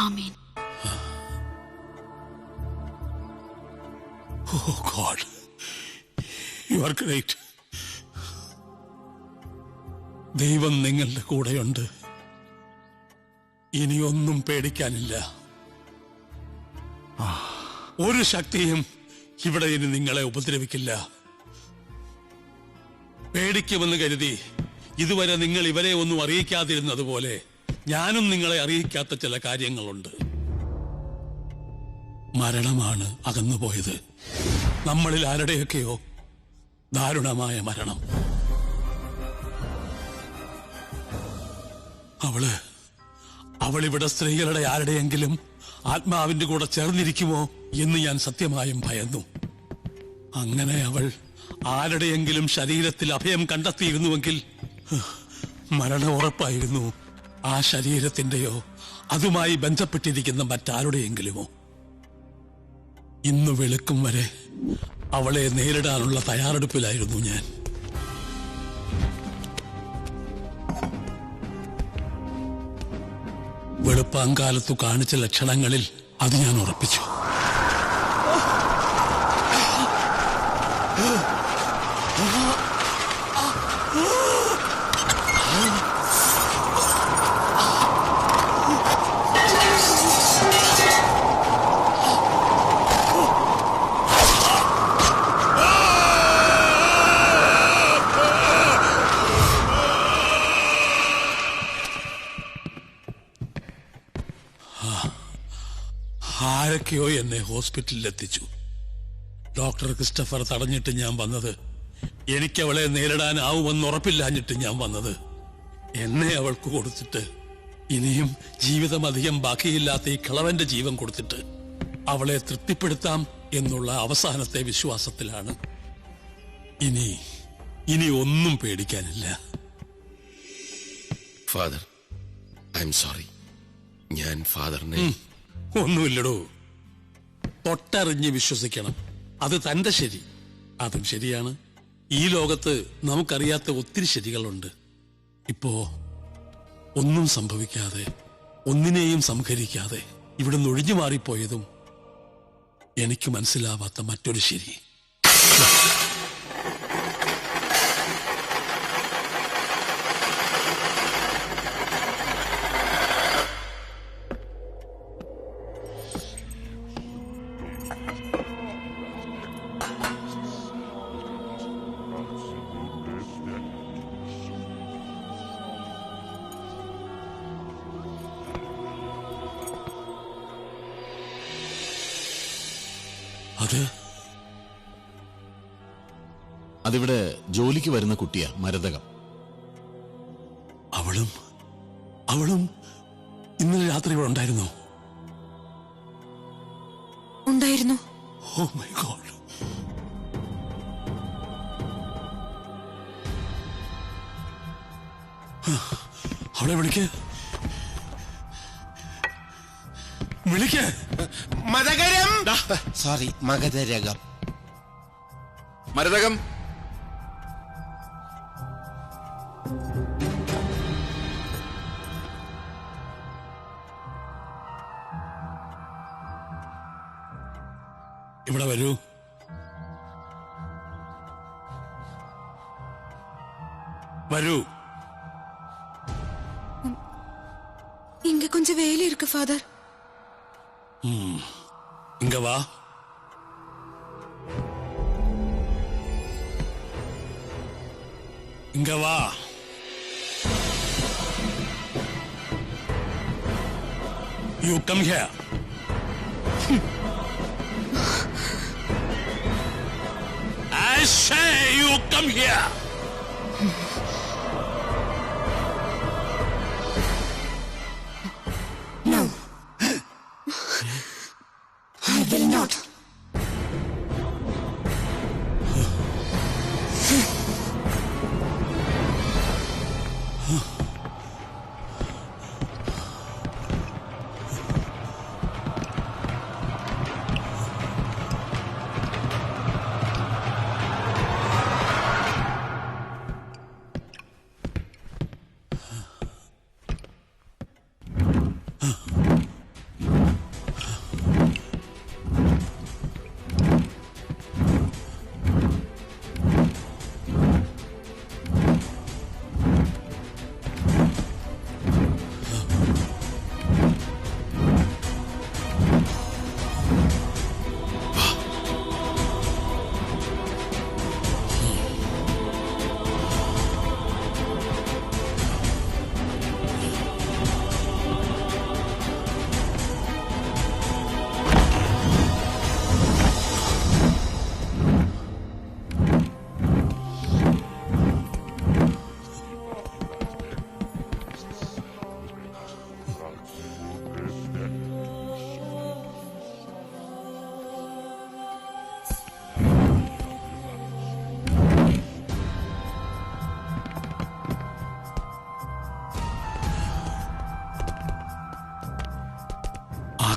Amen. Oh God, you are great. ദൈവം നിങ്ങളുടെ കൂടെയുണ്ട്. ഇനിയൊന്നും പേടിക്കാനില്ല. ഒരു ശക്തിയും ഇവിടെ ഇനി നിങ്ങളെ ഉപദ്രവിക്കില്ല. പേടിക്കുമെന്ന് കരുതി ഇതുവരെ നിങ്ങൾ ഇവരെ ഒന്നും അറിയിക്കാതിരുന്നതുപോലെ ഞാനും നിങ്ങളെ അറിയിക്കാത്ത ചില കാര്യങ്ങളുണ്ട്. മരണമാണ് അകന്നുപോയത്. നമ്മളിൽ ആരുടെയൊക്കെയോ ദാരുണമായ മരണം. അവളിവിടെ സ്ത്രീകളുടെ ആരുടെയെങ്കിലും ആത്മാവിന്റെ കൂടെ ചേർന്നിരിക്കുമോ എന്ന് ഞാൻ സത്യമായും ഭയന്നു. അങ്ങനെ അവൾ ആരുടെയെങ്കിലും ശരീരത്തിൽ അഭയം കണ്ടെത്തിയിരുന്നുവെങ്കിൽ മരണം ഉറപ്പായിരുന്നു. ആ ശരീരത്തിന്റെയോ അതുമായി ബന്ധപ്പെട്ടിരിക്കുന്ന മറ്റാരുടെയെങ്കിലുമോ. ഇന്ന് വെളുക്കും വരെ അവളെ നേരിടാനുള്ള തയ്യാറെടുപ്പിലായിരുന്നു ഞാൻ. വെളുപ്പാങ്കാലത്തു കാണിച്ച ലക്ഷണങ്ങളിൽ അത് ഞാൻ ഉറപ്പിച്ചു. ആരൊക്കെയോ എന്നെ ഹോസ്പിറ്റലിൽ എത്തിച്ചു. ഡോക്ടർ ക്രിസ്റ്റഫർ തടഞ്ഞിട്ട് ഞാൻ വന്നത്. എനിക്ക് അവളെ നേരിടാനാവുമെന്ന് ഉറപ്പില്ലാഞ്ഞിട്ട് ഞാൻ വന്നത്. എന്നെ അവൾക്ക് കൊടുത്തിട്ട് ഇനിയും ജീവിതം അധികം ബാക്കിയില്ലാത്ത ഈ കളവന്റെ ജീവൻ കൊടുത്തിട്ട് അവളെ തൃപ്തിപ്പെടുത്താം എന്നുള്ള അവസാനത്തെ വിശ്വാസത്തിലാണ്. ഇനി ഒന്നും പേടിക്കാനില്ല. Father, I am sorry. ഞാൻ ഫാദറിനെ ഒന്നുമില്ലടോ. തൊട്ടറിഞ്ഞ് വിശ്വസിക്കണം. അത് തന്റെ ശരി. അതും ശരിയാണ്. ഈ ലോകത്ത് നമുക്കറിയാത്ത ഒത്തിരി ശരികളുണ്ട്. ഇപ്പോ ഒന്നും സംഭവിക്കാതെ, ഒന്നിനെയും സംഹരിക്കാതെ ഇവിടുന്ന് ഒഴിഞ്ഞു മാറിപ്പോയതും എനിക്ക് മനസ്സിലാവാത്ത മറ്റൊരു ശരി. അതിവിടെ ജോലിക്ക് വരുന്ന കുട്ടിയാ, മരതകം. അവളും ഇന്നലെ രാത്രി ഇവിടെ ഉണ്ടായിരുന്നോ? ഉണ്ടായിരുന്നു. Oh my god. അവളെ വിളിക്ക്. മതകരം. സോറി, മഗധരകം. മരതകം. ഇവിടെ വരൂ. വരൂ. இங்க கொஞ்சம் வேலை இருக்கு ஃபாதர். இங்க வா. இங்க வா. You come here. I say you come here. No. I will not.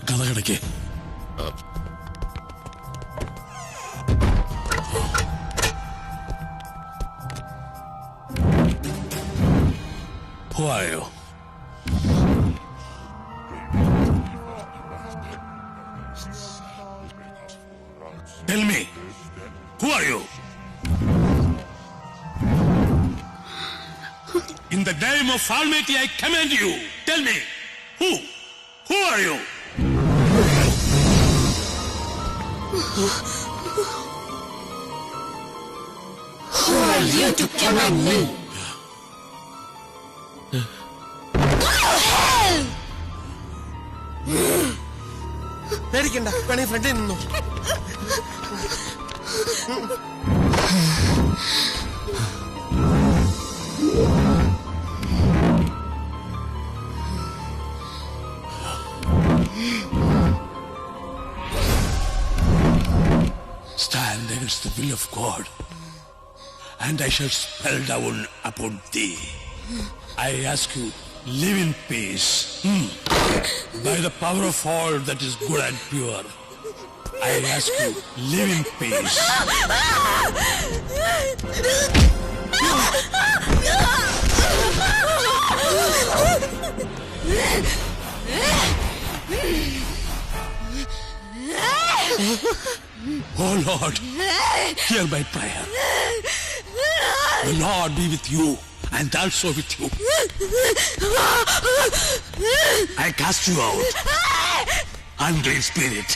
കഥ കിടക്കേ. Who are you? Tell me, who are you? In the name of Almighty, I command you. Tell me, who are you? Who are you to command me? പേടിക്കണ്ട, വേണേ ഫ്രണ്ടിൽ നിന്നു. Stand against the will of God, and I shall spell down upon thee. I ask you, live in peace. By the power of all that is good and pure, I ask you, live in peace. Oh Lord, hear my prayer. The Lord be with you and also with you. I cast you out, unclean spirit.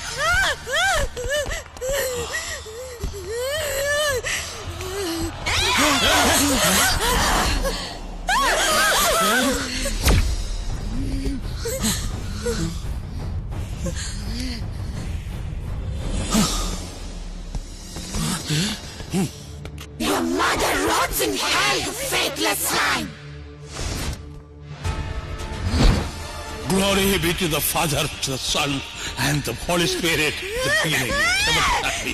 Your mother rots in hell, you faithless swine! Glory be to the Father, to the Son, and the Holy Spirit, the beginning, never shall be.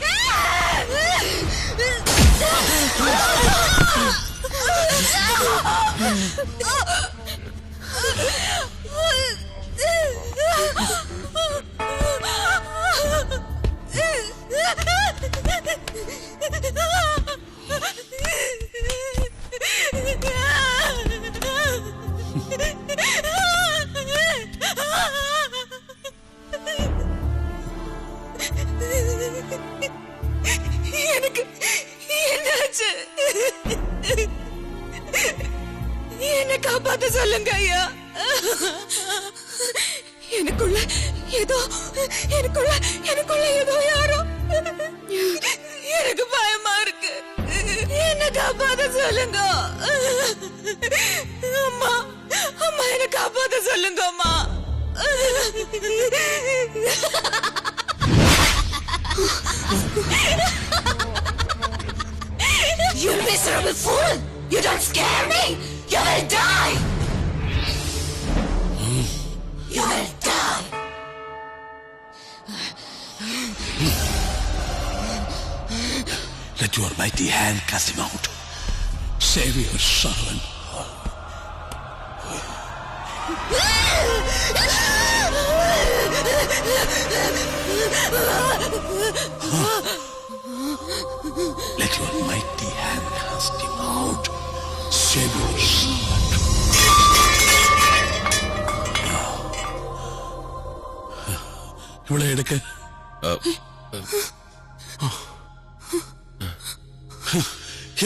எனக்கு என்னாச்சு? என்ன காப்பாத்த சொல்லுங்க ஐயா. எனக்குள்ள ஏதோ யாரோ எனக்கு பயமா இருக்கு. என்ன காப்பாத்த சொல்லுங்க அம்மா. அம்மா என்ன காப்பாத்த சொல்லுங்க அம்மா. You miserable fool! You don't scare me! You will die! You will die! Let your mighty hand cast him out. Save your servant. Let your mighty hand cast him out. Save your servant. ഇവിടെ എടുക്ക്.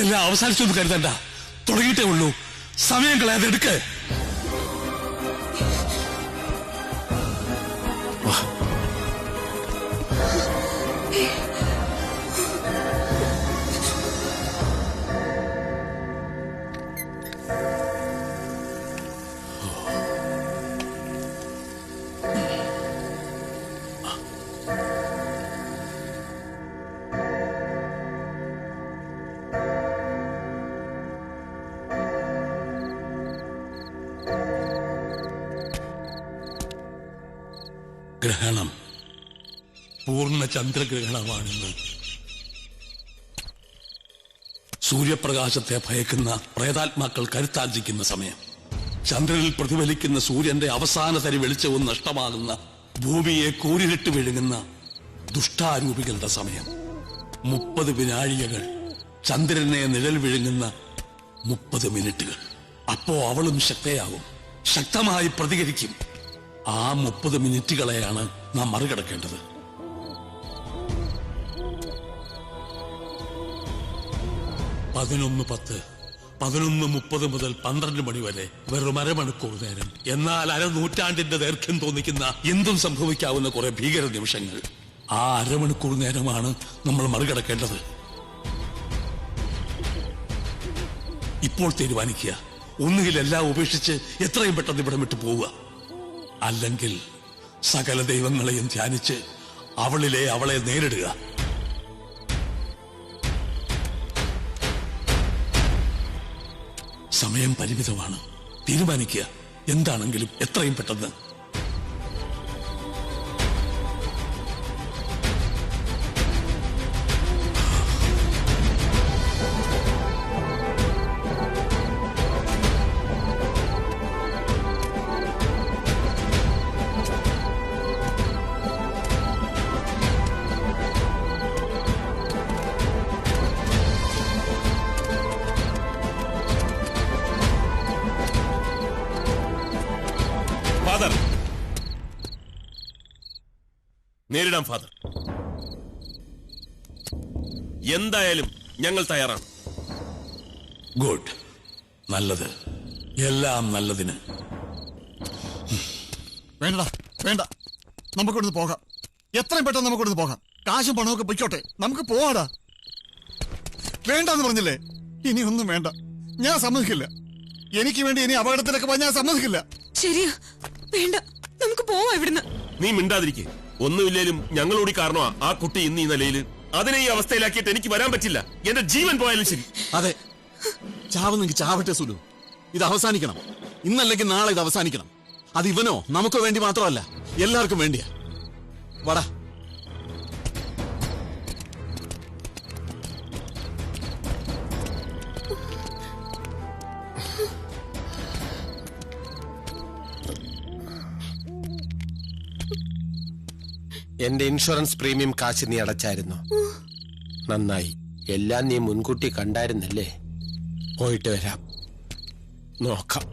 എല്ലാം അവസാനിച്ചൊന്നും കരുതണ്ട. തുടങ്ങിയിട്ടേ ഉള്ളൂ. സമയം കളയാതെ എടുക്ക്. ഗ്രഹണം പൂർണ്ണ ചന്ദ്രഗ്രഹണമാണെന്ന്. സൂര്യപ്രകാശത്തെ ഭയക്കുന്ന പ്രേതാത്മാക്കൾ കരുത്താർജിക്കുന്ന സമയം. ചന്ദ്രനിൽ പ്രതിഫലിക്കുന്ന സൂര്യന്റെ അവസാന തരി വെളിച്ചവും നഷ്ടമാകുന്ന ഭൂമിയെ കൂരിലിട്ട് വിഴുങ്ങുന്ന ദുഷ്ടാരൂപികളുടെ സമയം. 30 വിനാഴികകൾ ചന്ദ്രനെ നിഴൽ വിഴുങ്ങുന്ന 30 മിനിറ്റുകൾ. അപ്പോ അവളും ശക്തയാകും, ശക്തമായി പ്രതികരിക്കും. ആ 30 മിനിറ്റുകളെയാണ് നാം മറികടക്കേണ്ടത്. പതിനൊന്ന് 10, 11:30 മുതൽ 12 മണി വരെ വെറും അരമണിക്കൂർ നേരം. എന്നാൽ അരനൂറ്റാണ്ടിന്റെ ദൈർഘ്യം തോന്നിക്കുന്ന എന്തും സംഭവിക്കാവുന്ന കുറെ ഭീകര നിമിഷങ്ങൾ. ആ അരമണിക്കൂർ നേരമാണ് നമ്മൾ മറികടക്കേണ്ടത്. ഇപ്പോൾ തീരുമാനിക്കുക. ഒന്നുകിൽ എല്ലാം ഉപേക്ഷിച്ച് എത്രയും പെട്ടെന്ന് ഇവിടെ വിട്ടു പോവുക, അല്ലെങ്കിൽ സകല ദൈവങ്ങളെയും ധ്യാനിച്ച് അവളെ നേരിടുക. സമയം പരിമിതമാണ്. തീരുമാനിക്കുക. എന്താണെങ്കിലും എത്രയും പെട്ടെന്ന്. നേരിടാം ഫാദർ. എന്തായാലും ഞങ്ങൾ തയ്യാറാണ്. ഗുഡ്. നല്ലത്. എല്ലാം നല്ലതിന്. വേണ്ടടാ, വേണ്ട. നമുക്കിവിടുന്ന് പോകാം. എത്രയും പെട്ടെന്ന് നമുക്കിവിടുന്ന് പോകാം. കാശും പണമൊക്കെ പൊയ്ക്കോട്ടെ. നമുക്ക് പോവാടാ. വേണ്ടെന്ന് പറഞ്ഞില്ലേ? ഇനി ഒന്നും വേണ്ട. ഞാൻ സമ്മതിക്കില്ല. എനിക്ക് വേണ്ടി ഇനി അപകടത്തിലൊക്കെ പോയി ഞാൻ സമ്മതിക്കില്ല. ശരിയാ, വേണ്ട. നമുക്ക് പോവാം ഇവിടുന്ന്. നീ മിണ്ടാതിരിക്കേ. ഒന്നുമില്ലേലും ഞങ്ങളോടി കാരണമാ ആ കുട്ടി ഇന്ന് ഈ നിലയിൽ. അതിനെ ഈ അവസ്ഥയിലാക്കിയിട്ട് എനിക്ക് വരാൻ പറ്റില്ല. എന്റെ ജീവൻ പോയാലും ശരി. അതെ, ചാവുന്നെങ്കിൽ ചാവട്ടെ സുലു. ഇത് അവസാനിക്കണം. ഇന്നല്ലെങ്കിൽ നാളെ ഇത് അവസാനിക്കണം. അത് ഇവനോ നമുക്ക് വേണ്ടി മാത്രമല്ല, എല്ലാവർക്കും വേണ്ടിയാ. വടാ. എന്റെ ഇൻഷുറൻസ് പ്രീമിയം കാശ് നീ അടച്ചായിരുന്നു. നന്നായി. എല്ലാം നീ മുൻകൂട്ടി കണ്ടായിരുന്നല്ലേ? പോയിട്ട് വരാം. നോക്കാം.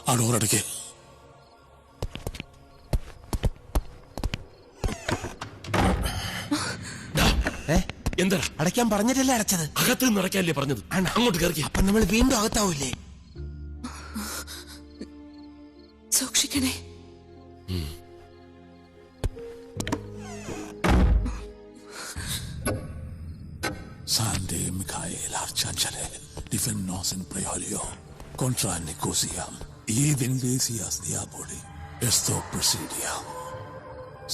ആ ഡോറടയ്ക്ക്. എന്താ അടയ്ക്കാൻ പറഞ്ഞിട്ടല്ലേ അടച്ചത്? അകത്ത് നിന്ന് അടയ്ക്കാനല്ലേ പറഞ്ഞത്? അങ്ങോട്ട് കയറി. അപ്പൊ നമ്മൾ വീണ്ടും അകത്താവൂലേ? സൂക്ഷിക്കണേ. Sande Michael Arcangele, Defennos in Preolio, Contra Nicosiam, Even Lesias Diaboli, Esto Presidiam.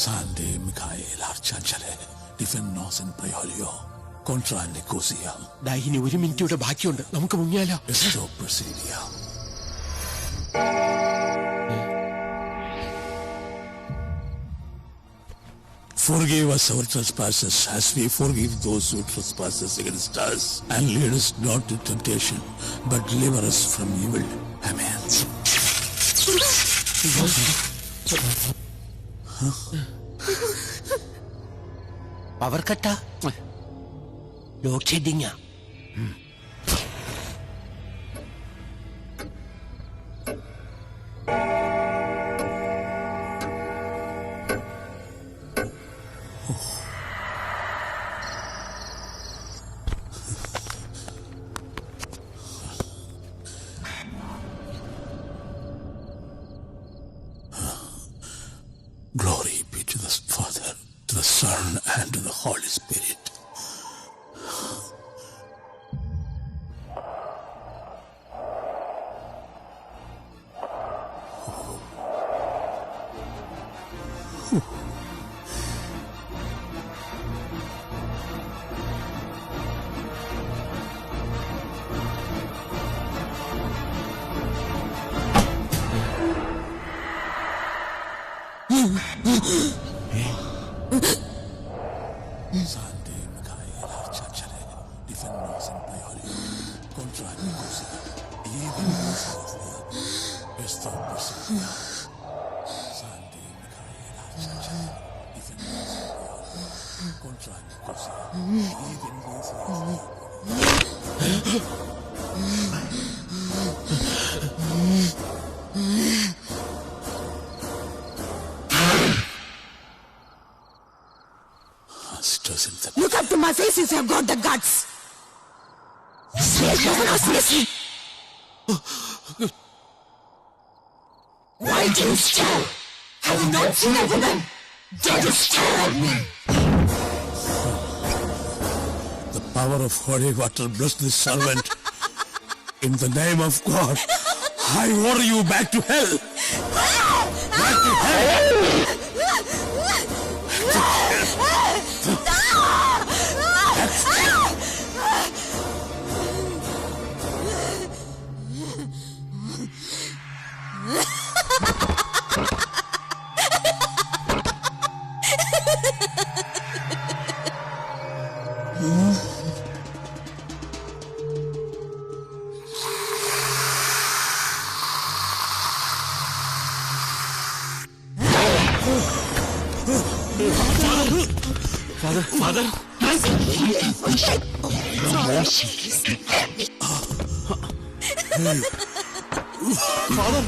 Sande Michael Arcangele, Defennos in Preolio, Contra Nicosiam. ഇനി 1 മിനിറ്റ് ബാക്കിയുണ്ട്, നമുക്ക് മുങ്ങിയാലോ? Esto Presidiam. Forgive us our trespasses as we forgive those who trespass against us. And lead us not into temptation, but deliver us from evil. Amen. Power കട്ടാ? Load ഷെഡിങ്ങാ? Glory be to the Father, to the Son, and to the Holy Spirit. Sande Michael Arcangele, Defennos in Preolio, Contra Nicosiam, Even Lesias Diaboli, Esto Presidiam. Sande Michael Arcangele, Defennos in Preolio, Contra Nicosiam, Even Lesias Diaboli. Look up to my face if you've got the guts. Swear no one was listening. Why do you stare? Have you not seen a woman? Don't you stare at me? The power of holy water bless this servant. In the name of God, I order you back to hell. Back to hell. Father.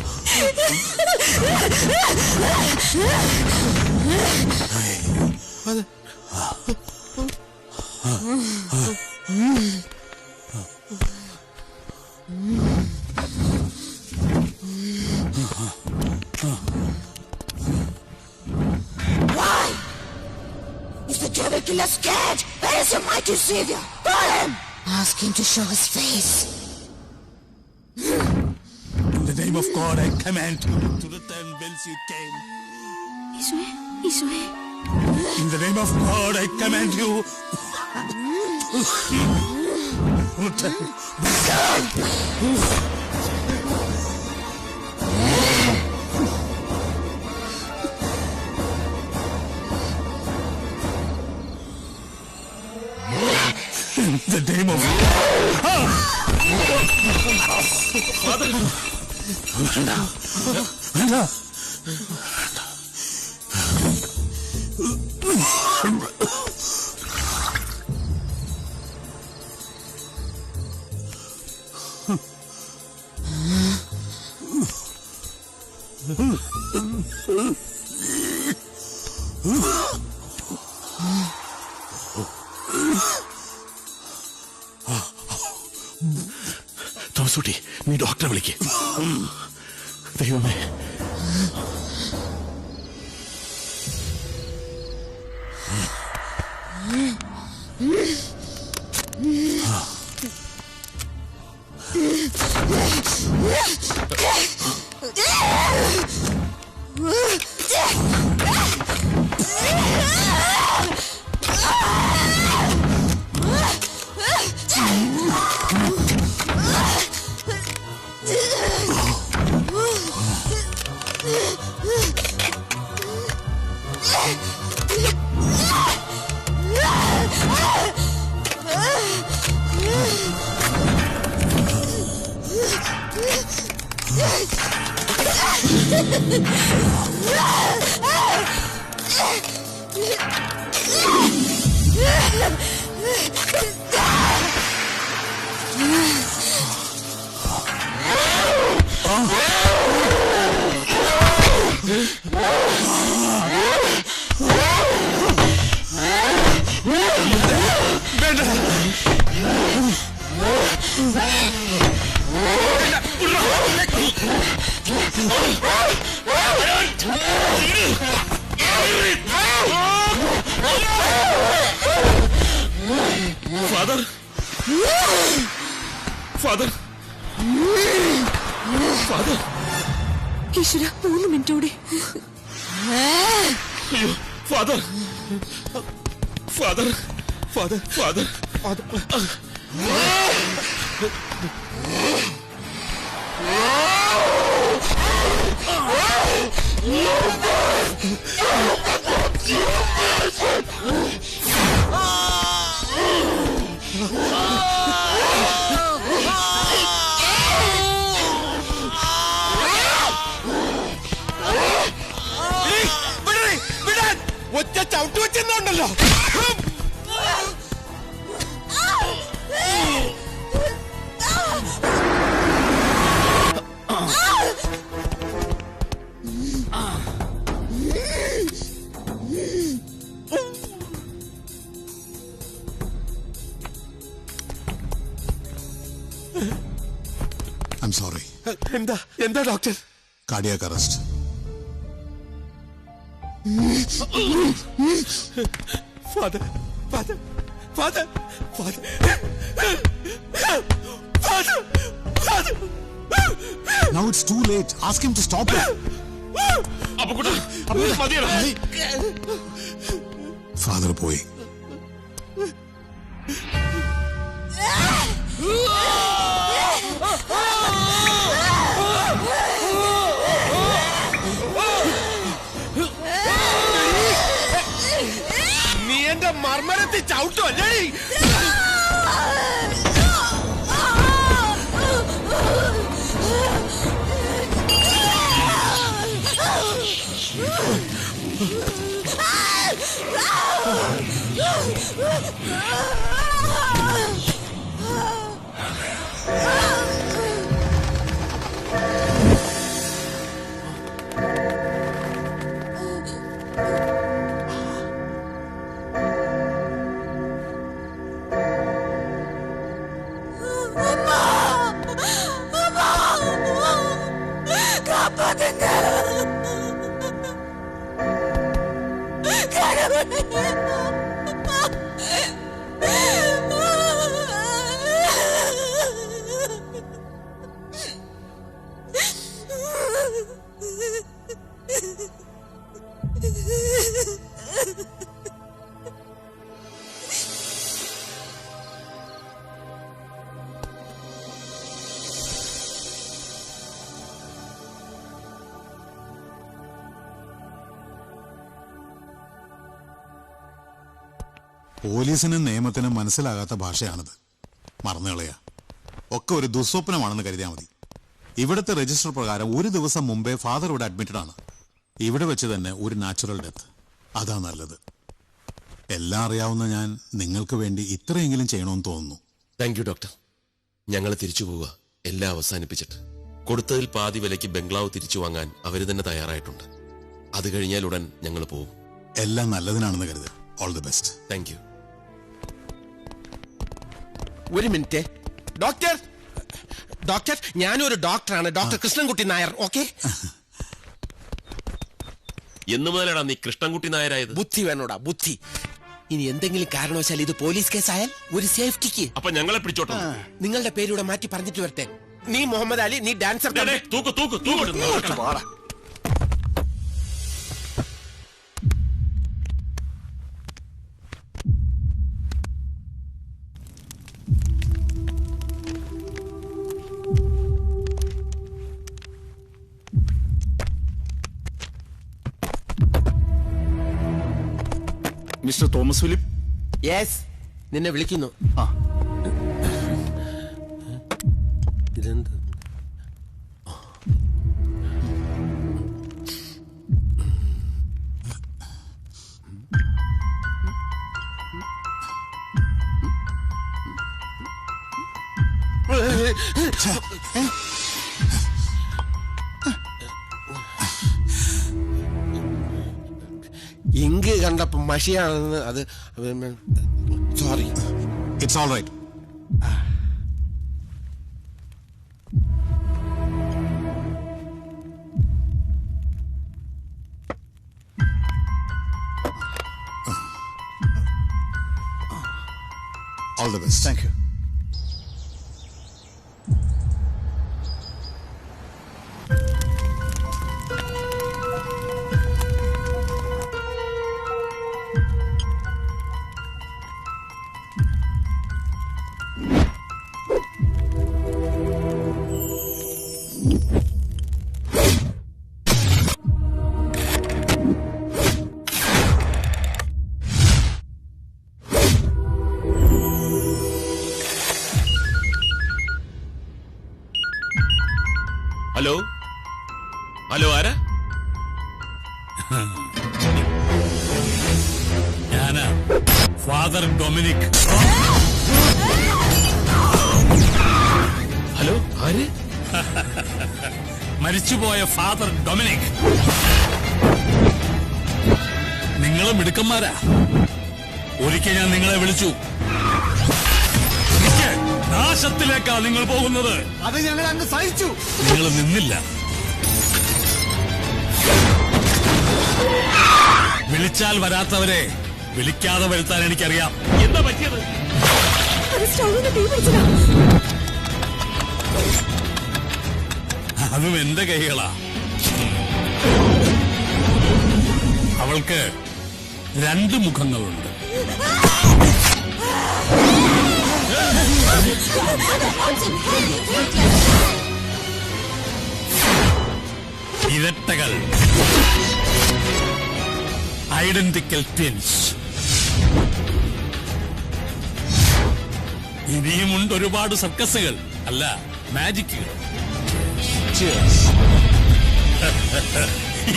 Why? Is the devil killer scared? Where is your mighty savior? Call him! Ask him to show his face. In the name of God, I command you to return whence you came. In the name of God, I command you. In the name of Father. Thomaskutty, നീ ഡോക്ടറെ വിളിക്ക്. ദൈവമേ. Father, father, father. ഈശ്വര, 3 minute കൂടി. അയ്യോ, father, father, father, father. ഒറ്റ ചവിട്ട് വെച്ചെന്നുണ്ടല്ലോ. I'm sorry. എന്താ എന്താ doctor? Cardiac arrest. Father, father, father, father, father, father. Now it's too late. Ask him to stop it. Father പോയി. നീ എന്റെ മർമ്മരത്തിൽ ചവിട്ടോ അല്ലേ? പോലീസിനും നിയമത്തിനും മനസ്സിലാകാത്ത ഭാഷയാണിത്. മറന്നുകളയാ. ഒക്കെ ഒരു ദുസ്വപ്നമാണെന്ന് കരുതിയാൽ മതി. ഇവിടുത്തെ രജിസ്റ്റർ പ്രകാരം ഒരു ദിവസം മുമ്പേ ഫാദർ ഇവിടെ അഡ്മിറ്റഡ് ആണ്. ഇവിടെ വെച്ച് തന്നെ ഒരു നാച്ചുറൽ ഡെത്ത്. അതാ നല്ലത്. എല്ലാം അറിയാവുന്ന ഞാൻ നിങ്ങൾക്ക് വേണ്ടി ഇത്രയെങ്കിലും ചെയ്യണമെന്ന് തോന്നുന്നു. Thank you doctor. ഞങ്ങൾ തിരിച്ചു പോവുക, എല്ലാം അവസാനിപ്പിച്ചിട്ട്. കൊടുത്തതിൽ പാതി വിലയ്ക്ക് ബംഗ്ലാവ് തിരിച്ചു വാങ്ങാൻ അവര് തന്നെ തയ്യാറായിട്ടുണ്ട്. അത് കഴിഞ്ഞാൽ ഉടൻ ഞങ്ങൾ പോവും. എല്ലാം നല്ലതിനാണെന്ന് കരുത്. All the best. Thank you. ഒരു മിനിറ്റ് ഡോക്ടർ. ഡോക്ടർ, ഞാനൊരു ഡോക്ടറാണ്, ഡോക്ടർ കൃഷ്ണൻകുട്ടി നായർ. ഓക്കെ. എന്ന് മുതലാടാ നീ കൃഷ്ണൻകുട്ടി നായരായത്? ബുദ്ധി വേണോടാ, ബുദ്ധി. ഇനി എന്തെങ്കിലും കാരണവശാൽ ഇത് പോലീസ് കേസായാൽ ഒരു സേഫ്റ്റിക്ക് അപ്പൊ ഞങ്ങളെ പിടിച്ചോട്ടെ. നിങ്ങളുടെ പേരൂടെ മാറ്റി പറഞ്ഞിട്ട് വരട്ടെ. നീ മുഹമ്മദ് അലി, നീ dancer. Mister Thomas Philip. Yes, നിന്നെ വിളിക്കുന്നു. ഇതെന്ത്? ഇങ്ക് കണ്ടപ്പോ മഷിയാണെന്ന്. അത് sorry. It's all right. All the best. Thank you. Hello, hello, ആരാ? ഞാനാ ഫാദർ ഡൊമിനിക്. ഹലോ, ആര്? മരിച്ചുപോയ ഫാദർ ഡൊമിനിക്. നിങ്ങളും മിടുക്കന്മാരാ. ഒരിക്കൽ ഞാൻ നിങ്ങളെ വിളിച്ചു. നാശത്തിലേക്കാ നിങ്ങൾ പോകുന്നത്. അത് ഞങ്ങൾ അങ്ങ് സഹിച്ചു. നിങ്ങൾ നിന്നില്ല. വിളിച്ചാൽ വരാത്തവരെ വിളിക്കാതെ വരുത്താൻ എനിക്കറിയാം. എന്താ പറ്റിയത്? അതും എന്റെ കൈകളാ. അവൾക്ക് 2 മുഖങ്ങളുണ്ട്. ഇരട്ടകൾ, ഐഡന്റിക്കൽ ട്വിൻസ്. ഇനിയുമുണ്ട് ഒരുപാട് സർക്കസുകൾ, അല്ല മാജിക്കുകൾ.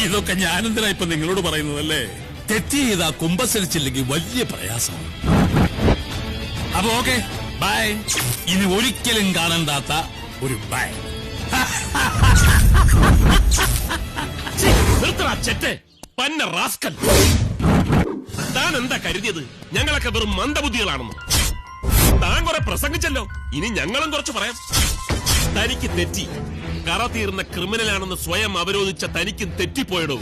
ഇതൊക്കെ ഞാനെന്തിനാ ഇപ്പൊ നിങ്ങളോട് പറയുന്നതല്ലേ? തെറ്റ് ചെയ്താ കുമ്പസരിച്ചില്ലെങ്കിൽ വലിയ പ്രയാസമാണ്. അപ്പൊ ഓക്കെ, ബൈ. ഇനി ഒരിക്കലും കാണണ്ടാത്ത ഒരു ബൈ. പന്ന റാസ്കൽ, താൻ എന്താ കരുതിയത്? ഞങ്ങളൊക്കെ വെറും മന്ദബുദ്ധികളാണെന്ന്. താൻ കുറെ പ്രസംഗിച്ചല്ലോ, ഇനി ഞങ്ങളും കുറച്ച് പറയാം. തനിക്ക് തെറ്റി. കറ തീർന്ന ക്രിമിനലാണെന്ന് സ്വയം അവരോധിച്ച തനിക്കും തെറ്റിപ്പോയിടോ.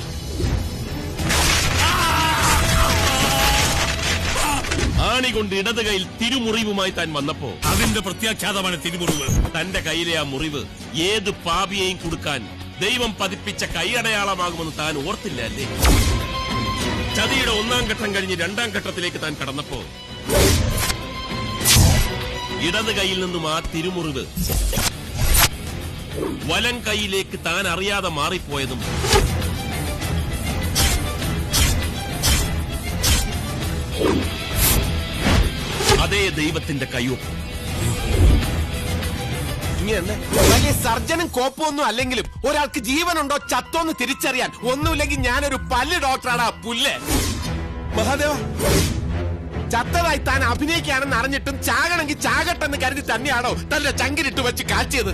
ആണി കൊണ്ട് ഇടത് കൈയിൽ തിരുമുറിവുമായി താൻ വന്നപ്പോ അതിന്റെ പ്രത്യാഖ്യാതമാണ് തിരുമുറിവ്. തന്റെ കയ്യിലെ ആ മുറിവ് ഏത് പാപിയെയും കൊടുക്കാൻ ദൈവം പതിപ്പിച്ച കൈയടയാളമാകുമെന്ന് താൻ ഓർത്തില്ല അല്ലേ? ചതിയുടെ 1-ാം ഘട്ടം കഴിഞ്ഞ് 2-ാം ഘട്ടത്തിലേക്ക് താൻ കടന്നപ്പോ ഇടത് കൈയിൽ നിന്നും ആ തിരുമുറിവ് വലം കൈയിലേക്ക് താൻ അറിയാതെ മാറിപ്പോയതും അതേ ദൈവത്തിന്റെ കയ്യൊപ്പ്. വലിയ സർജനും കോപ്പൊന്നും അല്ലെങ്കിലും ഒരാൾക്ക് ജീവനുണ്ടോ ചത്തോന്ന് തിരിച്ചറിയാൻ ഒന്നുമില്ലെങ്കിൽ ഞാനൊരു പല്ല് ഡോക്ടറാണ്. പുല്ല് മഹാദേവ, ചത്തതായി താൻ അഭിനയിക്കുകയാണെന്ന് അറിഞ്ഞിട്ടും ചാകണമെങ്കിൽ ചാകട്ടെന്ന് കരുതി തന്നെയാണോ തന്റെ ചങ്കിലിട്ട് വെച്ച് കാച്ചിയത്?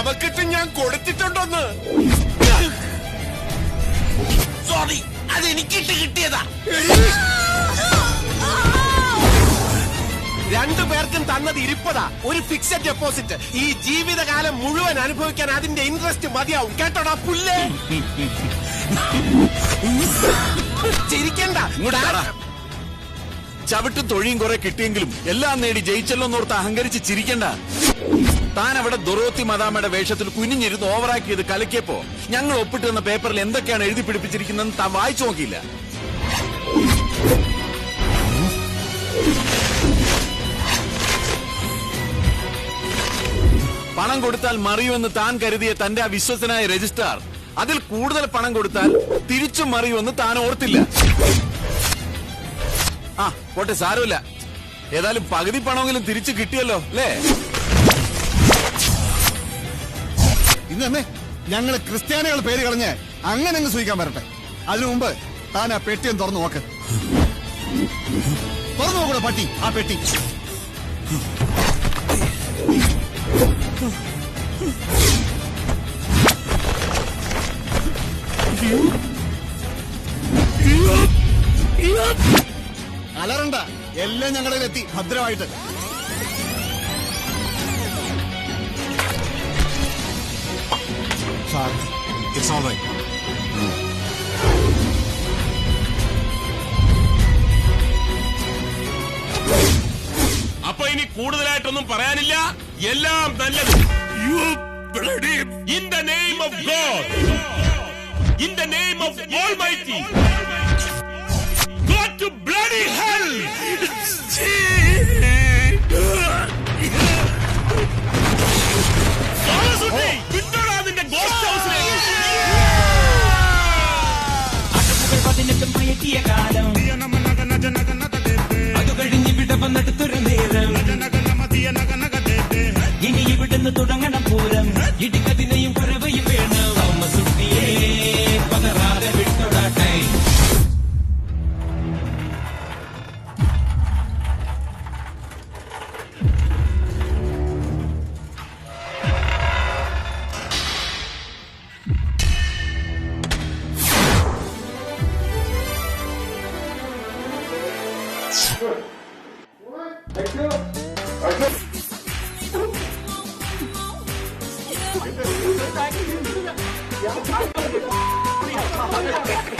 അവക്കിട്ട് ഞാൻ കൊടുത്തിട്ടുണ്ടോന്ന്. സോറി, അത് എനിക്കിട്ട് കിട്ടിയതാ. രണ്ടുപേർക്കും തന്നത് 20 ഒരു ഫിക്സഡ് ഡെപ്പോസിറ്റ്. ഈ ജീവിതകാലം മുഴുവൻ അനുഭവിക്കാൻ അതിന്റെ ഇൻട്രസ്റ്റ് മതിയാവും. കേട്ടോടാ പുല്ലേ. ചിരിക്കണ്ട. ചവിട്ടും തൊഴിയും കുറെ കിട്ടിയെങ്കിലും എല്ലാം നേടി ജയിച്ചല്ലോന്നോർത്ത് അഹങ്കരിച്ച് ചിരിക്കണ്ട. താൻ അവിടെ ദൊറോത്തി മദാമയുടെ വേഷത്തിൽ കുനിഞ്ഞിരുന്ന് ഓവറാക്കി ചെയ്ത് കലക്കിയപ്പോ ഞങ്ങൾ ഒപ്പിട്ട് തന്ന പേപ്പറിൽ എന്തൊക്കെയാണ് എഴുതി പിടിപ്പിച്ചിരിക്കുന്നതെന്ന് താൻ വായിച്ചു നോക്കിയില്ല. പണം കൊടുത്താൽ മറിയുമെന്ന് താൻ കരുതിയ തന്റെ ആ വിശ്വസനായ രജിസ്ട്രാർ അതിൽ കൂടുതൽ പണം കൊടുത്താൽ തിരിച്ചും മറിയുമെന്ന് താൻ ഓർത്തില്ല. ആ പോട്ടെ, സാരമില്ല. ഏതായാലും പകുതി പണമെങ്കിലും തിരിച്ചു കിട്ടിയല്ലോ അല്ലേ? ഇന്നേ ഞങ്ങള് ക്രിസ്ത്യാനികൾ പേര് കളഞ്ഞ് അങ്ങനെ അങ്ങ് സൂഹിക്കാൻ വരട്ടെ. അതിനു മുമ്പ് താൻ ആ പെട്ടിയും തുറന്നു നോക്ക്. തുറന്നു നോക്കൂടെ പട്ടി ആ പെട്ടി. അലറണ്ട, എല്ലാം ഞങ്ങളുടെ എത്തി ഭദ്രമായിട്ട്. Sorry, it's all right. അപ്പൊ ഇനി കൂടുതലായിട്ടൊന്നും പറയാനില്ല. എല്ലാം നല്ലത്. In the name of God, in the name of Almighty, go to bloody hell. വിട്ടോടാ നിന്റെ ഗോസ്റ്റ് ഹൗസിലേക്ക്. അത് കഴിഞ്ഞ് ഇവിടെ വന്നെടുത്തൊരു നേരം ഇനി ഇവിടുന്ന് തുടങ്ങണം പൂരം. ഇടിക്കതിനെയും കുറവയും വേണം. അമ്മ സുട്ടിയേ പകരാതെ വിട്ടോടാട്ടെ. Thank you.